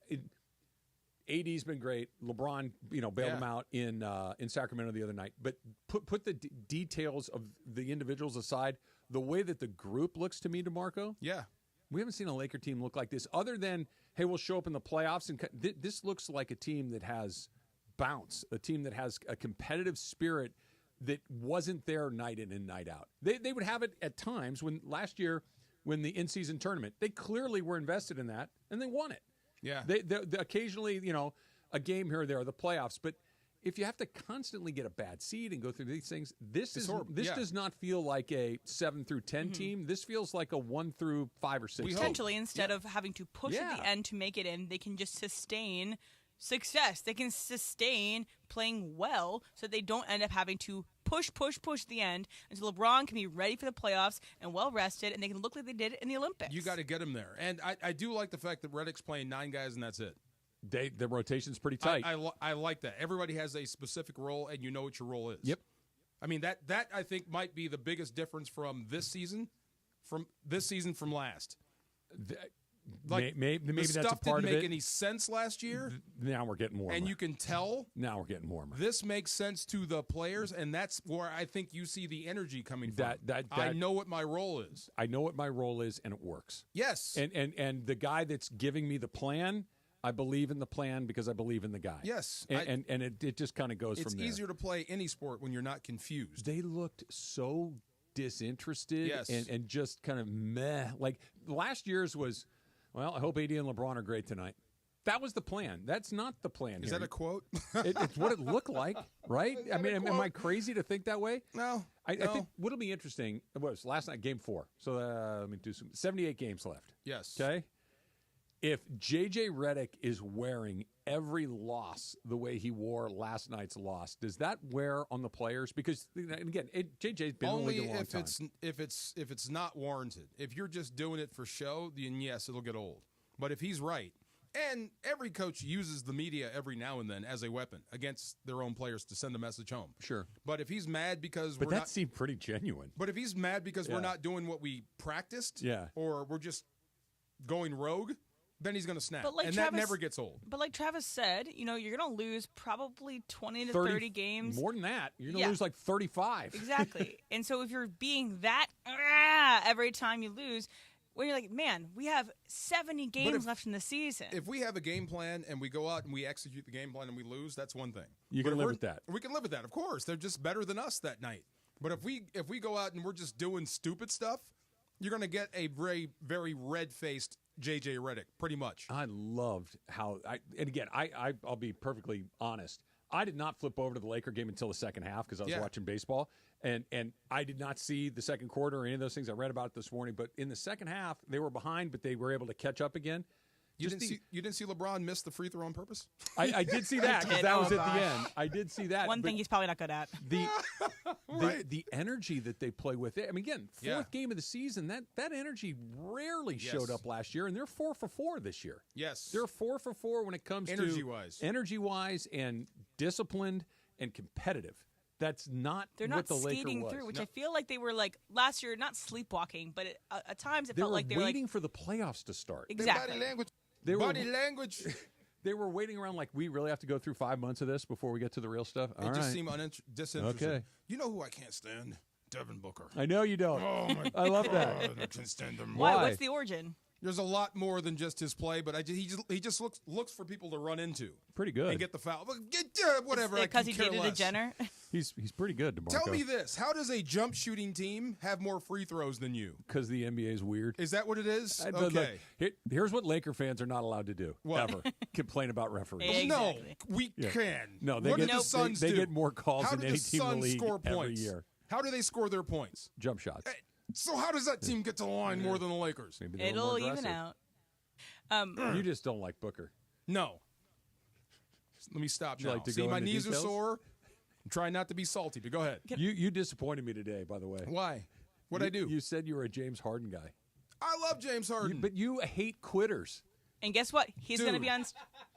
AD's been great. LeBron, bailed him out in Sacramento the other night. But put the details of the individuals aside. The way that the group looks to me, DeMarco. Yeah, we haven't seen a Laker team look like this. Other than, hey, we'll show up in the playoffs, and this looks like a team that has bounce, a team that has a competitive spirit that wasn't there night in and night out. They would have it at times last year when the in-season tournament, they clearly were invested in that, and they won it. Yeah. They occasionally, a game here or there, the playoffs. But if you have to constantly get a bad seed and go through these things, this does not feel like a 7 through 10 team. This feels like a 1 through 5 or 6. Potentially, instead of having to push at the end to make it in, they can just sustain success. They can sustain playing well so they don't end up having to push the end until LeBron can be ready for the playoffs and well-rested, and they can look like they did in the Olympics. You got to get him there. And I do like the fact that Redick's playing 9 guys and that's it. The rotation's pretty tight. I like that. Everybody has a specific role, and you know what your role is. Yep. I mean, that I think might be the biggest difference from this season from last. Maybe the that's a part of it. Stuff didn't make any sense last year. Now we're getting warmer. And you can tell. Now we're getting warmer. This makes sense to the players, and that's where I think you see the energy coming from. I know what my role is. I know what my role is, and it works. Yes. And the guy that's giving me the plan, I believe in the plan because I believe in the guy. Yes. And it just kind of goes from there. It's easier to play any sport when you're not confused. They looked so disinterested and just kind of meh. Like last year's was, well, I hope AD and LeBron are great tonight. That was the plan. That's not the plan. Is that a quote? It's what it looked like, right? I mean, am I crazy to think that way? No. I think what'll be interesting was last night, Game 4. So let me do 78 games left. Yes. Okay. If J.J. Redick is wearing every loss the way he wore last night's loss, does that wear on the players? Because again, J.J.'s been only in the league a long time. if it's not warranted. If you're just doing it for show, then yes, it'll get old. But if he's right, and every coach uses the media every now and then as a weapon against their own players to send a message home. Sure. But if he's mad because that seemed pretty genuine. But if he's mad because we're not doing what we practiced, or we're just going rogue, then he's going to snap. And that never gets old. But like Travis said, you're going to lose probably 20 to 30 games. More than that. You're going to lose like 35. Exactly. And so if you're being that every time you lose, when you're like, man, we have 70 games left in the season. If we have a game plan and we go out and we execute the game plan and we lose, that's one thing. You can live with that. We can live with that, of course. They're just better than us that night. But if we go out and we're just doing stupid stuff, you're going to get a very, very red-faced J.J. Redick, pretty much. I loved how and again, I'll be perfectly honest. I did not flip over to the Laker game until the second half because I was watching baseball, and I did not see the second quarter or any of those things. I read about it this morning, but in the second half, they were behind, but they were able to catch up again. You didn't see LeBron miss the free throw on purpose? I did see that because that was at the end. I did see that. One thing he's probably not good at. The energy that they play with. I mean, again, fourth game of the season, that energy rarely showed up last year, and they're 4 for 4 this year. Yes. They're 4 for 4 when it comes energy-wise. Energy-wise and disciplined and competitive. That's not They're what not the Laker skating was. through, which I feel like they were like last year, not sleepwalking, but at times it felt like they were waiting for the playoffs to start. Exactly. Body language. They were waiting around like, we really have to go through 5 months of this before we get to the real stuff. They just seem disinterested. Okay. You know who I can't stand? Devin Booker. I know you don't. Oh my I love God, that. I can't stand him. Why? What's the origin? There's a lot more than just his play, but he just looks for people to run into. Pretty good. And get the foul. Whatever. Because he dated a Jenner. He's pretty good, DeMarco. Tell me this: how does a jump shooting team have more free throws than you? Because the NBA is weird. Is that what it is? But Okay. look, here's what Laker fans are not allowed to do. What? Ever complain about referees. Exactly. No, we can. No, what do the Suns they do? get more calls How than do any the team in the Suns league score every points? year. How do they score their points? Jump shots. So how does that team get to the line more than the Lakers? Maybe they're It'll more even aggressive. out. You just don't like Booker. No. Let me stop Would you now. like to See, go my into knees details? are sore. I'm trying not to be salty, but go ahead. You disappointed me today, by the way. Why? What'd I do? You said you were a James Harden guy. I love James Harden. But you hate quitters. And guess what? He's going to be on.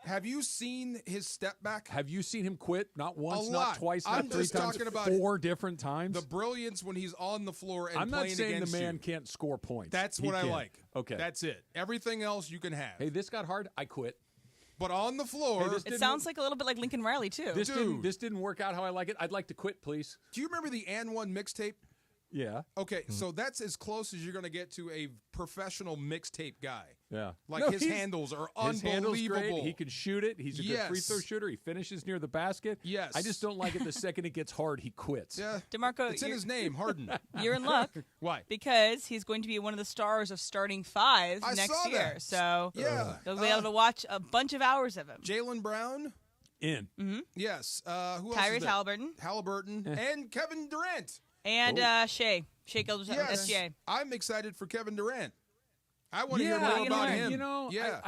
Have you seen his step back? Have you seen him quit? Not once, A not lot. twice, I'm not three just times, talking about 4 different times. The brilliance when he's on the floor and I'm not playing saying against the man you. can't score points. That's He what I can. like. Okay. That's it. Everything else you can have. Hey, this got hard. I quit. But on the floor. Hey, It sounds like a little bit like Lincoln Riley, too. This didn't work out how I like it. I'd like to quit, please. Do you remember the And One mixtape? Yeah. Okay, so that's as close as you're going to get to a professional mixtape guy. Yeah. Like No, his handles are his handle's unbelievable. great. He can shoot it. He's a good free throw shooter. He finishes near the basket. Yes. I just don't like it the second it gets hard, he quits. Yeah. DeMarco, It's in his name, Harden. You're in luck. Why? Because he's going to be one of the stars of starting 5 I next saw year. that. So Yeah. they'll be able to watch a bunch of hours of him. Jaylen Brown. In. Mm-hmm. Yes. Who else? Tyrese is there? Halliburton. And Kevin Durant. And Shea Gilgeous Yes. SGA. I'm excited for Kevin Durant. I want to hear Yeah, more about him. You know, yeah.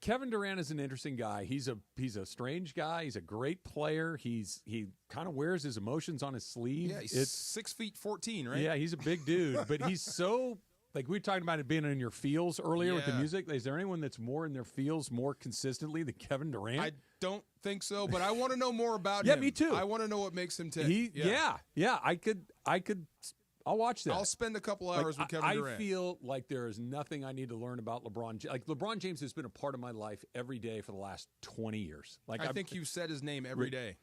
Kevin Durant is an interesting guy. He's a strange guy. He's a great player. He kind of wears his emotions on his sleeve. Yeah, he's 6'14", right? Yeah, he's a big dude, but he's so like we were talking about it being in your feels earlier with the Yeah. music. Is there anyone that's more in their feels more consistently than Kevin Durant? I don't think so, but I want to know more about Yeah, him. me too. I want to know what makes him tick. Yeah. I'll watch that. I'll spend a couple hours with Kevin Durant. I feel like there is nothing I need to learn about LeBron. Like LeBron James has been a part of my life every day for the last 20 years. Like I think you've said his name every day.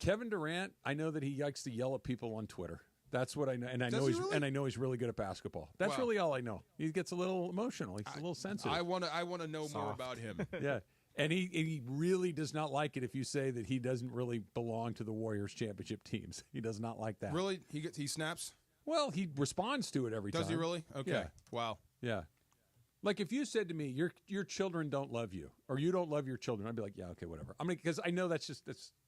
Kevin Durant, I know that he likes to yell at people on Twitter. That's what I know, and I know he's really good at basketball. That's really all I know. He gets a little emotional. He's a little sensitive. I want to know more about him. Yeah. And he really does not like it if you say that he doesn't really belong to the Warriors championship teams. He does not like that. Really? He snaps? Well, he responds to it every time. Does he really? Okay. Yeah. Wow. Yeah. Like if you said to me, your children don't love you, or you don't love your children, I'd be like, yeah, okay, whatever. I mean, because I know that's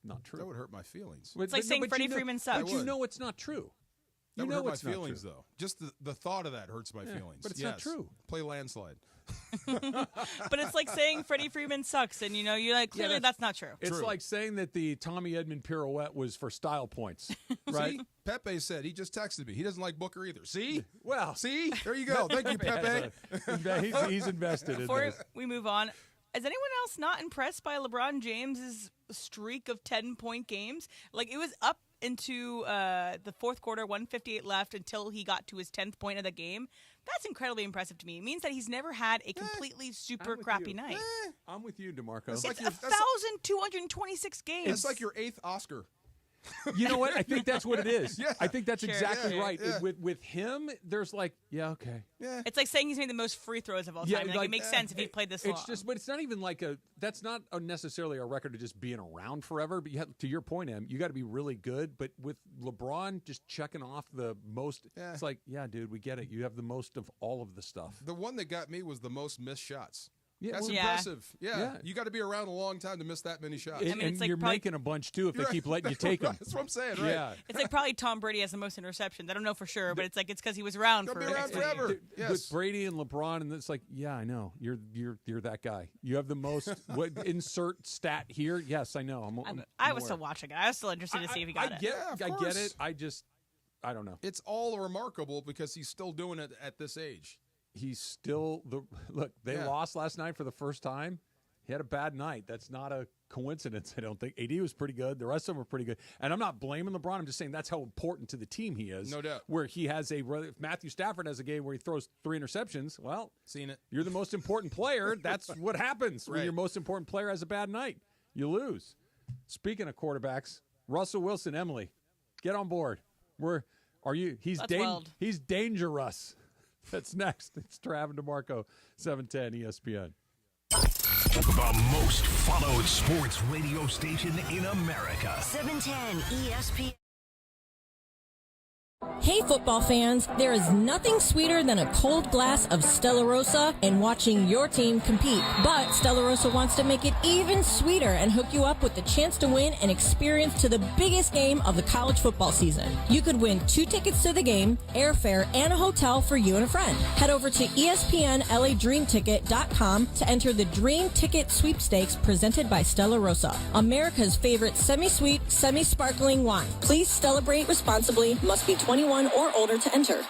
not true. That would hurt my feelings. It's like saying Freddie Freeman sucks. But you know it's not true. That You would know hurt it's my not feelings, true. though. Just the thought of that hurts my feelings. But it's not true. Play landslide. But it's like saying Freddie Freeman sucks, and you're like, clearly that's not true. It's like saying that the Tommy Edmond pirouette was for style points, right? See? Pepe said, he just texted me. He doesn't like Booker either. See? Well. See? There you go. Thank you, Pepe. He's invested in Before this. we move on, is anyone else not impressed by LeBron James's streak of 10-point games? Like, it was up into the fourth quarter, 1:58 left until he got to his 10th point of the game. That's incredibly impressive to me. It means that he's never had a completely super crappy night. I'm with you, DeMarco. It's 1,226 games. It's like your 8th Oscar. You know what? I think that's what it is. Yeah. I think that's Sure. exactly Yeah. right. Yeah. With him, there's like, yeah, okay. Yeah. It's like saying he's made the most free throws of all time. Like, it makes sense if he played this long. It's just, but it's not even like that's not necessarily a record of just being around forever. But you have, to your point, Em, you got to be really good. But with LeBron just checking off the most, it's like, yeah, dude, we get it. You have the most of all of the stuff. The one that got me was the most missed shots. Yeah, That's well, impressive. yeah. Yeah. You got to be around a long time to miss that many shots. And, and you're making a bunch, too, if they keep letting you take them. That's what I'm saying, right? Yeah. It's like probably Tom Brady has the most interceptions. I don't know for sure, but it's because he was around He'll for be around forever. Yes. With Brady and LeBron, and it's like, yeah, I know. You're that guy. You have the most. Insert stat here. Yes, I know. I was still watching it. I was still interested to see if he got it. I get it. I don't know. It's all remarkable because he's still doing it at this age. He's still look. They lost last night for the first time. He had a bad night. That's not a coincidence, I don't think. AD was pretty good. The rest of them were pretty good. And I'm not blaming LeBron. I'm just saying that's how important to the team he is. No doubt. Where he has if Matthew Stafford has a game where he throws 3 interceptions, well, seen it. You're the most important player. That's what happens when your most important player has a bad night. You lose. Speaking of quarterbacks, Russell Wilson, Emily, get on board. He's dangerous. That's next. It's Trav and DeMarco, 710 ESPN. The most followed sports radio station in America. 710 ESPN. Hey football fans, there is nothing sweeter than a cold glass of Stella Rosa and watching your team compete. But Stella Rosa wants to make it even sweeter and hook you up with the chance to win an experience to the biggest game of the college football season. You could win 2 tickets to the game, airfare, and a hotel for you and a friend. Head over to ESPNLADreamTicket.com to enter the Dream Ticket Sweepstakes presented by Stella Rosa, America's favorite semi-sweet, semi-sparkling wine. Please celebrate responsibly. Must be 21 or older to enter.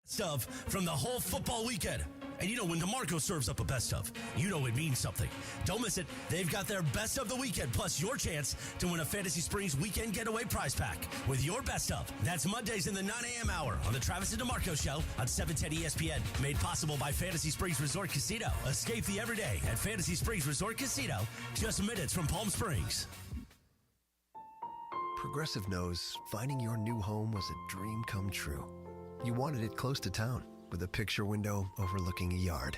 Stuff from the whole football weekend. And you know when DeMarco serves up a best of, you know it means something. Don't miss it. They've got their best of the weekend, plus your chance to win a Fantasy Springs weekend getaway prize pack with your best of. That's Mondays in the 9 a.m. hour on the Travis and DeMarco Show on 710 ESPN. Made possible by Fantasy Springs Resort Casino. Escape the everyday at Fantasy Springs Resort Casino, just minutes from Palm Springs. Progressive knows finding your new home was a dream come true. You wanted it close to town, with a picture window overlooking a yard.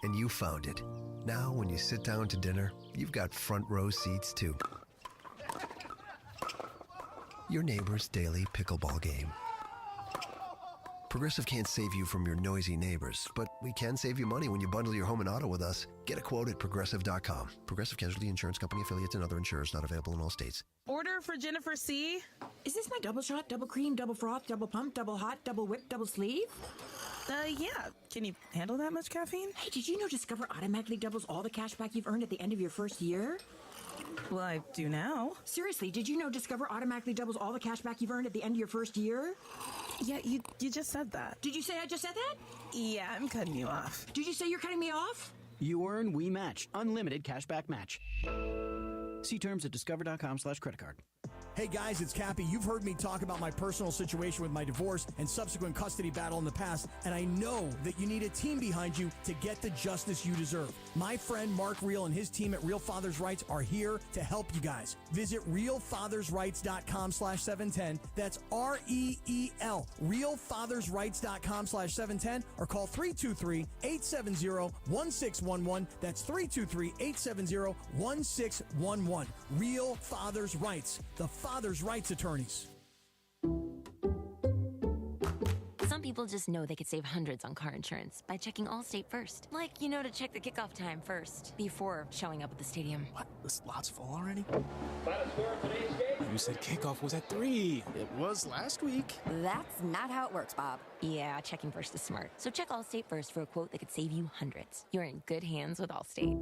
And you found it. Now, when you sit down to dinner, you've got front row seats, too. Your neighbor's daily pickleball game. Progressive can't save you from your noisy neighbors, but we can save you money when you bundle your home and auto with us. Get a quote at Progressive.com. Progressive Casualty Insurance Company affiliates and other insurers not available in all states. Order for Jennifer C. Is this my double shot, double cream, double froth, double pump, double hot, double whip, double sleeve? Yeah. Can you handle that much caffeine? Hey, did you know Discover automatically doubles all the cash back you've earned at the end of your first year? Well, I do now. Seriously, did you know Discover automatically doubles all the cash back you've earned at the end of your first year? Yeah, you just said that. Did you say I just said that? Yeah, I'm cutting you off. Did you say you're cutting me off? You earn, we match. Unlimited cashback match. See terms at discover.com/creditcard. Hey guys, it's Cappy. You've heard me talk about my personal situation with my divorce and subsequent custody battle in the past, and I know that you need a team behind you to get the justice you deserve. My friend Mark Reel and his team at Real Fathers Rights are here to help you guys. Visit realfathersrights.com/710. That's REEL. realfathersrights.com/710 or call 323-870-1611. That's 323-870-1611. Real Fathers Rights. The Father's Rights Attorneys. Some people just know they could save hundreds on car insurance by checking Allstate first. Like, to check the kickoff time first before showing up at the stadium. What? The slot's full already? You said kickoff was at 3. It was last week. That's not how it works, Bob. Yeah, checking first is smart. So check Allstate first for a quote that could save you hundreds. You're in good hands with Allstate.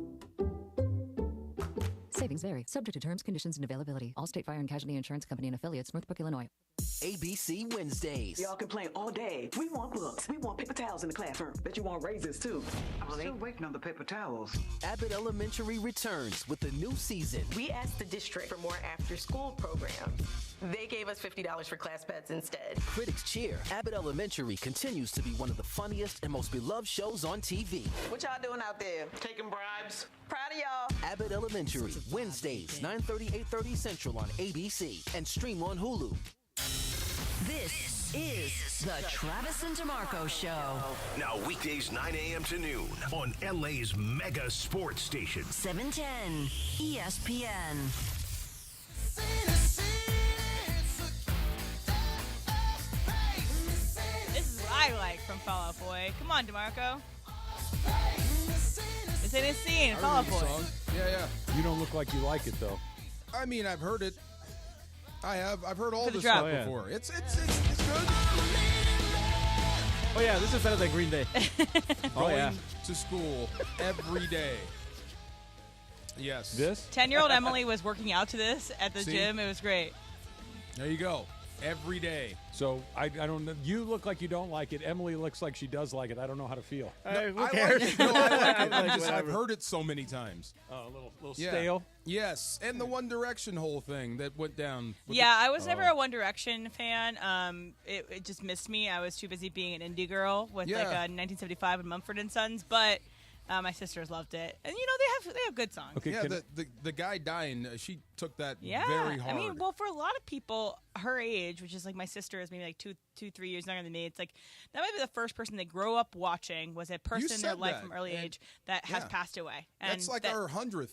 Savings vary. Subject to terms, conditions, and availability. Allstate Fire and Casualty Insurance Company and affiliates, Northbrook, Illinois. ABC Wednesdays. Y'all complain all day. We want books. We want paper towels in the classroom. Bet you want razors, too. I'm still waiting on the paper towels. Abbott Elementary returns with the new season. We asked the district for more after-school programs. They gave us $50 for class pets instead. Critics cheer. Abbott Elementary continues to be one of the funniest and most beloved shows on TV. What y'all doing out there? Taking bribes. Proud of y'all. Abbott Elementary, Wednesdays, 9:30, 8:30 Central on ABC and stream on Hulu. This This is the Travis and DeMarco Show. Now weekdays 9 a.m. to noon on LA's mega sports station. 710 ESPN. This is what I like from Fall Out Boy. Come on, DeMarco. This ain't a scene. Fall Out Boy. Yeah. You don't look like you like it, though. I mean, I've heard it. I have. I've heard all For the this drop. stuff before. It's good. Oh, yeah, this is better than Green Day. Going to school every day. Yes. This? 10-year-old Emily was working out to this at the gym. It was great. There you go. Every day. So I don't know. You look like you don't like it. Emily looks like she does like it. I don't know how to feel. Who cares? Like it. No, I like it. I've heard it so many times. Oh, a little stale. Yes, and the One Direction whole thing that went down. I was never a One Direction fan. It just missed me. I was too busy being an indie girl with 1975 and Mumford and Sons, but my sisters loved it, and they have good songs. Okay, the guy dying, she took that very hard. I mean, well, for a lot of people her age, which is like my sister is maybe like 2-3 years younger than me, it's like that might be the first person they grow up watching was a person in their life from early age that has passed away. And that's like our 100th,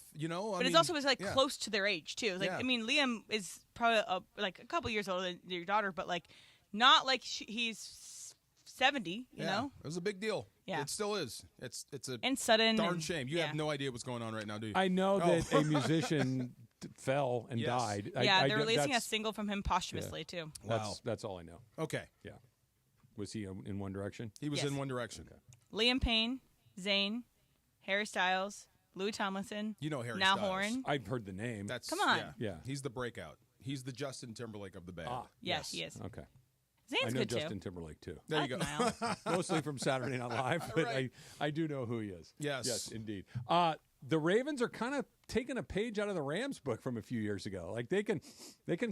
But it also was like close to their age too. Like I mean, Liam is probably like a couple years older than your daughter, but like not like he's 70. You know, it was a big deal. Yeah, it still is. It's a and sudden darn shame. You have no idea what's going on right now, do you? I know that a musician fell and died. They're releasing a single from him posthumously too. That's all I know. Okay. Yeah. Was he in One Direction? He was in One Direction. Okay. Liam Payne, Zayn, Harry Styles, Louis Tomlinson. You know Harry Now Styles. Horn. I've heard the name. Come on. Yeah. He's the breakout. He's the Justin Timberlake of the band. Yes, he is. Okay. Zayn's I know good Justin too. Timberlake too. There you go. Mostly from Saturday Night Live, but Right. I do know who he is. Yes, indeed. The Ravens are kind of taking a page out of the Rams book from a few years ago. Like they can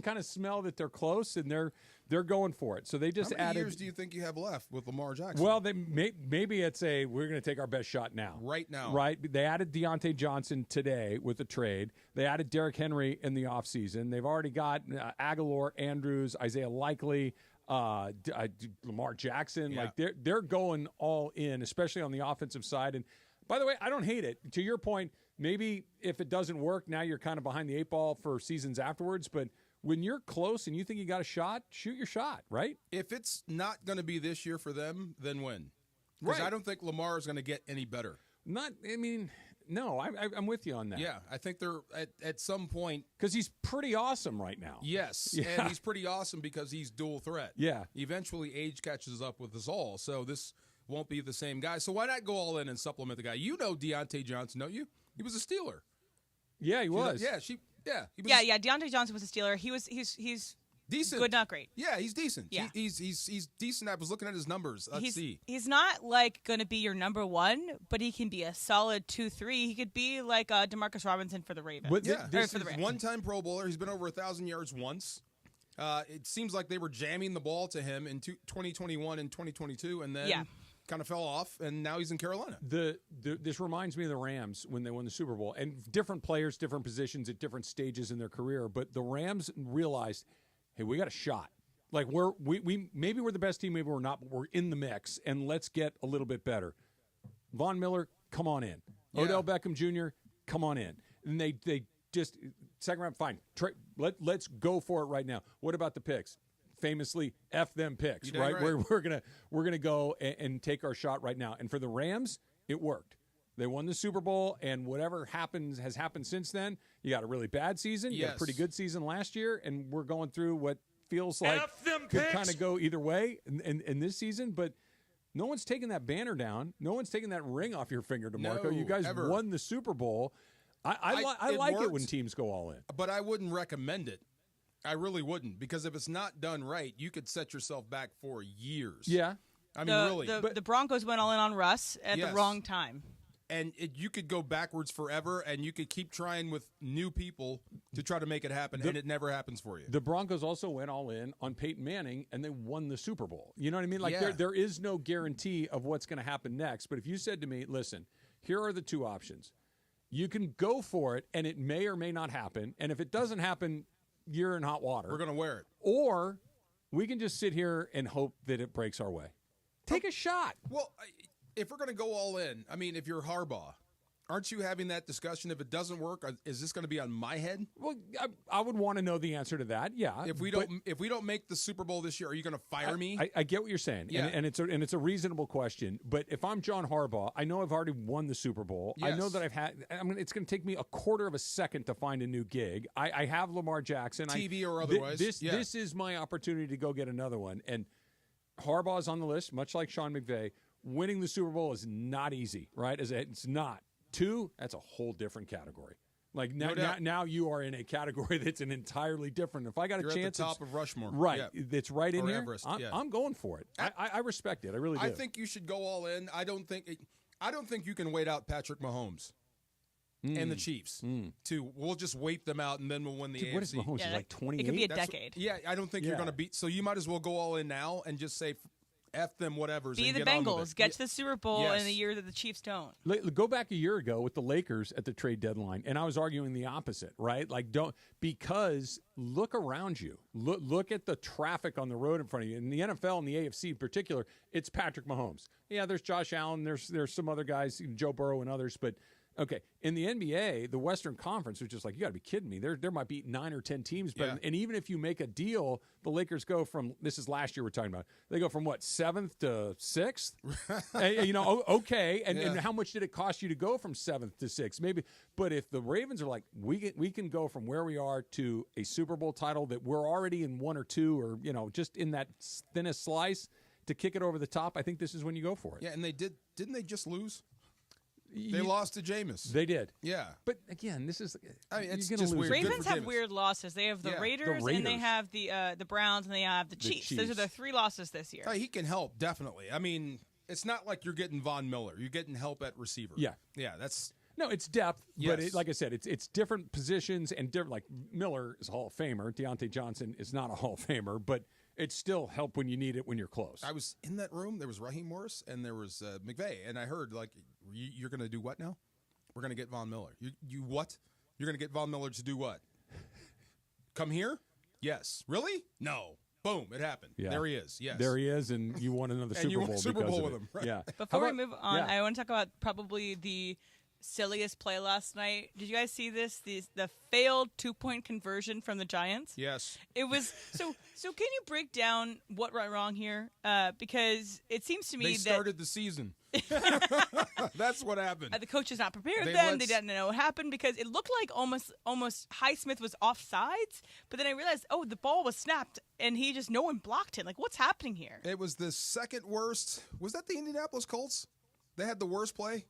kind of smell that they're close and they're going for it. So they just How many added. years do you think you have left with Lamar Jackson? Well, maybe it's we're going to take our best shot now. Right now. Right. They added Deontay Johnson today with a trade. They added Derrick Henry in the offseason. They've already got Aguilar, Andrews, Isaiah Likely, Lamar Jackson. Yeah. Like they're going all in, especially on the offensive side. And by the way, I don't hate it. To your point, maybe if it doesn't work, now you're kind of behind the eight ball for seasons afterwards. But when you're close and you think you got a shot, shoot your shot, right? If it's not going to be this year for them, then when? Because I don't think Lamar is going to get any better. No, I'm with you on that. Yeah, I think they're at some point. Because he's pretty awesome right now. Yes, Yeah. and he's pretty awesome because he's dual threat. Yeah. Eventually, age catches up with us all, so this won't be the same guy. So why not go all in and supplement the guy? You know Deontay Johnson, don't you? He was a Steeler. Yeah, he was. He was Deontay Johnson was a Steeler. He's decent. Good, not great. Yeah, he's decent. Yeah. He's decent. I was looking at his numbers. Let's see. He's not like going to be your number one, but he can be a solid 2-3. He could be like DeMarcus Robinson for the Ravens. But this is one-time Pro Bowler. He's been over 1,000 yards once. It seems like they were jamming the ball to him in 2021 and 2022, and then kind of fell off, and now he's in Carolina. This reminds me of the Rams when they won the Super Bowl, and different players, different positions at different stages in their career. But the Rams realized, hey, we got a shot. Like we maybe we're the best team, maybe we're not, but we're in the mix, and let's get a little bit better. Von Miller, come on in. Yeah. Odell Beckham Jr., come on in. And they just second round, fine. Let's go for it right now. What about the picks? Famously, F them picks, right? We're gonna go and take our shot right now. And for the Rams, it worked. They won the Super Bowl, and whatever has happened since then. You got a really bad season. You got a pretty good season last year, and we're going through what feels like could kind of go either way in this season. But no one's taking that banner down. No one's taking that ring off your finger, DeMarco. No, you guys ever. won the Super Bowl. I like it when teams go all in. But I wouldn't recommend it. I really wouldn't, because if it's not done right, you could set yourself back for years. Yeah. I mean, really. The Broncos went all in on Russ at the wrong time. And you could go backwards forever, and you could keep trying with new people to try to make it happen, and it never happens for you. The Broncos also went all in on Peyton Manning, and they won the Super Bowl. You know what I mean? Like there is no guarantee of what's going to happen next. But if you said to me, listen, here are the two options. You can go for it, and it may or may not happen. And if it doesn't happen, you're in hot water. We're going to wear it. Or we can just sit here and hope that it breaks our way. Take a shot. Well, if we're going to go all in, I mean, if you're Harbaugh, aren't you having that discussion? If it doesn't work, is this going to be on my head? Well, I would want to know the answer to that. Yeah. If we don't make the Super Bowl this year, are you going to fire me? I get what you're saying, yeah. and it's a reasonable question. But if I'm John Harbaugh, I know I've already won the Super Bowl. Yes. I know that it's going to take me a quarter of a second to find a new gig. I have Lamar Jackson, TV or otherwise. This is my opportunity to go get another one. And Harbaugh's on the list, much like Sean McVay. Winning the Super Bowl is not easy, right? It's not. 2, that's a whole different category. Like now you are in a category that's an entirely different. If I got a chance, at the top of Rushmore, right? Yeah. It's right in or here. Everest, I'm going for it. I respect it. I really do. I think you should go all in. I don't think you can wait out Patrick Mahomes and the Chiefs. We'll just wait them out and then we'll win the AFC. What is Mahomes? He's like 28. It could be a decade. I don't think you're going to beat. So you might as well go all in now and just say, F them, whatever's. Be and the get on with Bengals. it. Get to the Super Bowl in the year that the Chiefs don't. Go back a year ago with the Lakers at the trade deadline, and I was arguing the opposite, right? Like, because look around you. Look at the traffic on the road in front of you. In the NFL and the AFC in particular, it's Patrick Mahomes. Yeah, there's Josh Allen. There's some other guys, Joe Burrow and others, but. Okay, in the NBA, the Western Conference, which is like, you got to be kidding me. There might be 9 or 10 teams, but and even if you make a deal, the Lakers go from, this is last year we're talking about, they go from what, 7th to 6th? Okay, and how much did it cost you to go from 7th to 6th? Maybe, but if the Ravens are like, we can go from where we are to a Super Bowl title that we're already in 1 or 2 or, just in that thinnest slice to kick it over the top, I think this is when you go for it. Yeah, and didn't they just lose? They lost to Jameis. They did. Yeah. But again, this is it's just weird. Ravens have weird losses. They have the Raiders, and they have the Browns, and they have the Chiefs. Those are their 3 losses this year. He can help, definitely. I mean, it's not like you're getting Von Miller. You're getting help at receiver. Yeah. Yeah, that's... No, it's depth, yes. But like I said, it's different positions and different. Like Miller is a Hall of Famer. Deontay Johnson is not a Hall of Famer, but it's still help when you need it when you're close. I was in that room. There was Raheem Morris and there was McVay, and I heard, like, you're going to do what now? We're going to get Von Miller. You what? You're going to get Von Miller to do what? Come here? Yes. Really? No. Boom, it happened. Yeah. There he is. Yes. There he is, and you won another Super Bowl. Super Bowl with him. him. Right. Yeah. Before we move on, I want to talk about probably the silliest play last night. Did you guys see this? The failed 2-point conversion from the Giants? Yes. It was so can you break down what went wrong here? Because it seems to me they started the season. That's what happened. The coach is not prepared then. They didn't know what happened because it looked like almost Highsmith was offsides, but then I realized, the ball was snapped and no one blocked it. Like, what's happening here? It was the second worst. Was that the Indianapolis Colts? They had the worst play?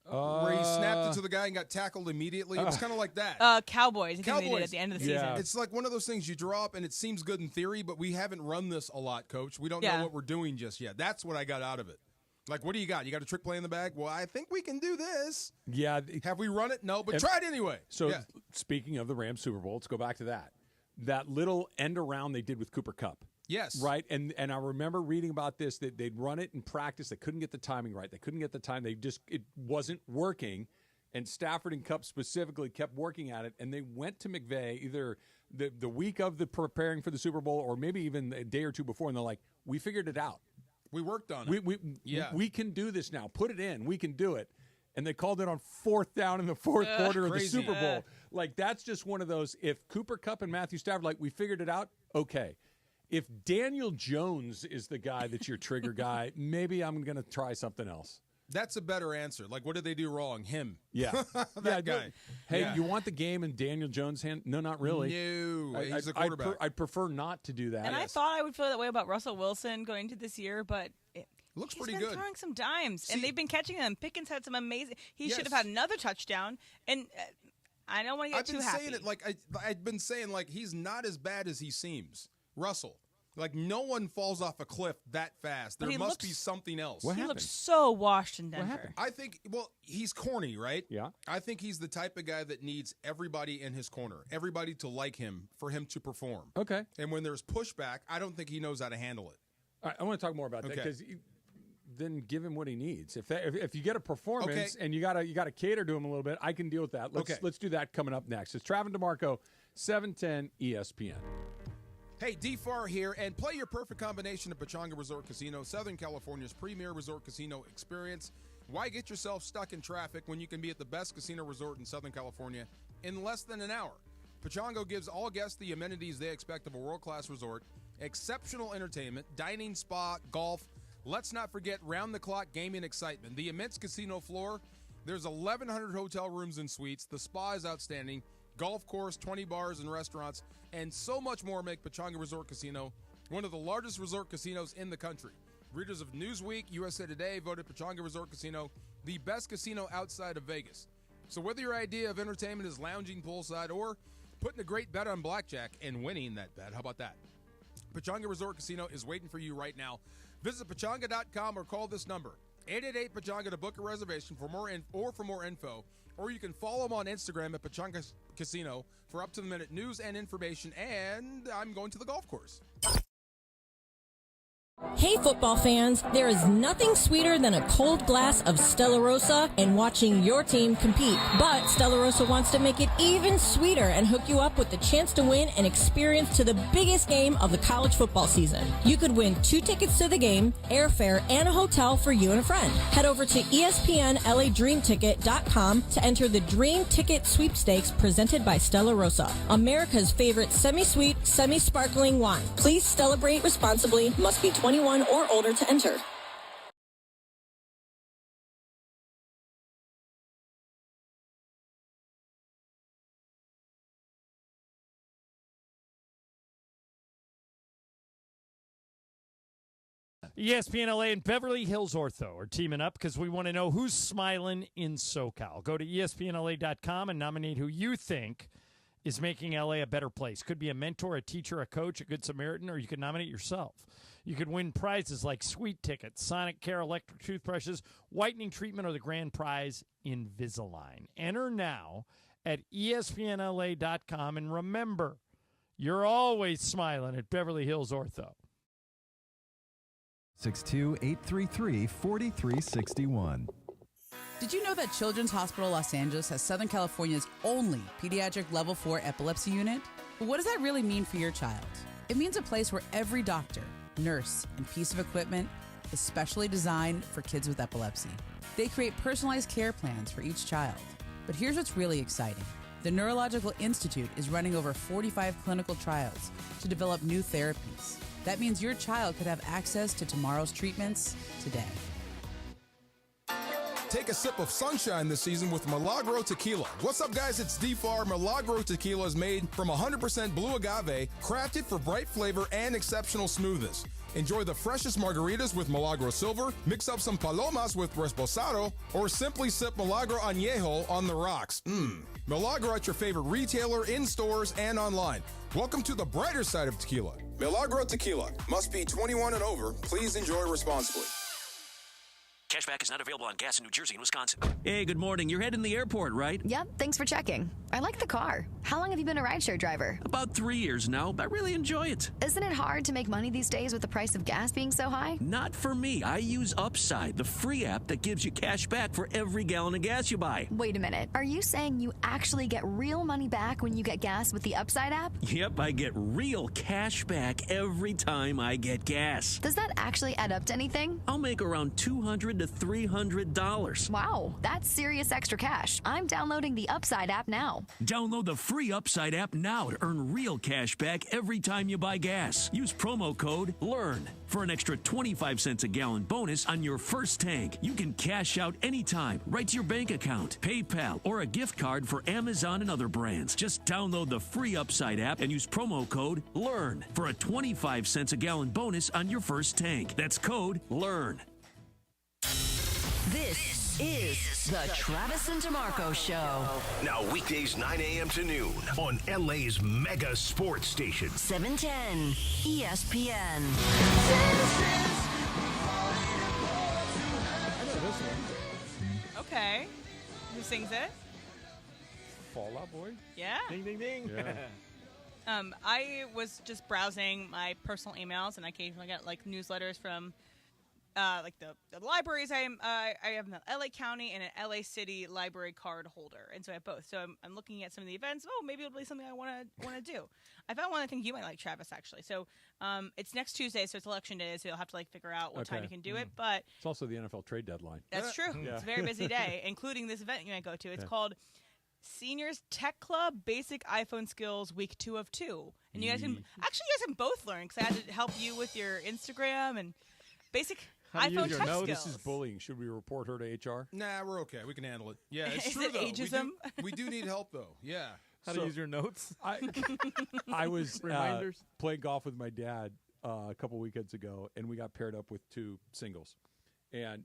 Where he snapped it to the guy and got tackled immediately. It was kind of like that. Cowboys. I think they did at the end of the season. It's like one of those things you draw up, and it seems good in theory, but we haven't run this a lot, Coach. We don't know what we're doing just yet. That's what I got out of it. Like, what do you got? You got a trick play in the bag? Well, I think we can do this. Yeah. Have we run it? No, but try it anyway. So, speaking of the Rams Super Bowl, let's go back to that. That little end around they did with Cooper Kupp. Yes. Right? And I remember reading about this, that they'd run it in practice. They couldn't get the timing right. They couldn't get the time. It wasn't working. And Stafford and Kupp specifically kept working at it. And they went to McVay either the week of the preparing for the Super Bowl or maybe even a day or two before. And they're like, we figured it out. We worked on it. We can do this now. Put it in. We can do it. And they called it on 4th down in the fourth quarter of the Super Bowl. Like, that's just one of those. If Cooper Kupp and Matthew Stafford, we figured it out, okay. If Daniel Jones is the guy that's your trigger guy, maybe I'm going to try something else. That's a better answer. Like, what did they do wrong? Him. Yeah. That guy. Hey, you want the game in Daniel Jones' hand? No, not really. No, he's a quarterback. I'd prefer not to do that. And I thought I would feel that way about Russell Wilson going into this year, but looks pretty good. He's been throwing some dimes, and they've been catching them. Pickens had some amazing. He should have had another touchdown, and I don't want to get too happy. I've been saying he's not as bad as he seems. Russell. Like, no one falls off a cliff that fast. There must be something else. He looks so washed in Denver. I think, he's corny, right? Yeah. I think he's the type of guy that needs everybody in his corner, everybody to like him for him to perform. Okay. And when there's pushback, I don't think he knows how to handle it. All right, I want to talk more about that because then give him what he needs. If you get a performance and you gotta cater to him a little bit, I can deal with that. Let's do that coming up next. It's Travis DeMarco, 710 ESPN. Hey, DFAR here, and play your perfect combination of Pechanga Resort Casino, Southern California's premier resort casino experience. Why get yourself stuck in traffic when you can be at the best casino resort in Southern California in less than an hour? Pechanga gives all guests the amenities they expect of a world-class resort, exceptional entertainment, dining, spa, golf. Let's not forget round-the-clock gaming excitement. The immense casino floor, there's 1,100 hotel rooms and suites. The spa is outstanding. Golf course, 20 bars and restaurants, and so much more make Pechanga Resort Casino one of the largest resort casinos in the country. Readers of Newsweek, USA Today voted Pechanga Resort Casino the best casino outside of Vegas. So whether your idea of entertainment is lounging poolside or putting a great bet on blackjack and winning that bet, how about that? Pechanga Resort Casino is waiting for you right now. Visit Pechanga.com or call this number, 888-PECHANGA, to book a reservation for more info. Or you can follow them on Instagram at Pechanga Casino for up-to-the-minute news and information. And I'm going to the golf course. Hey football fans, there is nothing sweeter than a cold glass of Stella Rosa and watching your team compete. But Stella Rosa wants to make it even sweeter and hook you up with the chance to win an experience to the biggest game of the college football season. You could win 2 tickets to the game, airfare, and a hotel for you and a friend. Head over to ESPNLADreamTicket.com to enter the Dream Ticket Sweepstakes presented by Stella Rosa, America's favorite semi-sweet, semi-sparkling wine. Please celebrate responsibly. Must be 21 or older to enter. ESPN LA and Beverly Hills Ortho are teaming up because we want to know who's smiling in SoCal. Go to ESPNLA.com and nominate who you think is making LA a better place. Could be a mentor, a teacher, a coach, a good Samaritan, or you could nominate yourself. You could win prizes like sweet tickets, Sonic Care electric toothbrushes, whitening treatment, or the grand prize, Invisalign. Enter now at ESPNLA.com, and remember, you're always smiling at Beverly Hills Ortho. 62833-4361. Did you know that Children's Hospital Los Angeles has Southern California's only pediatric level 4 epilepsy unit? But what does that really mean for your child? It means a place where every doctor, nurse, and piece of equipment is specially designed for kids with epilepsy. They create personalized care plans for each child. But here's what's really exciting. The Neurological Institute is running over 45 clinical trials to develop new therapies. That means your child could have access to tomorrow's treatments today. Take a sip of sunshine this season with Milagro Tequila. What's up, guys? It's DFAR. Milagro Tequila is made from 100% blue agave, crafted for bright flavor and exceptional smoothness. Enjoy the freshest margaritas with Milagro Silver, mix up some palomas with Reposado, or simply sip Milagro Añejo on the rocks. Milagro at your favorite retailer, in stores, and online. Welcome to the brighter side of tequila. Milagro Tequila. Must be 21 and over. Please enjoy responsibly. Cashback is not available on gas in New Jersey and Wisconsin. Hey, good morning. You're heading to the airport, right? Yep, thanks for checking. I like the car. How long have you been a rideshare driver? About 3 years now. I really enjoy it. Isn't it hard to make money these days with the price of gas being so high? Not for me. I use Upside, the free app that gives you cash back for every gallon of gas you buy. Wait a minute. Are you saying you actually get real money back when you get gas with the Upside app? Yep, I get real cash back every time I get gas. Does that actually add up to anything? I'll make around $200 to $300. Wow, that's serious extra cash. I'm downloading the Upside app now. Download the free Upside app now to earn real cash back every time you buy gas. Use promo code LEARN for an extra 25 cents a gallon bonus on your first tank. You can cash out anytime, right to your bank account, PayPal, or a gift card for Amazon and other brands. Just download the free Upside app and use promo code LEARN for a 25 cents a gallon bonus on your first tank. That's code LEARN. This is the Travis and DeMarco Show. Now weekdays 9 a.m. to noon on LA's mega sports station. 710 ESPN. I know this one. Okay. Who sings it? Fall Out Boy? Yeah. Ding, ding, ding. Yeah. I was just browsing my personal emails, and I occasionally get like newsletters from like the libraries. I have an LA County and an LA City library card holder, and so I have both. So I'm looking at some of the events. Oh, maybe it'll be something I want to do. I found one I think you might like, Travis, actually. So it's next Tuesday, so it's election day, so you'll have to like figure out what time you can do it. But it's also the NFL trade deadline. That's true. Yeah. It's a very busy day, including this event you might go to. It's called Seniors Tech Club Basic iPhone Skills Week 2 of 2. And you guys can both learn, because I had to help you with your Instagram and basic iPhone tech skills. This is bullying. Should we report her to HR? Nah, we're okay. We can handle it. Yeah, it's Is true, it though. ageism? We do need help, though. Yeah. How to use your notes? I was reminders playing golf with my dad a couple weekends ago, and we got paired up with 2 singles. And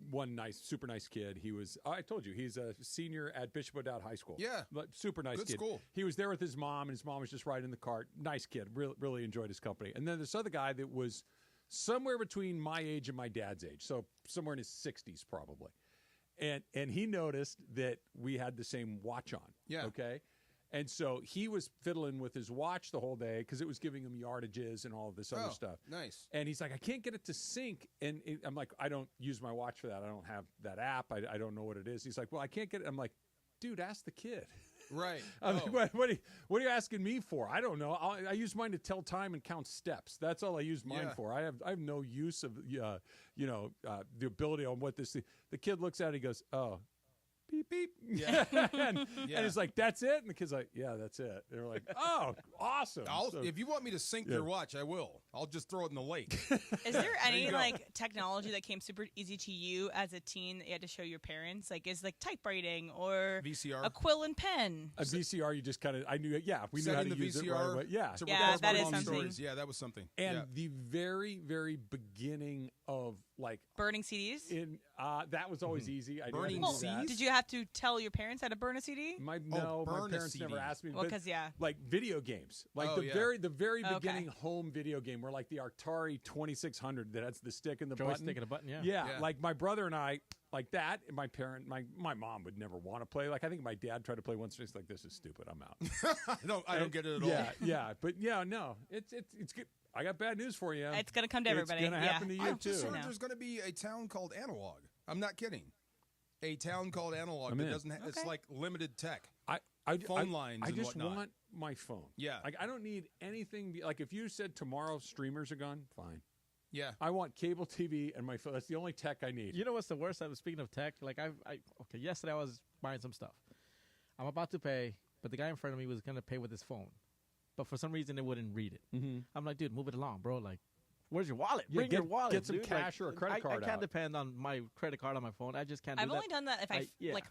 one super nice kid. He was, I told you, he's a senior at Bishop O'Dowd High School. Yeah. Super nice Good kid. school. He was there with his mom, and his mom was just riding in the cart. Nice kid. Really enjoyed his company. And then this other guy that was somewhere between my age and my dad's age, so somewhere in his 60s probably. And he noticed that we had the same watch on. Yeah. Okay? And so he was fiddling with his watch the whole day because it was giving him yardages and all of this other stuff. Nice. And he's like, I can't get it to sync. And I'm like, I don't use my watch for that. I don't have that app. I don't know what it is. He's like, well, I can't get it. I'm like, dude, ask the kid. Right. I'm like, what are you asking me for? I don't know. I use mine to tell time and count steps. That's all I use mine for. I have no use of the ability on what this. The kid looks at it. He goes, oh. Beep, beep. Yeah. and it's like, that's it? And the kid's like, yeah, that's it. They're like, oh, awesome. If you want me to sync your watch, I will. I'll just throw it in the lake. Is there any technology that came super easy to you as a teen that you had to show your parents? Like, is typewriting or VCR? A quill and pen? A VCR, you just kind of, I knew it. Yeah, we knew how to use it right away. Yeah. That is something. Stories. Yeah, that was something. And the very, very beginning of burning CDs? That was always easy. Burning CDs? Did you have to tell your parents how to burn a CD? My parents never asked me. Well, because like video games, the very beginning home video game, where like the Atari 2600 that has the stick and the button. Joystick and a button, yeah. Like my brother and I, like that. And my mom would never want to play. Like I think my dad tried to play once. He's like, this is stupid. I'm out. I don't get it at all. Yeah. But no, it's good. I got bad news for you. It's going to come to everybody. It's going to happen to you, I've too. just heard there's going to be a town called Analog. I'm not kidding. A town called Analog that doesn't have, it's like limited tech. Phone lines I just and whatnot. want my phone. Yeah. Like I don't need anything. Like if you said tomorrow streamers are gone, fine. Yeah. I want cable TV and my phone. That's the only tech I need. You know what's the worst? Speaking of tech, like yesterday I was buying some stuff. I'm about to pay, but the guy in front of me was going to pay with his phone. But for some reason, it wouldn't read it. Mm-hmm. I'm like, dude, move it along, bro. Like, where's your wallet? Yeah, Bring your wallet. Get some dude. cash or a credit card I can't depend on my credit card on my phone. I just can't do that. I've only done that if I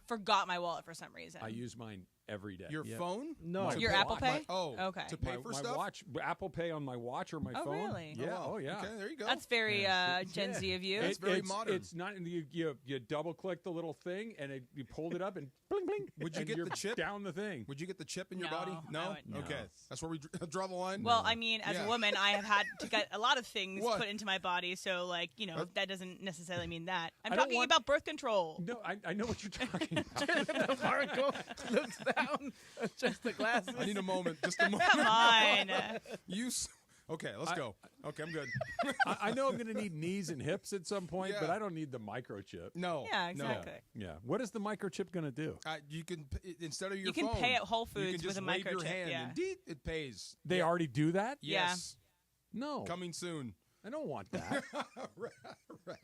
forgot my wallet for some reason. I use mine every day. Your phone? No. Your Apple Pay? Okay. To pay for stuff? Watch, Apple Pay on my watch or my phone. Oh, really? Yeah. Oh, yeah. Okay, there you go. That's very Gen Z of you. It's very modern. It's not. You double-click the little thing, and you pulled it up, and bling, bling. Would you get the chip? Down the thing. Would you get the chip in your body? No? Okay. That's where we draw the line? Well, I mean, as a woman, I have had to get a lot of things put into my body, so, that doesn't necessarily mean that. I'm talking about birth control. No, I know what you're talking about. Marco looks down, just the glasses. I need a moment. Just a moment. Come on. Okay, let's go. Okay, I'm good. I know I'm going to need knees and hips at some point, but I don't need the microchip. No. Yeah, exactly. Yeah. What is the microchip going to do? You can, instead of your phone, you can pay at Whole you Foods can just with a wave microchip. Your hand and it pays. They already do that? Yes. No. Coming soon. I don't want that. Right.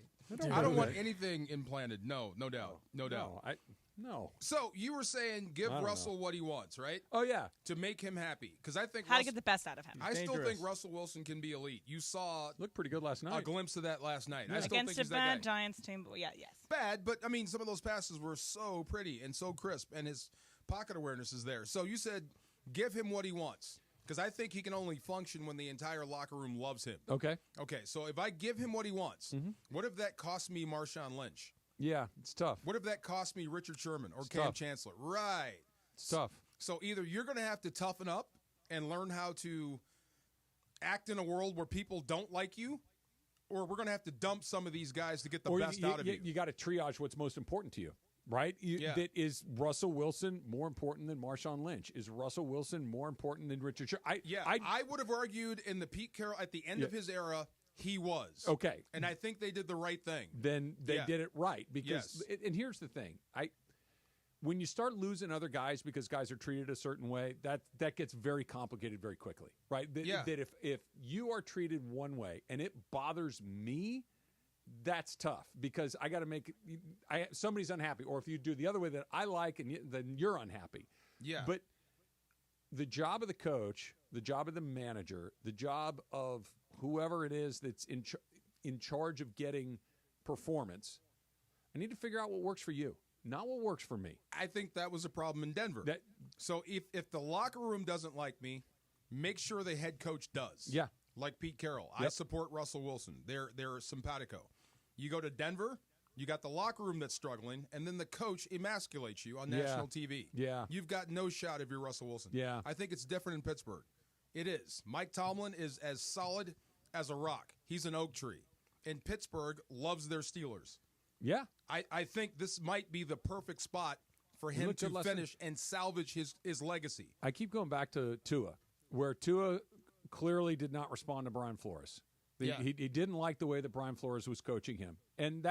I don't want anything implanted. No doubt. No doubt. No. So you were saying give Russell what he wants, right? Oh, yeah. To make him happy. Because I think how to get the best out of him. I still think Russell Wilson can be elite. You saw looked pretty good last night. A glimpse of that last night. Yeah. I still Against think a bad Giants team. Yes. Bad, but I mean some of those passes were so pretty and so crisp, and his pocket awareness is there. So you said give him what he wants. Because I think he can only function when the entire locker room loves him. Okay. Okay, so if I give him what he wants, what if that costs me Marshawn Lynch? Yeah, it's tough. What if that cost me Richard Sherman or Cam Chancellor? Right. It's tough. So either you're going to have to toughen up and learn how to act in a world where people don't like you, or we're going to have to dump some of these guys to get the best out of you. You got to triage what's most important to you. Right? That is Russell Wilson more important than Marshawn Lynch? Is Russell Wilson more important than Richard Sherman? I would have argued in the Pete Carroll, at the end of his era, He was. Okay. And I think they did the right thing. Then they did it right. Because, and here's the thing. When you start losing other guys because guys are treated a certain way, that gets very complicated very quickly, right? That if you are treated one way and it bothers me, that's tough because I got to make somebody's unhappy. Or if you do the other way that I like, and then you're unhappy. Yeah. But the job of the coach, the job of the manager, the job of whoever it is that's in charge of getting performance, I need to figure out what works for you, not what works for me. I think that was a problem in Denver. So if the locker room doesn't like me, make sure the head coach does. Yeah. Like Pete Carroll. Yep. I support Russell Wilson. They're simpatico. You go to Denver, you got the locker room that's struggling, and then the coach emasculates you on national TV. Yeah. You've got no shot if you're Russell Wilson. Yeah. I think it's different in Pittsburgh. It is. Mike Tomlin is as solid as a rock. He's an oak tree. And Pittsburgh loves their Steelers. Yeah. I think this might be the perfect spot for him to finish and salvage his legacy. I keep going back to Tua, where Tua clearly did not respond to Brian Flores. He didn't like the way that Brian Flores was coaching him. And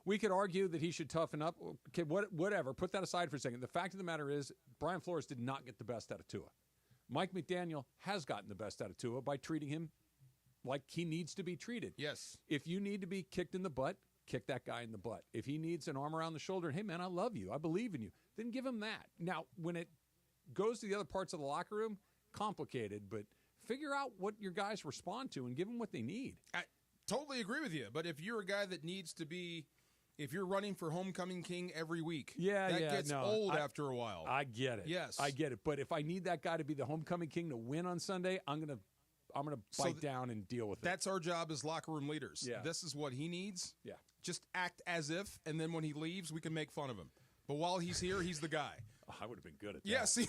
we could argue that he should toughen up. Okay, whatever. Put that aside for a second. The fact of the matter is Brian Flores did not get the best out of Tua. Mike McDaniel has gotten the best out of Tua by treating him like he needs to be treated. Yes. If you need to be kicked in the butt, kick that guy in the butt. If he needs an arm around the shoulder, and, hey, man, I love you, I believe in you, then give him that. Now, when it goes to the other parts of the locker room, complicated, but figure out what your guys respond to and give them what they need. I totally agree with you, but if you're a guy that needs to be – if you're running for homecoming king every week, that gets old after a while. I get it. Yes. I get it. But if I need that guy to be the homecoming king to win on Sunday, I'm gonna bite down and deal with it. That's our job as locker room leaders. Yeah. This is what he needs. Yeah. Just act as if, and then when he leaves, we can make fun of him. But while he's here, he's the guy. Oh, I would have been good at that. Yeah, see,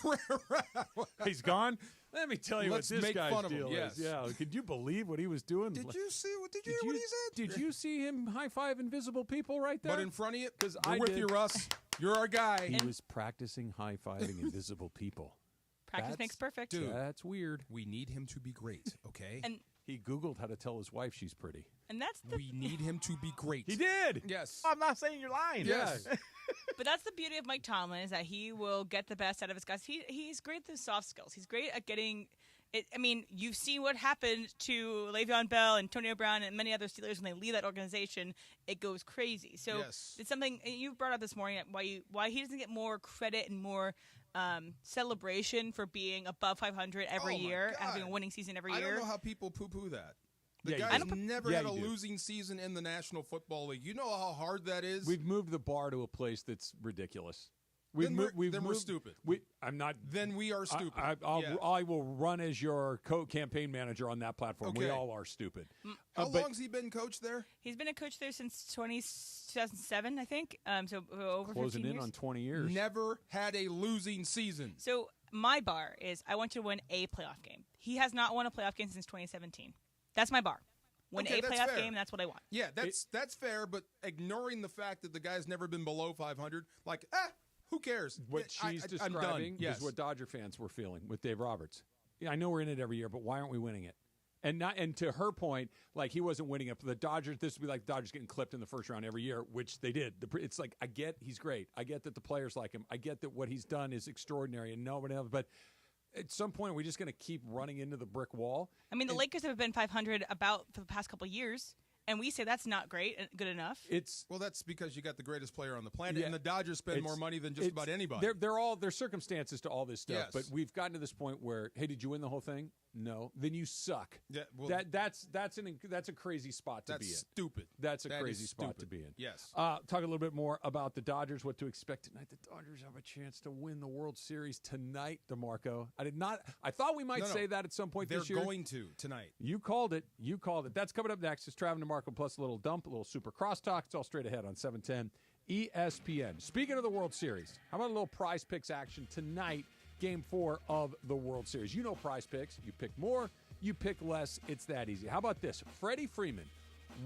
he's gone. Let me tell you what this guy's deal is. Yeah, could you believe what he was doing? Did you hear what he said? Did you see him high-five invisible people right there? But in front of you, because we're with you, Russ. You're our guy. He was practicing high-fiving invisible people. Practice makes perfect. Dude, that's weird. We need him to be great, okay? And he Googled how to tell his wife she's pretty. And we need him to be great. He did. Yes. I'm not saying you're lying. Yes. But that's the beauty of Mike Tomlin, is that he will get the best out of his guys. He's great at the soft skills. He's great at getting it. I mean, you've seen what happened to Le'Veon Bell, Antonio Brown, and many other Steelers when they leave that organization. It goes crazy. So it's something you brought up this morning, why he doesn't get more credit and more celebration for being above 500 every year, having a winning season every year. I don't know how people poo-poo that. The guy's never had a losing season in the National Football League. You know how hard that is? We've moved the bar to a place that's ridiculous. Then we're stupid. I'm not. Then we are stupid. I will run as your campaign manager on that platform. Okay. We all are stupid. How long's he been coach there? He's been a coach there since 2007, I think. So over closing 15 years. in on 20 years. Never had a losing season. So my bar is I want to win a playoff game. He has not won a playoff game since 2017. That's my bar. Win a playoff game, that's what I want. Yeah, that's fair, but ignoring the fact that the guy's never been below 500, who cares? What she's describing is what Dodger fans were feeling with Dave Roberts. Yeah, I know we're in it every year, but why aren't we winning it? And to her point, like he wasn't winning it for the Dodgers. This would be like the Dodgers getting clipped in the first round every year, which they did. It's like, I get he's great. I get that the players like him. I get that what he's done is extraordinary and nobody else. But at some point, we're just going to keep running into the brick wall. I mean, the Lakers have been 500 about for the past couple of years. And we say that's not great, good enough. Well, that's because you got the greatest player on the planet, and the Dodgers spend more money than just about anybody. There's circumstances to all this stuff, but we've gotten to this point where, hey, did you win the whole thing? No, then you suck. Yeah, well, that's a crazy spot to be in. That's stupid. That's a crazy spot to be in. Yes. Talk a little bit more about the Dodgers. What to expect tonight? The Dodgers have a chance to win the World Series tonight, DeMarco. I thought we might say that at some point this year. They're going to tonight. You called it. That's coming up next. It's Trav and DeMarco plus a little dump, a little super crosstalk. It's all straight ahead on 710 ESPN. Speaking of the World Series, how about a little prize picks action tonight? Game 4 of the World Series. You know Prize Picks. You pick more, you pick less. It's that easy. How about this? Freddie Freeman,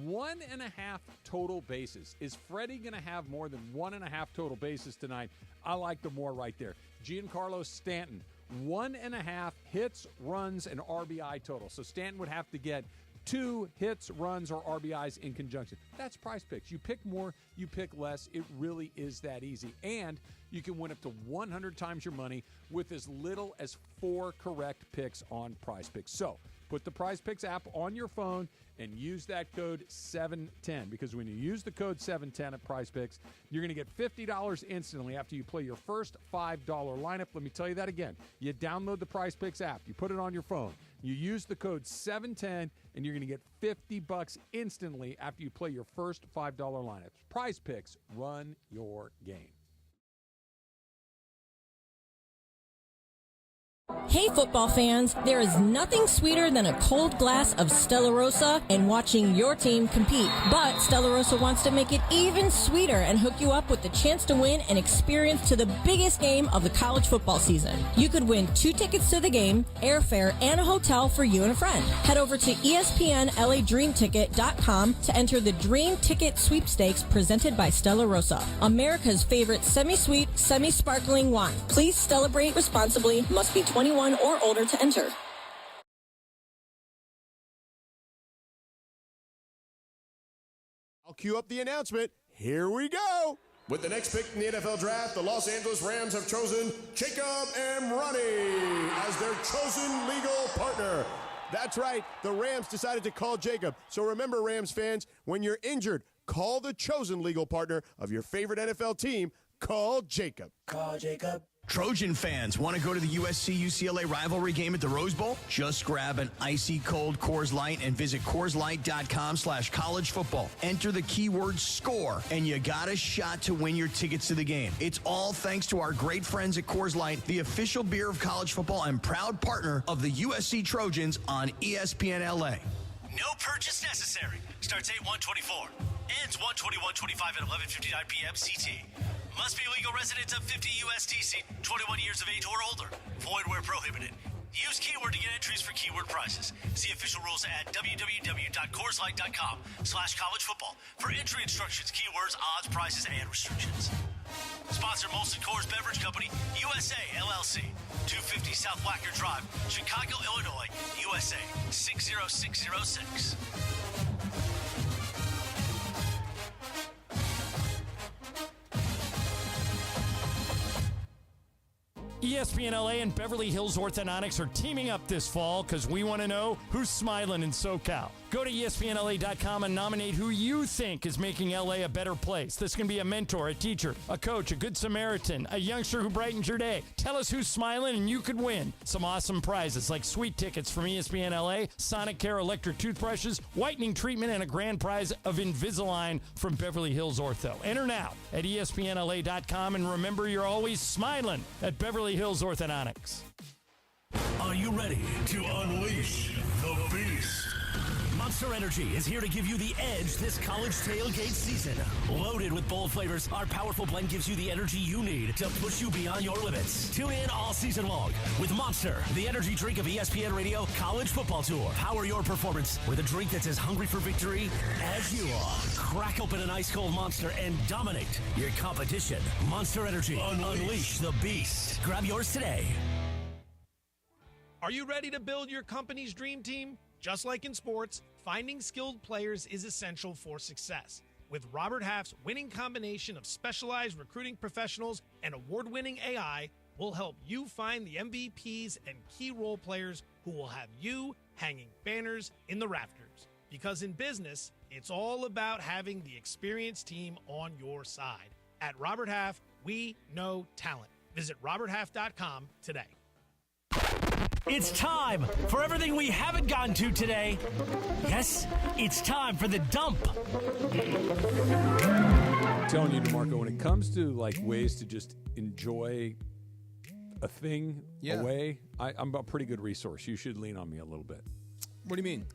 1.5 total bases. Is Freddie going to have more than 1.5 total bases tonight? I like the more right there. Giancarlo Stanton, 1.5 hits, runs, and RBI total. So Stanton would have to get 2 hits, runs, or RBIs in conjunction. That's Prize Picks. You pick more, you pick less. It really is that easy. And you can win up to 100 times your money with as little as 4 correct picks on Prize Picks. So put the Prize Picks app on your phone and use that code 710, because when you use the code 710 at Prize Picks, you're going to get $50 instantly after you play your first $5 lineup. Let me tell you that again. You download the Prize Picks app, you put it on your phone, you use the code 710, and you're going to get $50 instantly after you play your first $5 lineups. Prize Picks, run your game. Hey football fans, there is nothing sweeter than a cold glass of Stella Rosa and watching your team compete. But Stella Rosa wants to make it even sweeter and hook you up with the chance to win an experience to the biggest game of the college football season. You could win 2 tickets to the game, airfare, and a hotel for you and a friend. Head over to ESPNLADreamTicket.com to enter the Dream Ticket Sweepstakes presented by Stella Rosa, America's favorite semi-sweet, semi-sparkling wine. Please celebrate responsibly. Must be 21 or older to enter. I'll cue up the announcement. Here we go. With the next pick in the NFL Draft, the Los Angeles Rams have chosen Jacob Emrani as their chosen legal partner. That's right. The Rams decided to call Jacob. So remember, Rams fans, when you're injured, call the chosen legal partner of your favorite NFL team. Call Jacob. Call Jacob. Trojan fans, want to go to the USC-UCLA rivalry game at the Rose Bowl? Just grab an icy cold Coors Light and visit CoorsLight.com/college football. Enter the keyword SCORE, and you got a shot to win your tickets to the game. It's all thanks to our great friends at Coors Light, the official beer of college football and proud partner of the USC Trojans on ESPN LA. No purchase necessary. Starts 8/1/24. Ends 1/21/25 at 11:59 p.m. CT. Must be legal residents of 50 USDC, 21 years of age or older. Void where prohibited. Use keyword to get entries for keyword prizes. See official rules at www.CoorsLight.com/college football for entry instructions, keywords, odds, prizes, and restrictions. Sponsor Molson Coors Beverage Company, USA, LLC. 250 South Wacker Drive, Chicago, Illinois, USA, 60606. ESPN LA and Beverly Hills Orthodontics are teaming up this fall because we want to know who's smiling in SoCal. Go to ESPNLA.com and nominate who you think is making LA a better place. This can be a mentor, a teacher, a coach, a good Samaritan, a youngster who brightens your day. Tell us who's smiling and you could win some awesome prizes like sweet tickets from ESPN LA, Sonic Care electric toothbrushes, whitening treatment, and a grand prize of Invisalign from Beverly Hills Ortho. Enter now at ESPNLA.com and remember, you're always smiling at Beverly Hills Orthodontics. Are you ready to unleash the beast? Monster Energy is here to give you the edge this college tailgate season. Loaded with bold flavors, our powerful blend gives you the energy you need to push you beyond your limits. Tune in all season long with Monster, the energy drink of ESPN Radio College Football Tour. Power your performance with a drink that's as hungry for victory as you are. Crack open an ice-cold Monster and dominate your competition. Monster Energy. Unleash the beast. Grab yours today. Are you ready to build your company's dream team? Just like in sports, finding skilled players is essential for success. With Robert Half's winning combination of specialized recruiting professionals and award-winning AI, we'll help you find the MVPs and key role players who will have you hanging banners in the rafters. Because in business, it's all about having the experienced team on your side. At Robert Half, we know talent. Visit roberthalf.com today. It's time for everything we haven't gotten to today. Yes, it's time for the dump. I'm telling you, DeMarco, when it comes to like ways to just enjoy a thing away, I'm a pretty good resource. You should lean on me a little bit. What do you mean?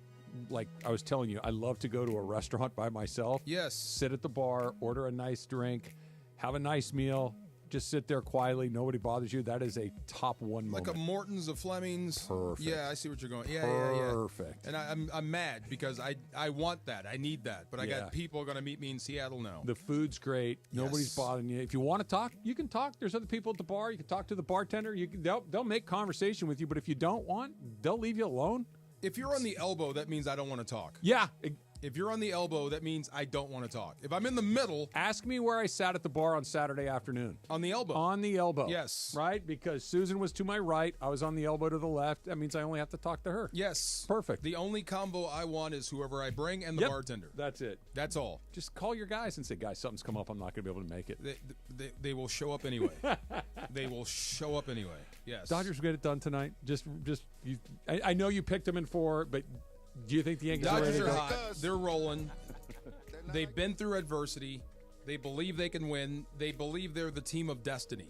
Like I was telling you, I love to go to a restaurant by myself. Yes. Sit at the bar, order a nice drink, have a nice meal. Just sit there quietly. Nobody bothers you. That is a top one moment. Like a Morton's, a Fleming's. Perfect. Yeah, I see what you're going. Yeah, Perfect. And I'm mad because I want that. I need that. But I got people going to meet me in Seattle now. The food's great. Nobody's bothering you. If you want to talk, you can talk. There's other people at the bar. You can talk to the bartender. They'll make conversation with you. But if you don't want, they'll leave you alone. If you're on the elbow, that means I don't want to talk. Yeah. If you're on the elbow, that means I don't want to talk. If I'm in the middle. Ask me where I sat at the bar on Saturday afternoon. On the elbow. On the elbow. Yes. Right? Because Susan was to my right. I was on the elbow to the left. That means I only have to talk to her. Yes. Perfect. The only combo I want is whoever I bring and the bartender. That's it. That's all. Just call your guys and say, guys, something's come up. I'm not going to be able to make it. They will show up anyway. They will show up anyway. Yes. Dodgers get it done tonight. I know you picked them in 4, but do you think the Yankees are ready to go? Hot. They're rolling. They've been through adversity. They believe they can win. They believe they're the team of destiny.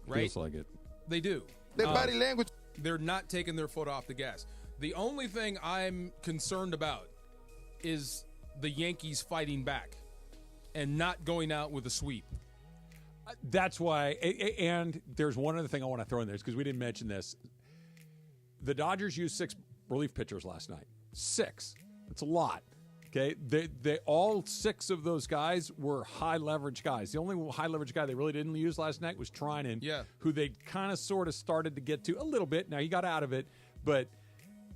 Right? Feels like it. They do. Their body language. They're not taking their foot off the gas. The only thing I'm concerned about is the Yankees fighting back and not going out with a sweep. That's why, and there's one other thing I want to throw in there because we didn't mention this. The Dodgers used 6 relief pitchers last night. 6. That's a lot. Okay, they all 6 of those guys were high leverage guys. The only high leverage guy they really didn't use last night was Trinan, who they kind of sort of started to get to a little bit. Now he got out of it, but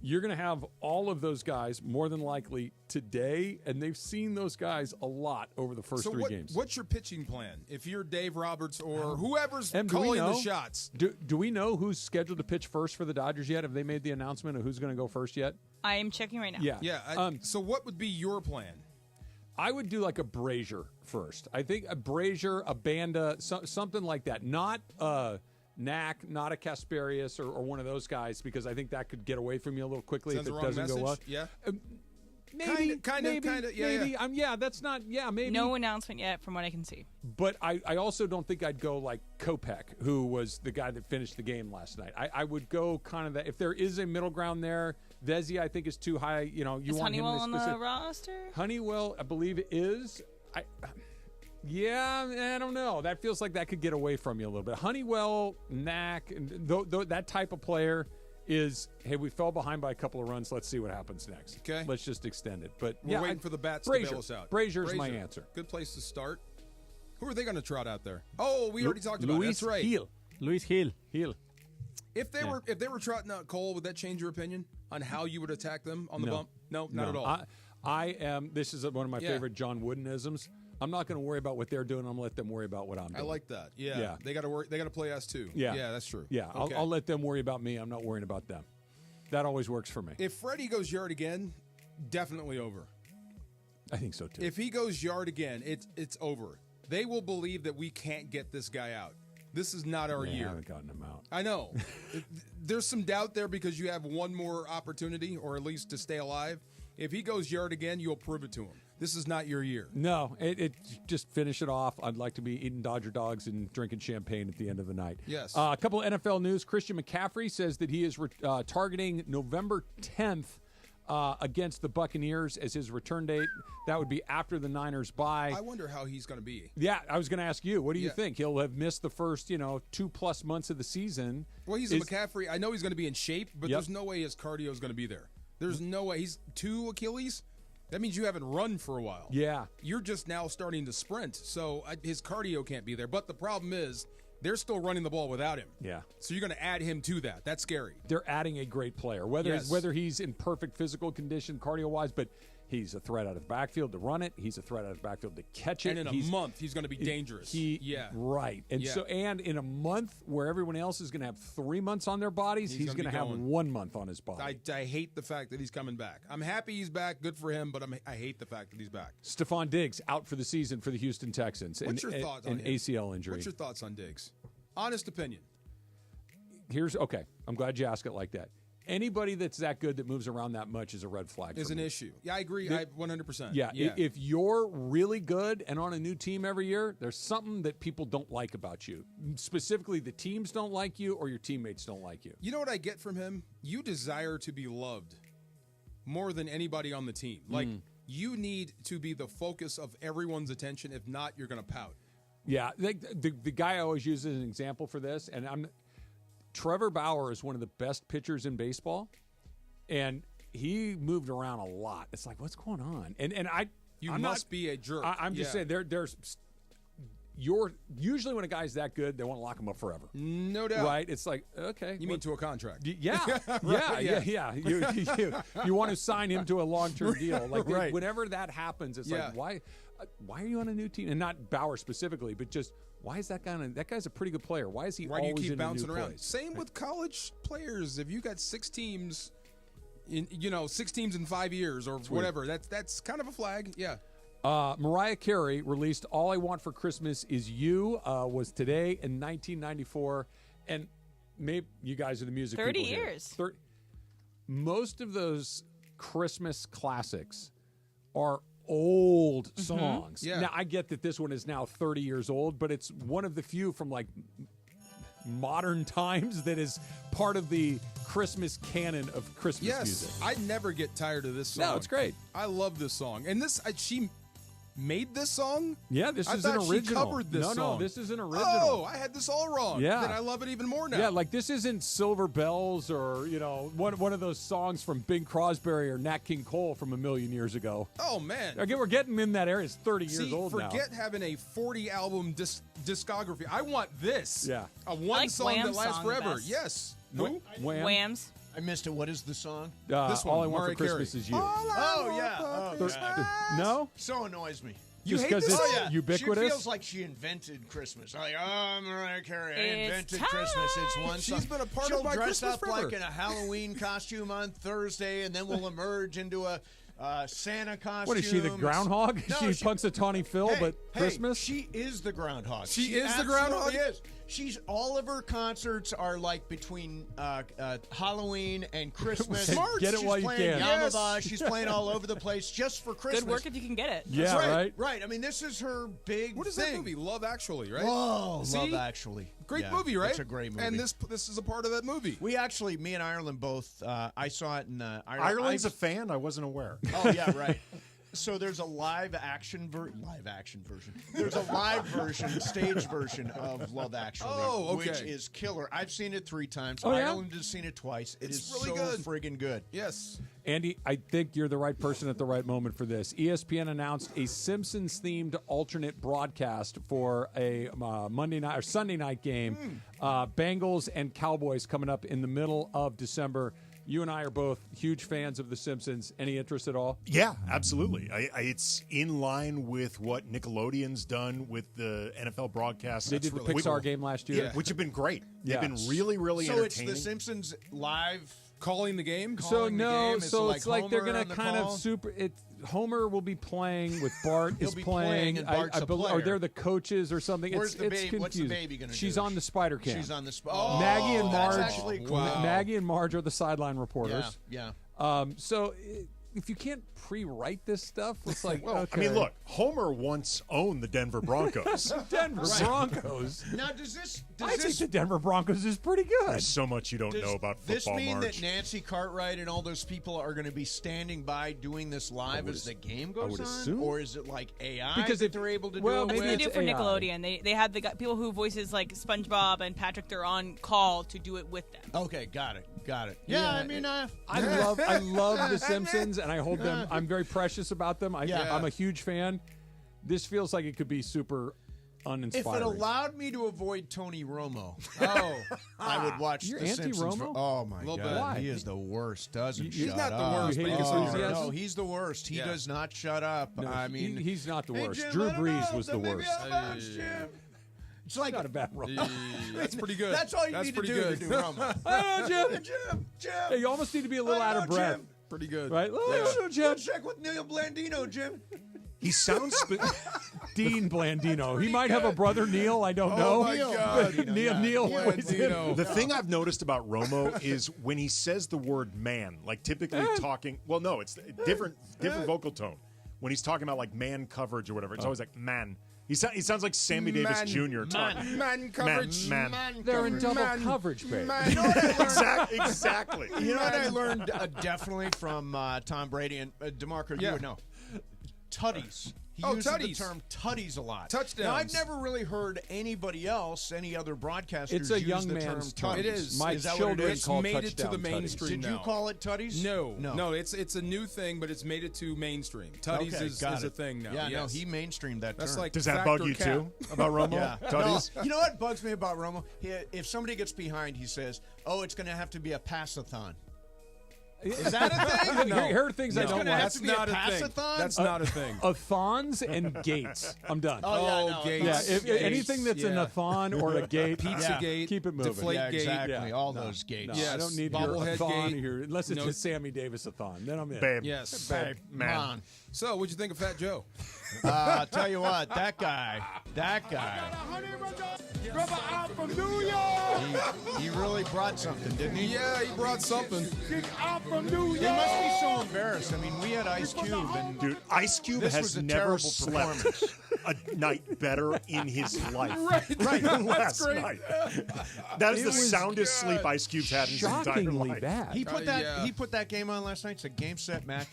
you're going to have all of those guys more than likely today, and they've seen those guys a lot over the first 3 games. What's your pitching plan if you're Dave Roberts or whoever's calling the shots? Do we know who's scheduled to pitch first for the Dodgers yet? Have they made the announcement of who's going to go first yet? I am checking right now. Yeah. So what would be your plan? I would do like a Brazier first. I think a Brazier, a Banda, something like that. Not Knack, not a Kasperius or one of those guys, because I think that could get away from you a little quickly if it doesn't go well. Yeah. Maybe. Yeah. That's not. Yeah, maybe. No announcement yet, from what I can see. But I also don't think I'd go like Kopech, who was the guy that finished the game last night. I would go kind of that. If there is a middle ground there, Vesey I think is too high. You know, you is want Honeywell him in on the roster? Honeywell, I believe, is. I don't know. That feels like that could get away from you a little bit. Honeywell, Knack, and that type of player is, hey, we fell behind by a couple of runs. Let's see what happens next. Okay. Let's just extend it. But we're waiting for the bats Brazier, to bail us out. Brazier's my answer. Good place to start. Who are they going to trot out there? Oh, we already talked about it. That's right. Luis Gil. If they were trotting out Cole, would that change your opinion on how you would attack them on the bump? No, not at all. I am. This is one of my favorite John Woodenisms. I'm not going to worry about what they're doing. I'm going to let them worry about what I'm doing. I like that. Yeah. They got to work. They got to play us too. Yeah, that's true. Yeah, okay. I'll let them worry about me. I'm not worrying about them. That always works for me. If Freddie goes yard again, definitely over. I think so too. If he goes yard again, it's over. They will believe that we can't get this guy out. This is not our year. I haven't gotten him out. I know. There's some doubt there because you have one more opportunity, or at least to stay alive. If he goes yard again, you'll prove it to him. This is not your year. No, it just finish it off. I'd like to be eating Dodger dogs and drinking champagne at the end of the night. Yes. A couple of NFL news. Christian McCaffrey says that he is targeting November 10th against the Buccaneers as his return date. That would be after the Niners bye. I wonder how he's going to be. Yeah, I was going to ask you. What do you think? He'll have missed the first, 2+ months of the season. Well, he's a McCaffrey. I know he's going to be in shape, but there's no way his cardio is going to be there. There's no way. He's 2 Achilles. That means you haven't run for a while. Yeah. You're just now starting to sprint, so his cardio can't be there. But the problem is they're still running the ball without him. Yeah. So you're going to add him to that. That's scary. They're adding a great player, whether he's in perfect physical condition, cardio-wise, but he's a threat out of the backfield to run it. He's a threat out of the backfield to catch it. And in a month, he's going to be dangerous. Right. And in a month where everyone else is going to have 3 months on their bodies, he's going to have 1 month on his body. I hate the fact that he's coming back. I'm happy he's back. Good for him, but I hate the fact that he's back. Stephon Diggs out for the season for the Houston Texans. What's your thoughts on an ACL injury? What's your thoughts on Diggs? Honest opinion. I'm glad you ask it like that. Anybody that's that good that moves around that much is a red flag. Is an issue. Yeah, I agree. 100%. Yeah, if you're really good and on a new team every year, there's something that people don't like about you. Specifically, the teams don't like you or your teammates don't like you. You know what I get from him? You desire to be loved more than anybody on the team. Like, you need to be the focus of everyone's attention. If not, you're going to pout. Yeah, the guy I always use as an example for this, and Trevor Bauer is one of the best pitchers in baseball, and he moved around a lot. It's like, what's going on? And You must be a jerk. I'm just saying, there's usually when a guy's that good, they want to lock him up forever. No doubt. Right? It's like, okay. You mean to a contract. Yeah. Yeah. You want to sign him to a long-term deal. Like whenever that happens, it's like, why are you on a new team? And not Bauer specifically, but just why is that guy's a pretty good player. Why is he Why do you always keep in bouncing a new around? place? Same with college players. If you got 6 teams, 6 teams in 5 years or whatever, that's kind of a flag. Yeah. Mariah Carey released All I Want for Christmas Is You, was today in 1994. And maybe you guys are the music 30 people here. years. Most of those Christmas classics are old songs. Yeah. Now, I get that this one is now 30 years old, but it's one of the few from like modern times that is part of the Christmas canon of Christmas music. I never get tired of this song. No, it's great. I love this song. And she made this song? Yeah, this is an an original. She covered this song. No, this is an original. Oh, I had this all wrong. Yeah. Then I love it even more now. Yeah, like this isn't Silver Bells or, one of those songs from Bing Crosby or Nat King Cole from a million years ago. Oh, man. Again, we're getting in that area. It's 30 years old now. Forget having a 40-album discography. I want this. Yeah. A one song Wham's that lasts song forever. best. Yes. Wham? Whams. I missed it. What is the song? This one, All I Want Mariah for Christmas Carey. Is You. Oh, yeah. No? So annoys me. You Just hate because this it's song? ubiquitous? She feels like she invented Christmas. Like, Mariah Carey, I It's invented time. Christmas. It's one song. She's been a part She'll of my dress Christmas up forever. like in a Halloween costume on Thursday, and then we'll emerge into a Santa costume. What is she, the groundhog? No, she Punxsutawney Phil, but Christmas? She is the groundhog. She is the groundhog? absolutely is. All of her concerts are like between Halloween and Christmas. Smart. Get it She's while you playing can. Yamava. She's playing all over the place just for Christmas. Good work if you can get it. Yeah, That's right? Right. I mean, this is her big What is thing. that movie? Love Actually, right? Oh, See? Love Actually. Great Yeah, movie, right? It's a great movie. And this is a part of that movie. We actually, me and Ireland both, I saw it in Ireland. Ireland's a fan? I wasn't aware. Oh, yeah, right. So there's a live action version. There's a live version, stage version of Love Actually, which is killer. I've seen it 3 times. Oh, yeah? Ireland has seen it twice. It's really so good. friggin' good. Yes. Andy, I think you're the right person at the right moment for this. ESPN announced a Simpsons-themed alternate broadcast for a Monday night or Sunday night game. Bengals and Cowboys coming up in the middle of December. You and I are both huge fans of The Simpsons. Any interest at all? Yeah, absolutely. It's in line with what Nickelodeon's done with the NFL broadcasts. They did the Pixar game last year. Which have been great. Yeah. They've been really, really So it's entertaining. The Simpsons live calling the game. It's like they're going to kind of Homer will be playing with Bart. He'll is be playing. playing and Bart's a Or player. they're the coaches or something. Where's it's the baby? confusing. What's the baby going to do? She's on the Spider Cam. She's on the Maggie and that's Marge. actually cool. Maggie and Marge are the sideline reporters. Yeah. So if you can't pre-write this stuff, it's like, Well, okay. I mean, look, Homer once owned the Denver Broncos. Denver Broncos. Now, does this I think the Denver Broncos is pretty good. There's so much you don't know about this football, mean Marge. that Nancy Cartwright and all those people are going to be standing by doing this live as the game goes on? assume. Or is it like AI Because that if- they're able to well, do it maybe They with? do it for AI. Nickelodeon. They have the people who voices like SpongeBob and Patrick. They're on call to do it with them. Okay, got it. Yeah, I mean, I love The Simpsons, and I hold them. I'm very precious about them. I'm a huge fan. This feels like it could be super if uninspiring. it allowed me to avoid Tony Romo, I would watch You're The Simpsons. anti-Romo? Oh my Little God, bit. Why? he is the worst. Doesn't He's shut not the up. worst, You but hate he his can enthusiasm? No, he's the worst. He Yeah. does not shut up. No, I mean, he's not the Hey, worst. Jim, Drew I don't Brees know, was the then maybe worst. I'll watch Jim. It's like Not a bad role. That's pretty good. That's all you That's need to pretty do good. to do Romo. I know, Jim. Jim. Yeah, you almost need to be a little out of breath. Jim. Pretty good. Right? Oh, Jim. Go check with Neil Blandino, Jim. He sounds... Dean Blandino. He might have a brother, Neil. I don't know. my God. Neil Blandino. The thing I've noticed about Romo is when he says the word man, like typically talking... Well, no, it's different vocal tone. When he's talking about like man coverage or whatever, it's always like man. He sounds like Sammy Davis Jr. talking. Man coverage. Man. They're in double coverage, babe. You know what I learned? Exactly. You know what I learned definitely from Tom Brady and DeMarco? Yeah. You would know. Tutties. He uses tutties. the term tutties a lot. Touchdowns. Now, I've never really heard anybody else, any other broadcasters, It's a use young the term man's tutties. It is. My Is that children what it is? call made it to touchdown the tutties. mainstream Did you now. call it tutties? No. It's a new thing, but it's made it to mainstream. Tutties Okay, is got a it. thing now. Yeah, yes. no, he mainstreamed that That's term. like Does that factor bug you cap. too about Romo? Yeah. Tutties? No, you know what bugs me about Romo? If somebody gets behind, he says, "Oh, it's going to have to be a passathon." Is that a thing? No. Here are things I It's don't gonna like. have to be That's a not a thing. passathon? That's not a thing. Athons and gates. I'm done. Oh, yeah, no, gates. Yeah, if Gates, anything that's an yeah. athon or a gate, Pizzagate, keep it moving. Deflate Yeah, gate. exactly. Yeah. All those gates. No, Yes. I don't need Bobblehead your athon gate. here, unless it's No. a Sammy Davis athon. Then I'm in. Babe. Yes. Babe. Man. Come on. So, what'd you think of Fat Joe? I'll tell you what, that guy. He really brought something, didn't he? Yeah, he brought something. He must be so embarrassed. I mean, we had Ice Cube, and Dude, Ice Cube this has was a never terrible slept performance. a night better in his life. Right. than That's last great. night. That is It the was soundest sleep Ice Cube's had in his entire Shockingly life. bad. He put yeah. He put that game on last night. It's a game set match.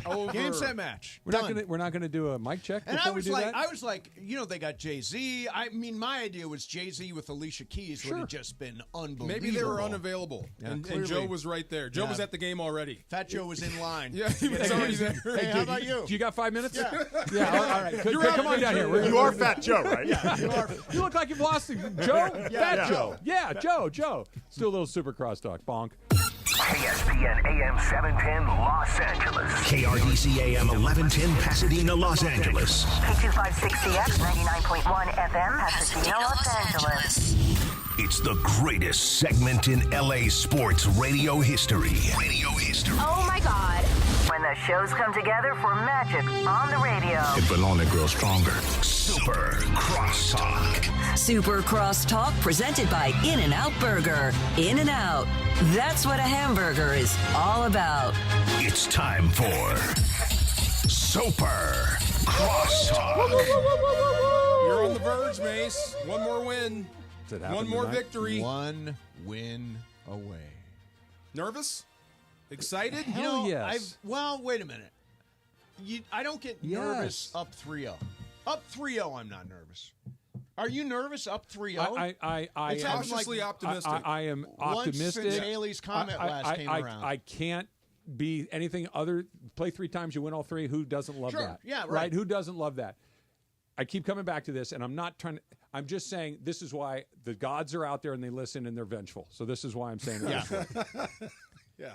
Over. Game set match. We're not gonna do a mic check And before I was we do like, that. they got Jay-Z. I mean, my idea was Jay-Z with Alicia Keys would have just been unbelievable. Maybe they were unavailable, Yeah, and clearly. Joe was right there. Joe Yeah. was at the game already. Fat Joe was in line. Yeah, he was already there. Hey, how about you? Do you got 5 minutes? Yeah. All right. Come on down here. You are Fat Joe, right? Yeah, you are. You look like you've lost it. Joe? Fat Yeah. Joe. Yeah, Joe. Let's do a little Supercross talk. Bonk. ESPN AM 710 Los Angeles. KRDC AM 1110 Pasadena, Los Angeles. K256CX 99.1 FM, Pasadena, Los Angeles. It's the greatest segment in LA sports radio history. Oh my God. When the shows come together for magic on the radio. It will only grow stronger. Super Crosstalk. Super Crosstalk presented by In-N-Out Burger. In-N-Out. That's what a hamburger is all about. It's time for Super Crosstalk. You're on the verge, Mace. One more win. Does it happen One more tonight? victory. One win away. Nervous? Excited? Hell yes. Wait a minute. I don't get nervous up 3-0. Up 3-0, I'm not nervous. Are you nervous up 3-0? I It's am cautiously optimistic. I am Once optimistic. since Haley's comment last came around. I can't be anything other. Play 3 times, you win all 3. Who doesn't love Sure. that? Yeah, right. Who doesn't love that? I keep coming back to this, and I'm not trying to. I'm just saying this is why the gods are out there and they listen and they're vengeful. So this is why I'm saying it this way. Yeah.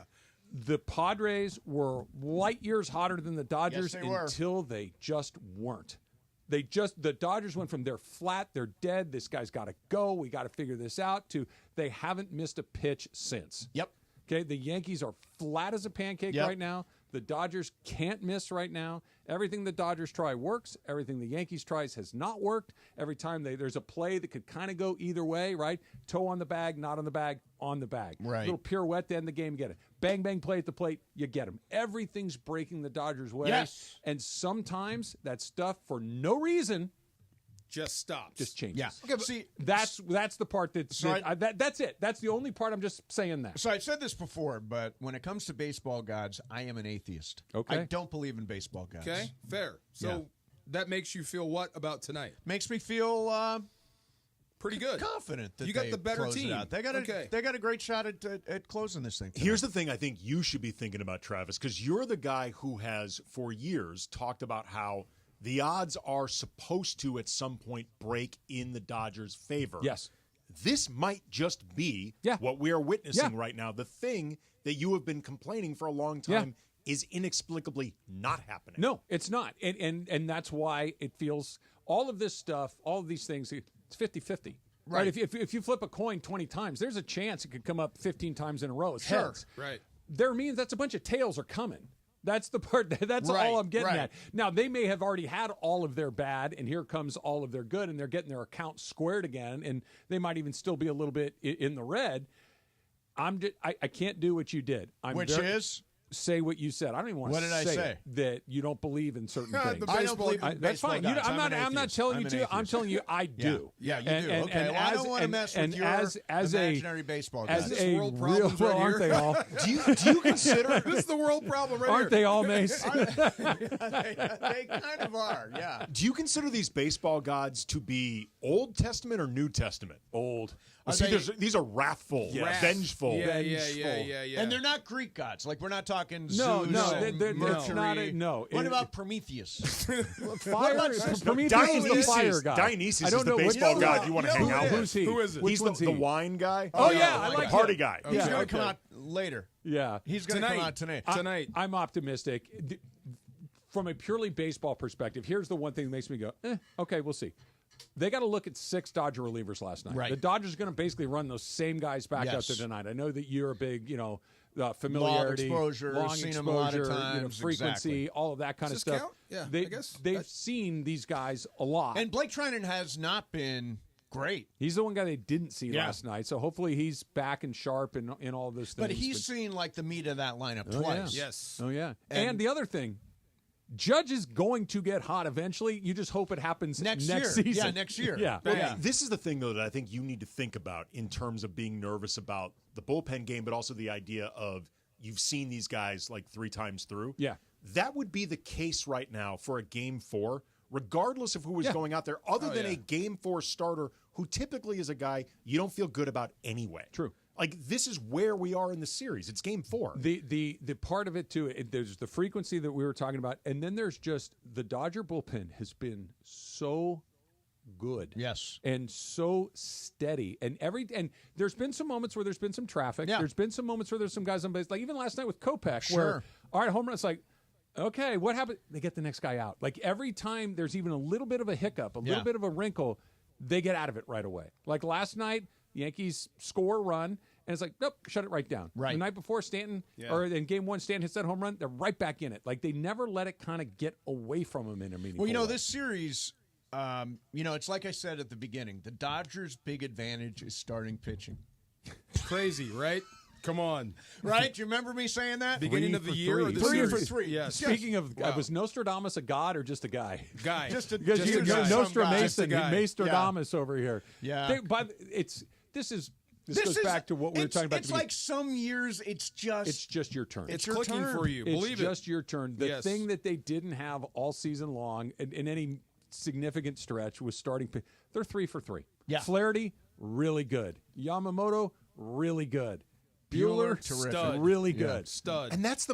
The Padres were light years hotter than the Dodgers Yes, they were. until they just weren't. The Dodgers went from they're flat, they're dead, this guy's got to go, we got to figure this out, to they haven't missed a pitch since. Yep. Okay, the Yankees are flat as a pancake right now. The Dodgers can't miss right now. Everything the Dodgers try works. Everything the Yankees tries has not worked. Every time there's a play that could kind of go either way, right? Toe on the bag, not on the bag, on the bag. Right. Little pirouette to end the game, get it. Bang, bang, play at the plate, you get them. Everything's breaking the Dodgers' way. Yes. And sometimes that stuff, for no reason, Just stops. just changes. Yeah. Okay, but see, That's the part that's that's it. That's the only part I'm just saying that. So I've said this before, but when it comes to baseball gods, I am an atheist. Okay. I don't believe in baseball gods. Okay, fair. So that makes you feel what about tonight? Makes me feel pretty good, confident that you got they the better close it team. out. They got a great shot at closing this thing tonight. Here's the thing I think you should be thinking about, Travis, because you're the guy who has, for years, talked about how the odds are supposed to, at some point, break in the Dodgers' favor. Yes. This might just be what we are witnessing right now. The thing that you have been complaining for a long time is inexplicably not happening. No, it's not. And that's why it feels all of this stuff, all of these things, it's 50-50. Right. If you flip a coin 20 times, there's a chance it could come up 15 times in a row as heads. Right. There means that's a bunch of tails are coming. That's the part. That's all I'm getting at. Now, they may have already had all of their bad, and here comes all of their good, and they're getting their account squared again, and they might even still be a little bit in the red. I can't do what you did. Which is? say what you said. I don't even want What to did I say? that you don't believe in certain things. I don't believe in that's fine. baseball gods. I'm not telling you to. I'm telling you I do. Yeah, you do. Okay, well, I don't want to mess with your imaginary baseball gods. Is this world problems right aren't they all? Do you consider this is the world problem right here? Aren't they all, Mace? They kind of are, yeah. Do you consider these baseball gods to be Old Testament or New Testament? Old. These are wrathful, vengeful. Yeah. And they're not Greek gods. Like, we're not talking No, Zeus no, and it's Mercury. not What about Prometheus? Fire? Prometheus is the fire guy. Dionysus is the baseball god you want to hang out with. Who's he? Who is it? He's the wine guy. Oh, yeah, I like the party him. guy. He's going to come out later. Yeah. He's going to come out tonight. I'm optimistic. From a purely baseball perspective, here's the one thing that makes me go, okay, we'll see. They got to look at 6 Dodger relievers last night. Right. The Dodgers are going to basically run those same guys back out there tonight. I know that you're a big, familiarity, long exposure, seen them a lot of times, frequency, all of that kind of stuff. Count? Yeah, I guess they've seen these guys a lot. And Blake Treinen has not been great. He's the one guy they didn't see last night, so hopefully he's back and sharp in all those things. But he's seen like the meat of that lineup twice. Yeah. Yes. Oh, yeah. And the other thing, Judge is going to get hot eventually. You just hope it happens next season. Yeah, next year. Yeah. Well, this is the thing, though, that I think you need to think about in terms of being nervous about the bullpen game, but also the idea of you've seen these guys like 3 times through. Yeah. That would be the case right now for a Game 4, regardless of who was going out there, other than a Game 4 starter who typically is a guy you don't feel good about anyway. True. Like, this is where we are in the series. It's Game 4. The part of it, too, there's the frequency that we were talking about, and then there's just the Dodger bullpen has been so good. Yes. And so steady. And there's been some moments where there's been some traffic. Yeah. There's been some moments where there's some guys on base. Like, even last night with Kopech, where, all right, home run, it's like, okay, what happened? They get the next guy out. Like, every time there's even a little bit of a hiccup, a little bit of a wrinkle, they get out of it right away. Like, last night, Yankees score a run, and it's like, nope, shut it right down. Right. The night before, Stanton, or in Game 1, Stanton hits that home run, they're right back in it. Like, they never let it kind of get away from them in a meaningful way. This series, it's like I said at the beginning, the Dodgers' big advantage is starting pitching. Crazy, right? Come on. Right? Do you remember me saying that? Beginning of the year? Or the 3 for series? 3. Yes. Speaking of, was Nostradamus a god or just a guy? Guy. Just a Because you guy. Nostramason, Guy. Nostradamus over here. Yeah. This goes back to what we were talking about. It's like some years it's just your turn. It's clicking turn. for you. Believe it's it. just your turn. The thing that they didn't have all season long in any significant stretch was starting. They're 3 for 3. Yeah. Flaherty, really good. Yamamoto, really good. Buehler, terrific. really good. Stud. And that's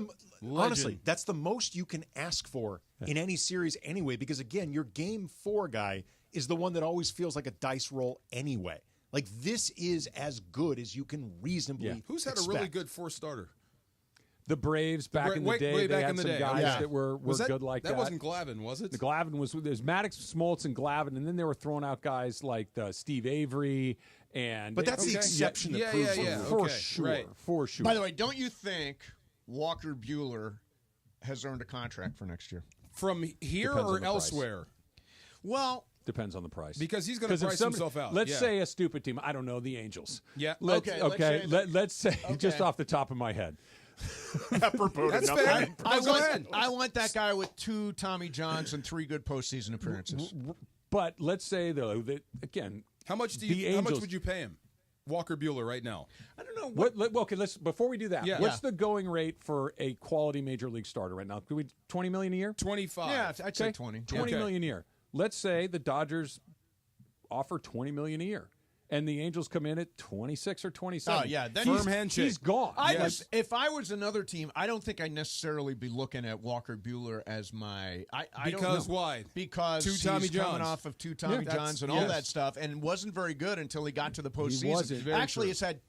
honestly, that's the most you can ask for in any series anyway, because again, your Game 4 guy is the one that always feels like a dice roll anyway. Like, this is as good as you can reasonably Who's had expect. a really good 4th starter? The Braves back in the day, way they back had in the some day. guys that were good like that. That wasn't Glavine, was it? The Glavine was Maddox, Smoltz, and Glavine, and then they were throwing out guys like Steve Avery. But that's the exception that proves for sure. Right. For sure. By the way, don't you think Walker Buehler has earned a contract for next year? From here Depends on or the elsewhere? Well, depends on the price. Because he's going to price himself out. Let's say a stupid team. I don't know, the Angels. Yeah. Let's say just off the top of my head. Apropos That's to fair. nothing. I want that guy with 2 Tommy Johns and 3 good postseason appearances. But let's say though that again, how much would you pay him, Walker Buehler, right now? I don't know. Okay, before we do that, what's the going rate for a quality major league starter right now? Could we $20 million a year? 25. Yeah, I'd say 20. $20 million a year. Let's say the Dodgers offer $20 million a year, and the Angels come in at 26 or 27. Oh yeah, then firm handshake. He's gone. If I was another team, I don't think I'd necessarily be looking at Walker Buehler as my. Because why? Because 2 Tommy he's coming Johns. off of 2 Tommy Johns and all that stuff, and wasn't very good until he got to the postseason. Actually, it's had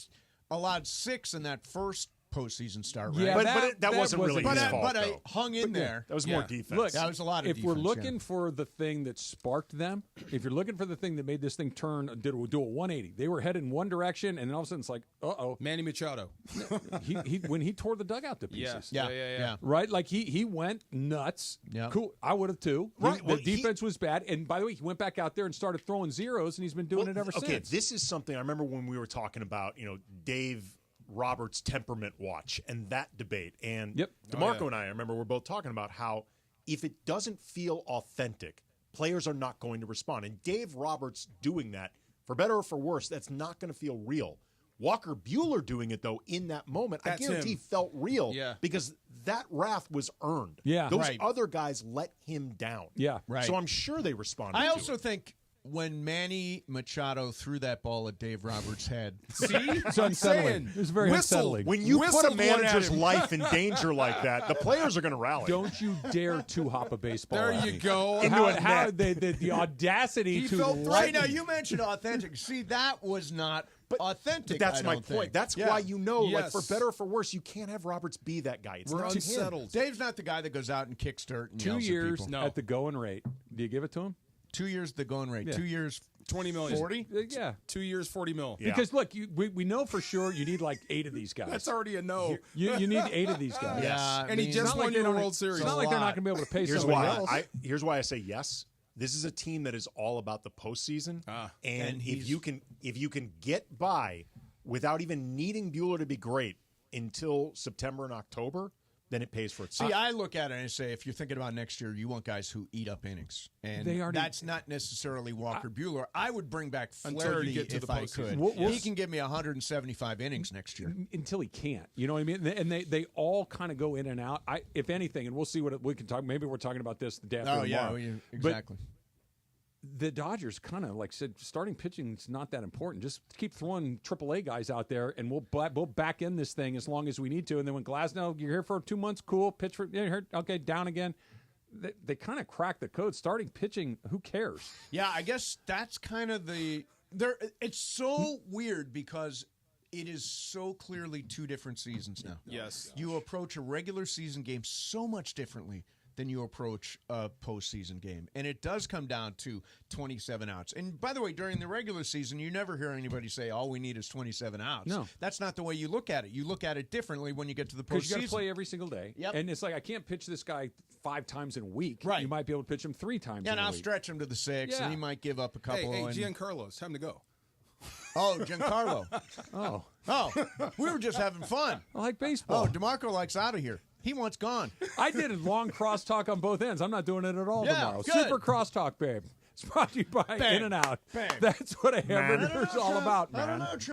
allowed 6 in that first postseason start, right? Yeah, but that wasn't really his fault, But I though. hung in there. That was more defense. Look, that was a lot of if defense. we're looking for the thing that sparked them, if you're looking for the thing that made this thing turn, do a 180. They were headed in one direction, and then all of a sudden it's like, Manny Machado. he when he tore the dugout to pieces. Yeah. Right? Like he went nuts. Yeah. Cool. I would have too. Right. The defense was bad. And by the way, he went back out there and started throwing zeros, and he's been doing it ever since. Okay, this is something I remember when we were talking about, Dave Roberts' temperament watch and that debate. And DeMarco and I remember we're both talking about how if it doesn't feel authentic, players are not going to respond. And Dave Roberts doing that, for better or for worse, that's not going to feel real. Walker Buehler doing it, though, in that moment, I guarantee felt real because that wrath was earned. Yeah. Those other guys let him down. Yeah. Right. So I'm sure they responded I to also it. think when Manny Machado threw that ball at Dave Roberts' head. See? It's unsettling. It was very unsettling. When you put a manager's life in danger like that, the players are going to rally. Don't you dare two-hop a baseball. There at you me. go. How the audacity he to felt let Now, you mentioned authentic. See, that was not authentic. But that's I my don't point. think. That's why you know, like, for better or for worse, you can't have Roberts be that guy. It's We're not unsettled. him. Dave's not the guy that goes out and kicks dirt and 2 yells years at people. at the going rate. Do you give it to him? 2 years the going rate. Yeah. 2 years, $20 million. 40? Yeah. 2 years, $40 million. Yeah. Because, look, we know for sure you need like 8 of these guys. That's already a no. You need 8 of these guys. Yeah, And he just won you a World Series. It's not like they're not going to be able to pay Here's somebody why. else. Here's why I say yes. This is a team that is all about the postseason, and if you can get by without even needing Buehler to be great until September and October, then it pays for itself. See, I look at it and I say, if you're thinking about next year, you want guys who eat up innings. And that's not necessarily Walker Buehler. I would bring back Flaherty if I could. He can give me 175 innings next year. Until he can't. You know what I mean? And they all kind of go in and out. If anything, and we'll see what we can talk. Maybe we're talking about this the day after tomorrow. Yeah, exactly. But the Dodgers kind of like said, starting pitching is not that important. Just keep throwing AAA guys out there, and we'll back in this thing as long as we need to. And then when Glasnow, you're here for 2 months, cool. Pitch for okay, down again. They kind of crack the code. Starting pitching, who cares? Yeah, I guess that's kind of it's so weird because it is so clearly 2 different seasons now. Yes. You approach a regular season game so much differently than you approach a postseason game. And it does come down to 27 outs. And by the way, during the regular season, you never hear anybody say, all we need is 27 outs. No. That's not the way you look at it. You look at it differently when you get to the postseason. Because you got to play every single day. Yep. And it's like, I can't pitch this guy 5 times in a week. Right. You might be able to pitch him 3 times in and a I'll week. stretch him to the 6, and he might give up a couple. Hey, Giancarlo, it's time to go. Oh, Giancarlo. Oh, we were just having fun. I like baseball. Oh, DeMarco likes out of here. He wants gone. I did a long crosstalk on both ends. I'm not doing it at all tomorrow. Good. Super crosstalk, babe. It's brought to you by Bang. In-N-Out. Bang. That's what a hamburger is all about, man. I don't know,